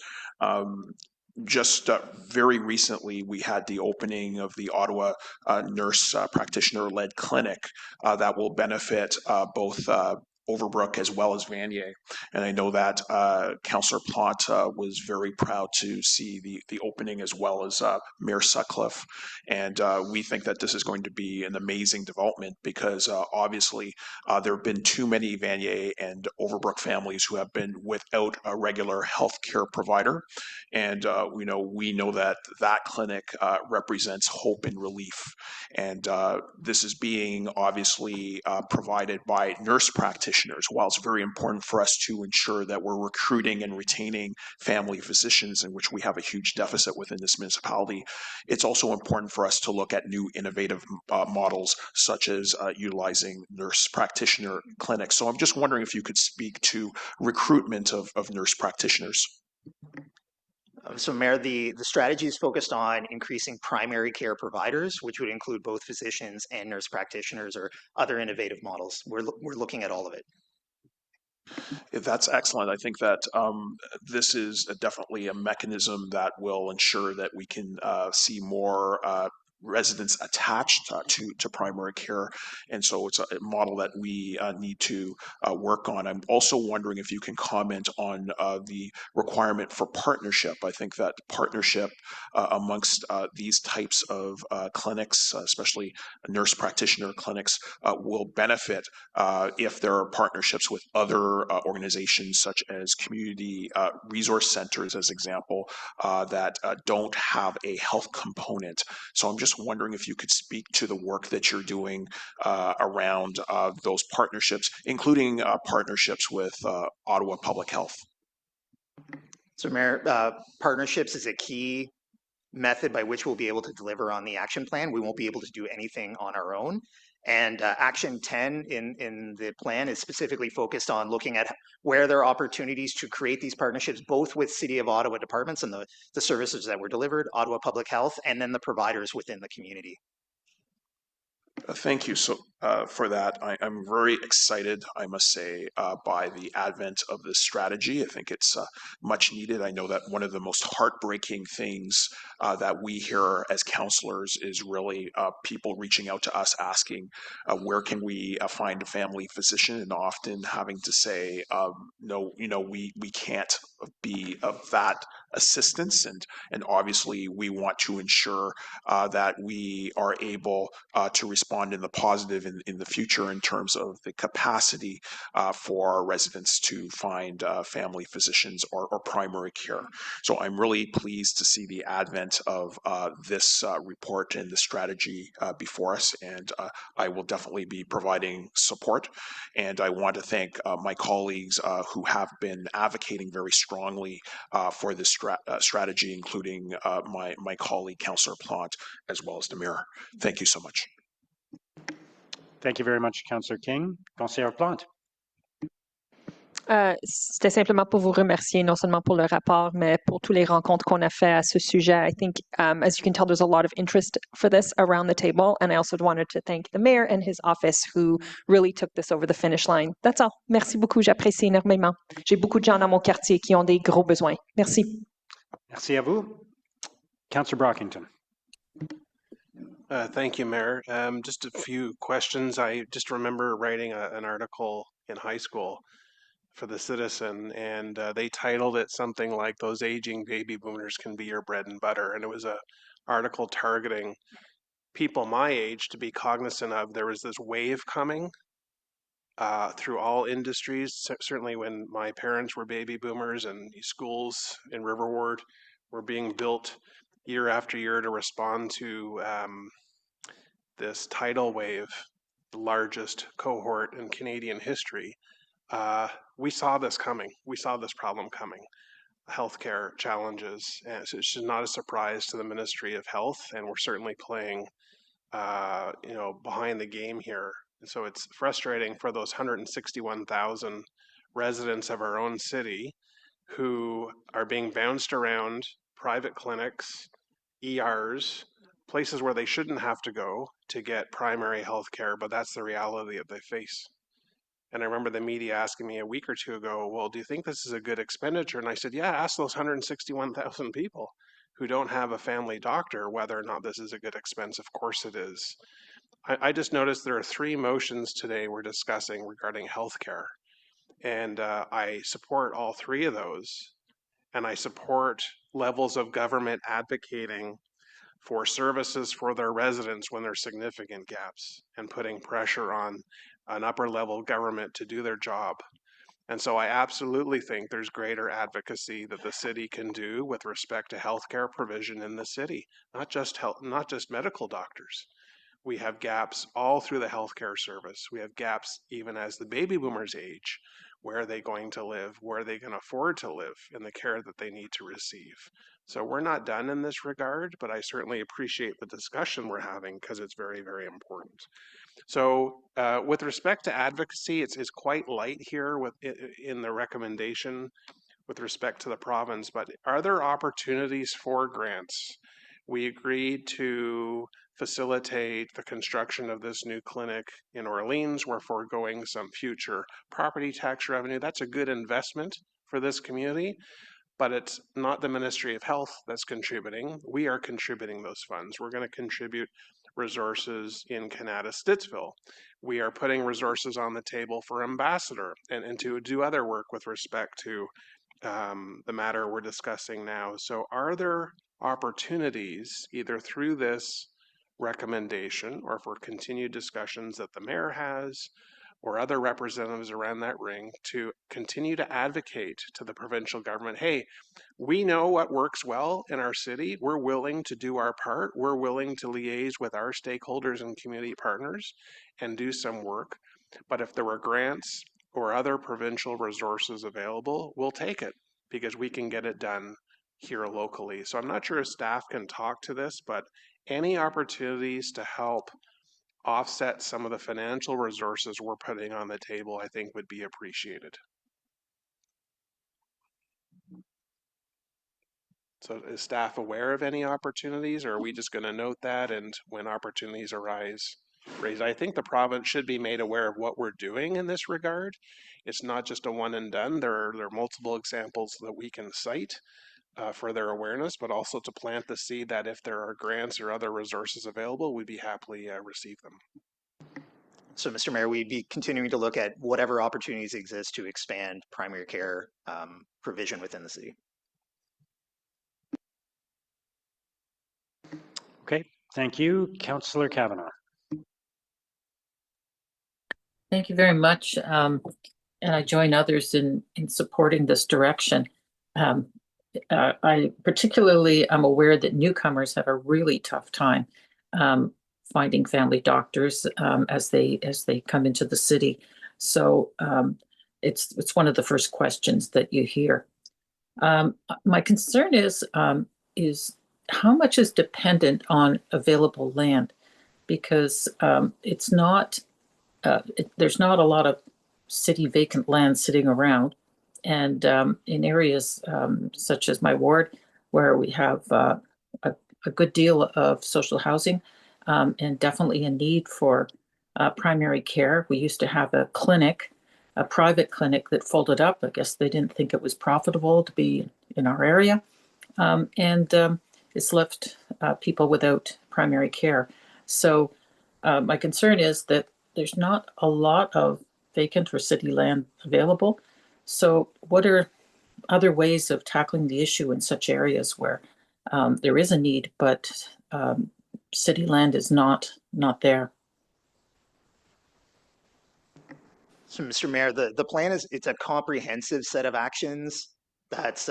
just very recently, we had the opening of the Ottawa nurse practitioner-led clinic that will benefit both Overbrook as well as Vanier. And I know that Councillor Plante was very proud to see the opening as well as Mayor Sutcliffe. And we think that this is going to be an amazing development because obviously there have been too many Vanier and Overbrook families who have been without a regular health care provider. And we know that that clinic represents hope and relief. And this is being obviously provided by nurse practitioners. While it's very important for us to ensure that we're recruiting and retaining family physicians, in which we have a huge deficit within this municipality, it's also important for us to look at new innovative models, such as utilizing nurse practitioner clinics. So I'm just wondering if you could speak to recruitment of nurse practitioners. So Mayor, the strategy is focused on increasing primary care providers, which would include both physicians and nurse practitioners or other innovative models. We're looking at all of it. That's excellent. I think that this is definitely a mechanism that will ensure that we can see more residents attached to primary care. And so it's a model that we need to work on. I'm also wondering if you can comment on the requirement for partnership. I think that partnership amongst these types of clinics, especially nurse practitioner clinics, will benefit if there are partnerships with other organizations such as community resource centers, as example, that don't have a health component. So I'm just wondering if you could speak to the work that you're doing around those partnerships, including partnerships with Ottawa Public Health. So Mayor, partnerships is a key method by which we'll be able to deliver on the action plan. We won't be able to do anything on our own. And Action 10 in the plan is specifically focused on looking at where there are opportunities to create these partnerships, both with City of Ottawa departments and the services that were delivered, Ottawa Public Health, and then the providers within the community. Thank you for that. I'm very excited, I must say, by the advent of this strategy. I think it's much needed. I know that one of the most heartbreaking things that we hear as councillors is really people reaching out to us asking, where can we find a family physician, and often having to say, no, we can't be of that assistance. And obviously we want to ensure that we are able to respond in the positive in the future in terms of the capacity for our residents to find family physicians or primary care. So I'm really pleased to see the advent of this report and the strategy before us, and I will definitely be providing support. And I want to thank my colleagues who have been advocating very strongly for this strategy, including my colleague, Councillor Plante, as well as the Mayor. Thank you so much. Thank you very much, Councillor King. Councillor Plante. C'était simplement pour vous remercier, non seulement pour le rapport, mais pour toutes les rencontres qu'on a fait à ce sujet. I think, as you can tell, there's a lot of interest for this around the table. And I also wanted to thank the mayor and his office who really took this over the finish line. That's all. Merci beaucoup. J'apprécie énormément. J'ai beaucoup de gens dans mon quartier qui ont des gros besoins. Merci. Merci à vous. Councillor Brockington. Thank you, Mayor. Just a few questions. I just remember writing an article in high school for the Citizen, and they titled it something like "Those Aging Baby Boomers Can Be Your Bread and Butter," and it was an article targeting people my age to be cognizant of. There was this wave coming through all industries. Certainly when my parents were baby boomers and schools in River Ward were being built year after year to respond to this tidal wave, the largest cohort in Canadian history. We saw this coming. We saw this problem coming. Healthcare challenges. And so it's just not a surprise to the Ministry of Health, and we're certainly playing, behind the game here. And so it's frustrating for those 161,000 residents of our own city who are being bounced around private clinics, ERs, places where they shouldn't have to go to get primary health care, but that's the reality that they face. And I remember the media asking me a week or two ago, well, do you think this is a good expenditure? And I said, yeah, ask those 161,000 people who don't have a family doctor whether or not this is a good expense. Of course it is. I just noticed there are 3 motions today we're discussing regarding healthcare. And I support all 3 of those. And I support levels of government advocating for services for their residents when there's significant gaps and putting pressure on an upper level government to do their job. And so I absolutely think there's greater advocacy that the city can do with respect to healthcare provision in the city, not just medical doctors. We have gaps all through the healthcare service. We have gaps even as the baby boomers age. Where are they going to live? Where are they going to afford to live in the care that they need to receive? So we're not done in this regard, but I certainly appreciate the discussion we're having because it's very, very important. So with respect to advocacy, it's quite light here in the recommendation with respect to the province, but are there opportunities for grants? We agreed to facilitate the construction of this new clinic in Orleans. We're foregoing some future property tax revenue. That's a good investment for this community, but it's not the Ministry of Health that's contributing. We are contributing those funds. We're going to contribute resources in Canada-Stittsville. We are putting resources on the table for Ambassador and to do other work with respect to the matter we're discussing now. So are there opportunities either through this recommendation or for continued discussions that the mayor has or other representatives around that ring to continue to advocate to the provincial government, hey, we know what works well in our city. We're willing to do our part. We're willing to liaise with our stakeholders and community partners and do some work. But if there were grants or other provincial resources available, we'll take it because we can get it done here locally. So I'm not sure if staff can talk to this, but any opportunities to help offset some of the financial resources we're putting on the table, I think would be appreciated. So is staff aware of any opportunities, or are we just going to note that and when opportunities arise, raise? I think the province should be made aware of what we're doing in this regard. It's not just a one and done. There are multiple examples that we can cite for their awareness, but also to plant the seed that if there are grants or other resources available, we'd be happily receive them. So, Mr. Mayor, we'd be continuing to look at whatever opportunities exist to expand primary care provision within the city. Okay, thank you. Councillor Kavanagh. Thank you very much. And I join others in supporting this direction. I particularly am aware that newcomers have a really tough time finding family doctors as they come into the city. So it's one of the first questions that you hear. My concern is how much is dependent on available land, because it's not there's not a lot of city vacant land sitting around. And in areas such as my ward, where we have a good deal of social housing and definitely a need for primary care. We used to have a clinic, a private clinic that folded up. I guess they didn't think it was profitable to be in our area. And it's left people without primary care. So my concern is that there's not a lot of vacant or city land available. So what are other ways of tackling the issue in such areas where there is a need, but city land is not there? So, Mr. Mayor, the plan it's a comprehensive set of actions that's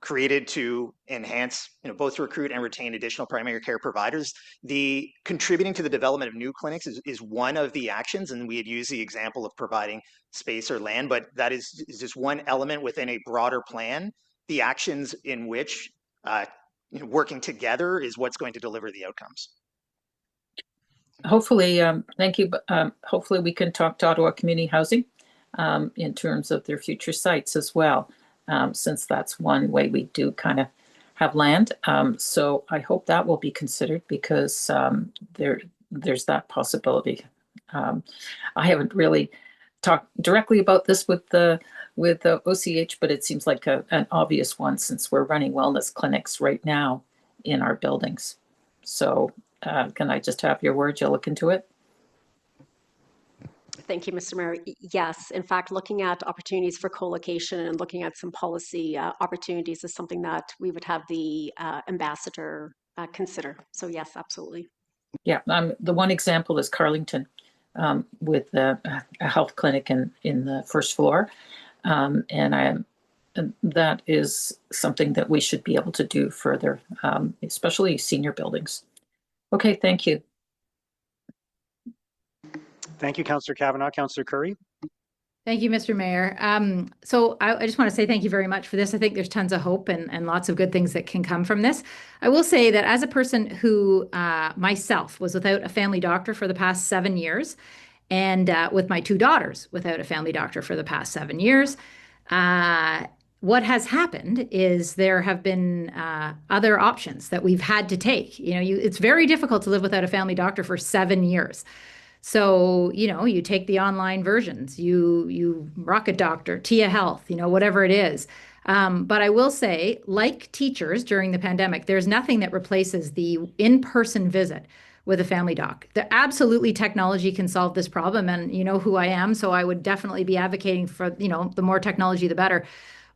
created to enhance, both to recruit and retain additional primary care providers. The contributing to the development of new clinics is one of the actions, and we had used the example of providing space or land, but that is just one element within a broader plan. The actions in which working together is what's going to deliver the outcomes. Hopefully, thank you. Hopefully we can talk to Ottawa Community Housing in terms of their future sites as well. Since that's one way we do kind of have land. So I hope that will be considered, because there's that possibility. I haven't really talk directly about this with the OCH, but it seems like an obvious one since we're running wellness clinics right now in our buildings. So can I just have your word? You'll look into it? Thank you, Mr. Mayor. Yes, in fact, looking at opportunities for co-location and looking at some policy opportunities is something that we would have the ambassador consider. So yes, absolutely. Yeah, the one example is Carlington with a health clinic in the first floor. And that is something that we should be able to do further, especially senior buildings. Okay, thank you. Thank you, Councillor Kavanaugh. Councillor Curry. Thank you, Mr. Mayor. So I just want to say thank you very much for this. I think there's tons of hope and lots of good things that can come from this. I will say that as a person who myself was without a family doctor for the past 7 years, and with my 2 daughters without a family doctor for the past 7 years, what has happened is there have been other options that we've had to take. You know, it's very difficult to live without a family doctor for 7 years. So, you know, you take the online versions, you Rocket Doctor, Tia Health, you know, whatever it is. But I will say, like teachers during the pandemic, there's nothing that replaces the in-person visit with a family doc. Absolutely, technology can solve this problem, and you know who I am, so I would definitely be advocating for, you know, the more technology, the better.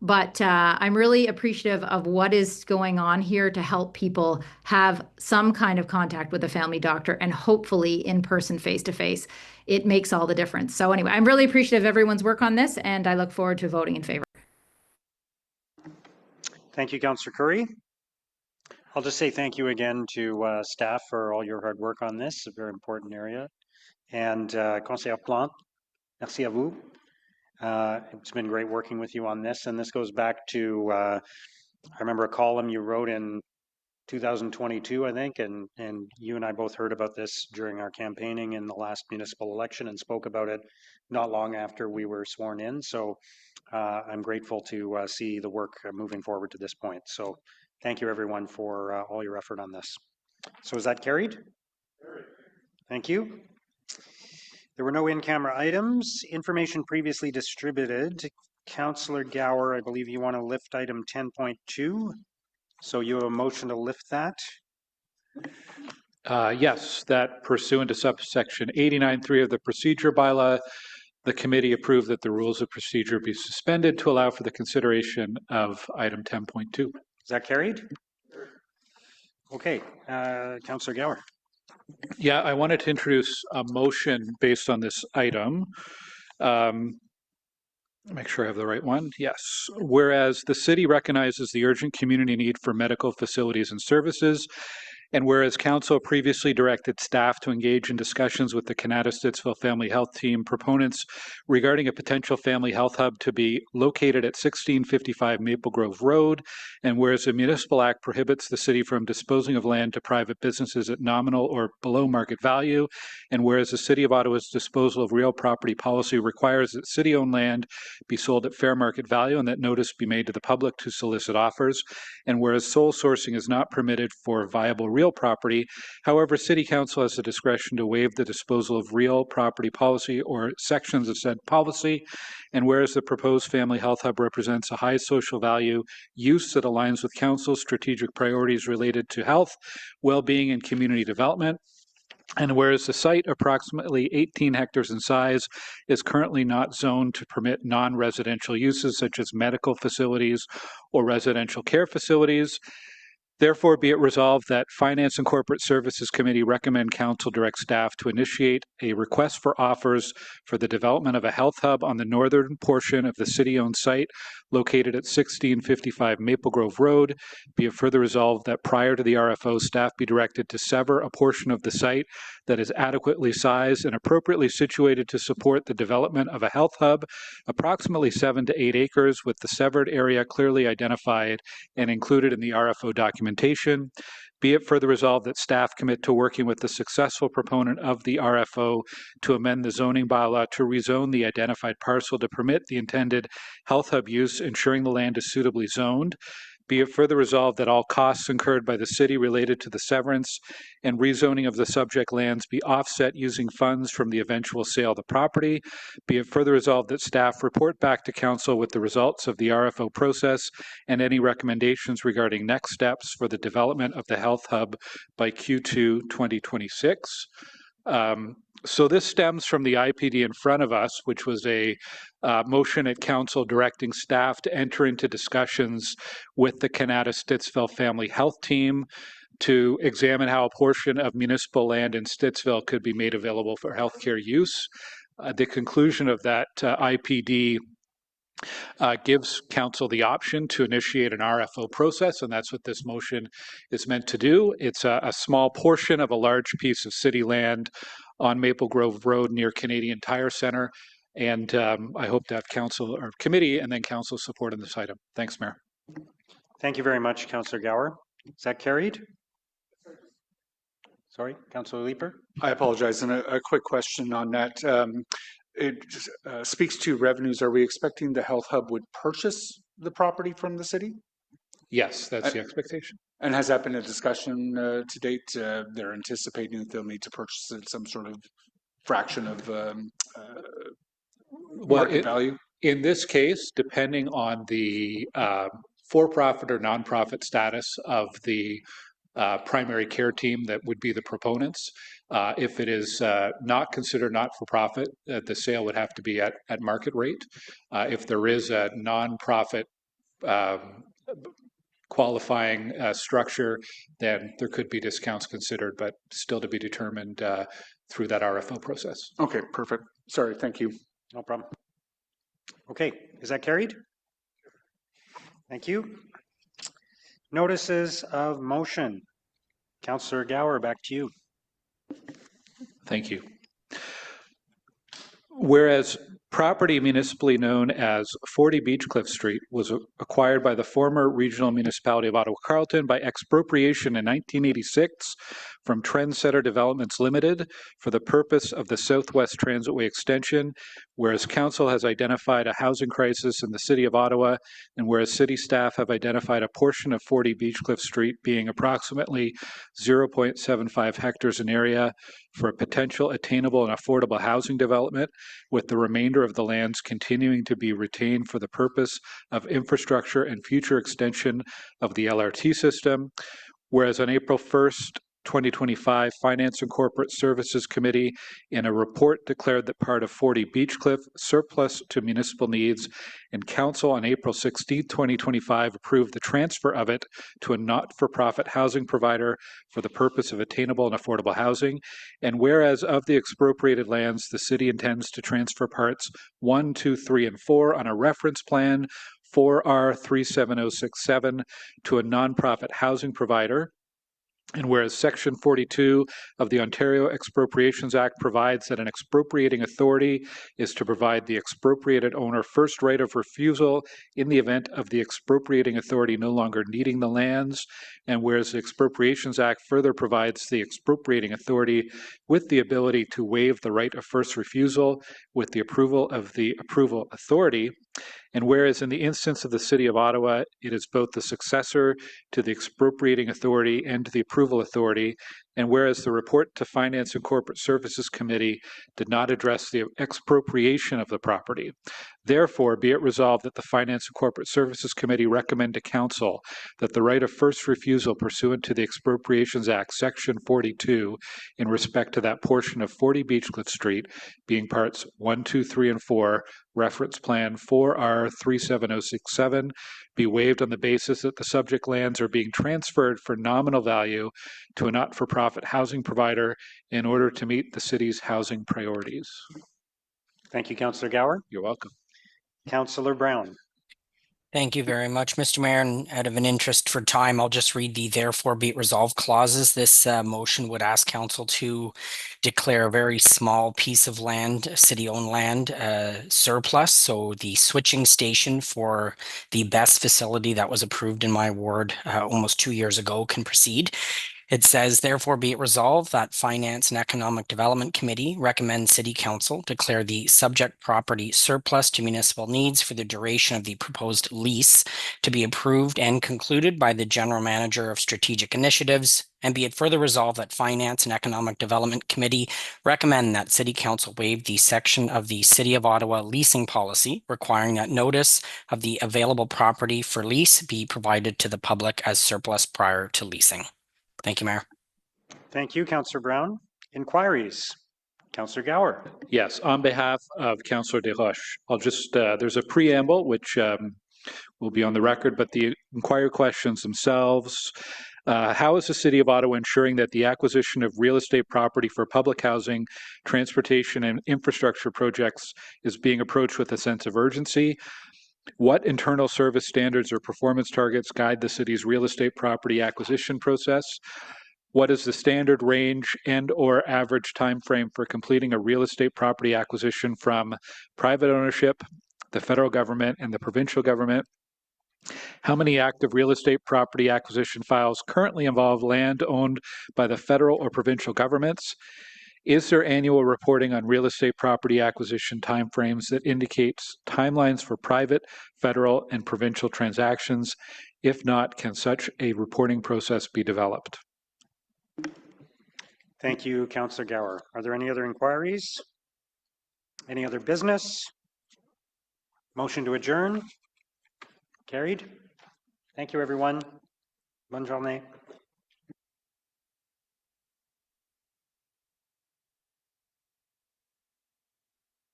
But I'm really appreciative of what is going on here to help people have some kind of contact with a family doctor and hopefully in person, face to face. It makes all the difference. So anyway, I'm really appreciative of everyone's work on this, and I look forward to voting in favor. Thank you, Councillor Curry. I'll just say thank you again to staff for all your hard work on this, a very important area. And Conseillère Plante, merci à vous. It's been great working with you on this, and this goes back to, I remember a column you wrote in 2022, I think, and you and I both heard about this during our campaigning in the last municipal election and spoke about it not long after we were sworn in. So I'm grateful to see the work moving forward to this point. So thank you, everyone, for all your effort on this. So is that carried? Thank you. There were no in-camera items. Information previously distributed. Councillor Gower, I believe you want to lift item 10.2. So you have a motion to lift that? Yes, that pursuant to subsection 89.3 of the procedure bylaw, the committee approved that the rules of procedure be suspended to allow for the consideration of item 10.2. Is that carried? Okay, Councillor Gower. Yeah, I wanted to introduce a motion based on this item. Make sure I have the right one. Yes. Whereas the city recognizes the urgent community need for medical facilities and services, and whereas Council previously directed staff to engage in discussions with the Kanata-Stittsville Family Health Team proponents regarding a potential family health hub to be located at 1655 Maple Grove Road, and whereas the Municipal Act prohibits the city from disposing of land to private businesses at nominal or below market value, and whereas the City of Ottawa's disposal of real property policy requires that city-owned land be sold at fair market value and that notice be made to the public to solicit offers, and whereas sole sourcing is not permitted for viable real property. However, City Council has the discretion to waive the disposal of real property policy or sections of said policy. And whereas the proposed family health hub represents a high social value use that aligns with Council's strategic priorities related to health, well-being, and community development. And whereas the site, approximately 18 hectares in size, is currently not zoned to permit non-residential uses such as medical facilities or residential care facilities, therefore, be it resolved that Finance and Corporate Services Committee recommend Council direct staff to initiate a request for offers for the development of a health hub on the northern portion of the city-owned site located at 1655 Maple Grove Road. Be it further resolved that prior to the RFO, staff be directed to sever a portion of the site that is adequately sized and appropriately situated to support the development of a health hub, approximately 7 to 8 acres, with the severed area clearly identified and included in the RFO documentation. Be it further resolved that staff commit to working with the successful proponent of the RFO to amend the zoning bylaw to rezone the identified parcel to permit the intended health hub use, ensuring the land is suitably zoned. Be it further resolved that all costs incurred by the city related to the severance and rezoning of the subject lands be offset using funds from the eventual sale of the property. Be it further resolved that staff report back to council with the results of the RFO process and any recommendations regarding next steps for the development of the health hub by Q2 2026. So this stems from the IPD in front of us, which was a motion at council directing staff to enter into discussions with the Canada Stittsville Family Health Team to examine how a portion of municipal land in Stittsville could be made available for healthcare use. The conclusion of that IPD gives council the option to initiate an RFO process, and that's what this motion is meant to do. It's a small portion of a large piece of city land on Maple Grove Road near Canadian Tire Center, and I hope to have council or committee and then council support on this item. Thanks, Mayor. Thank you very much, Councillor Gower. Is that carried? Sorry, Councillor Leeper. I apologize, and a quick question on that. It speaks to revenues. Are we expecting the health hub would purchase the property from the city? Yes, that's the expectation. And has that been a discussion to date? They're anticipating that they'll need to purchase it some sort of fraction of market value? In this case, depending on the for-profit or non-profit status of the primary care team that would be the proponents, if it is not considered not-for-profit, the sale would have to be at market rate. If there is a non-profit qualifying structure, then there could be discounts considered, but still to be determined through that RFO process. Okay, perfect. Sorry, thank you. No problem. Okay, is that carried? Thank you. Notices of motion. Councillor Gower, back to you. Thank you. Whereas property municipally known as 40 Beechcliff Street was acquired by the former regional municipality of Ottawa-Carleton by expropriation in 1986 from Trendsetter Developments Limited for the purpose of the Southwest Transitway extension, whereas council has identified a housing crisis in the city of Ottawa, and whereas city staff have identified a portion of 40 Beechcliff Street being approximately 0.75 hectares in area for a potential attainable and affordable housing development, with the remainder of the lands continuing to be retained for the purpose of infrastructure and future extension of the LRT system. Whereas on April 1st, 2025, Finance and Corporate Services Committee in a report declared that part of 40 Beechcliff surplus to municipal needs, and Council on April 16, 2025 approved the transfer of it to a not-for-profit housing provider for the purpose of attainable and affordable housing. And whereas of the expropriated lands, the city intends to transfer parts 1, 2, 3, and 4 on a reference plan 4R37067 to a nonprofit housing provider. And whereas Section 42 of the Ontario Expropriations Act provides that an expropriating authority is to provide the expropriated owner first right of refusal in the event of the expropriating authority no longer needing the lands, and whereas the Expropriations Act further provides the expropriating authority with the ability to waive the right of first refusal with the approval of the approval authority, and whereas in the instance of the City of Ottawa, it is both the successor to the expropriating authority and to the approval authority, and whereas the report to Finance and Corporate Services Committee did not address the expropriation of the property. Therefore, be it resolved that the Finance and Corporate Services Committee recommend to Council that the right of first refusal pursuant to the Expropriations Act, Section 42, in respect to that portion of 40 Beechcliff Street, being parts 1, 2, 3, and 4, reference plan 4R37067, be waived on the basis that the subject lands are being transferred for nominal value to a not-for-profit housing provider in order to meet the city's housing priorities. Thank you, Councillor Gower. You're welcome. Councillor Brown. Thank you very much, Mr. Mayor. And out of an interest for time, I'll just read the therefore be it resolved clauses. This motion would ask council to declare a very small piece of land, city-owned land, surplus. So the switching station for the BESS facility that was approved in my ward almost 2 years ago can proceed. It says, therefore be it resolved that Finance and Economic Development Committee recommends City Council declare the subject property surplus to municipal needs for the duration of the proposed lease to be approved and concluded by the General Manager of Strategic Initiatives. And be it further resolved that Finance and Economic Development Committee recommend that City Council waive the section of the City of Ottawa leasing policy requiring that notice of the available property for lease be provided to the public as surplus prior to leasing. Thank you, Mayor. Thank you, Councillor Brown. Inquiries. Councillor Gower. Yes, on behalf of Councillor Desroches, I'll just, there's a preamble which will be on the record, but the inquiry questions themselves. How is the City of Ottawa ensuring that the acquisition of real estate property for public housing, transportation, and infrastructure projects is being approached with a sense of urgency? What internal service standards or performance targets guide the city's real estate property acquisition process? What is the standard range and or average time frame for completing a real estate property acquisition from private ownership, the federal government, and the provincial government? How many active real estate property acquisition files currently involve land owned by the federal or provincial governments? Is there annual reporting on real estate property acquisition timeframes that indicates timelines for private, federal, and provincial transactions? If not, can such a reporting process be developed? Thank you, Councillor Gower. Are there any other inquiries? Any other business? Motion to adjourn? Carried. Thank you, everyone. Bonne journée.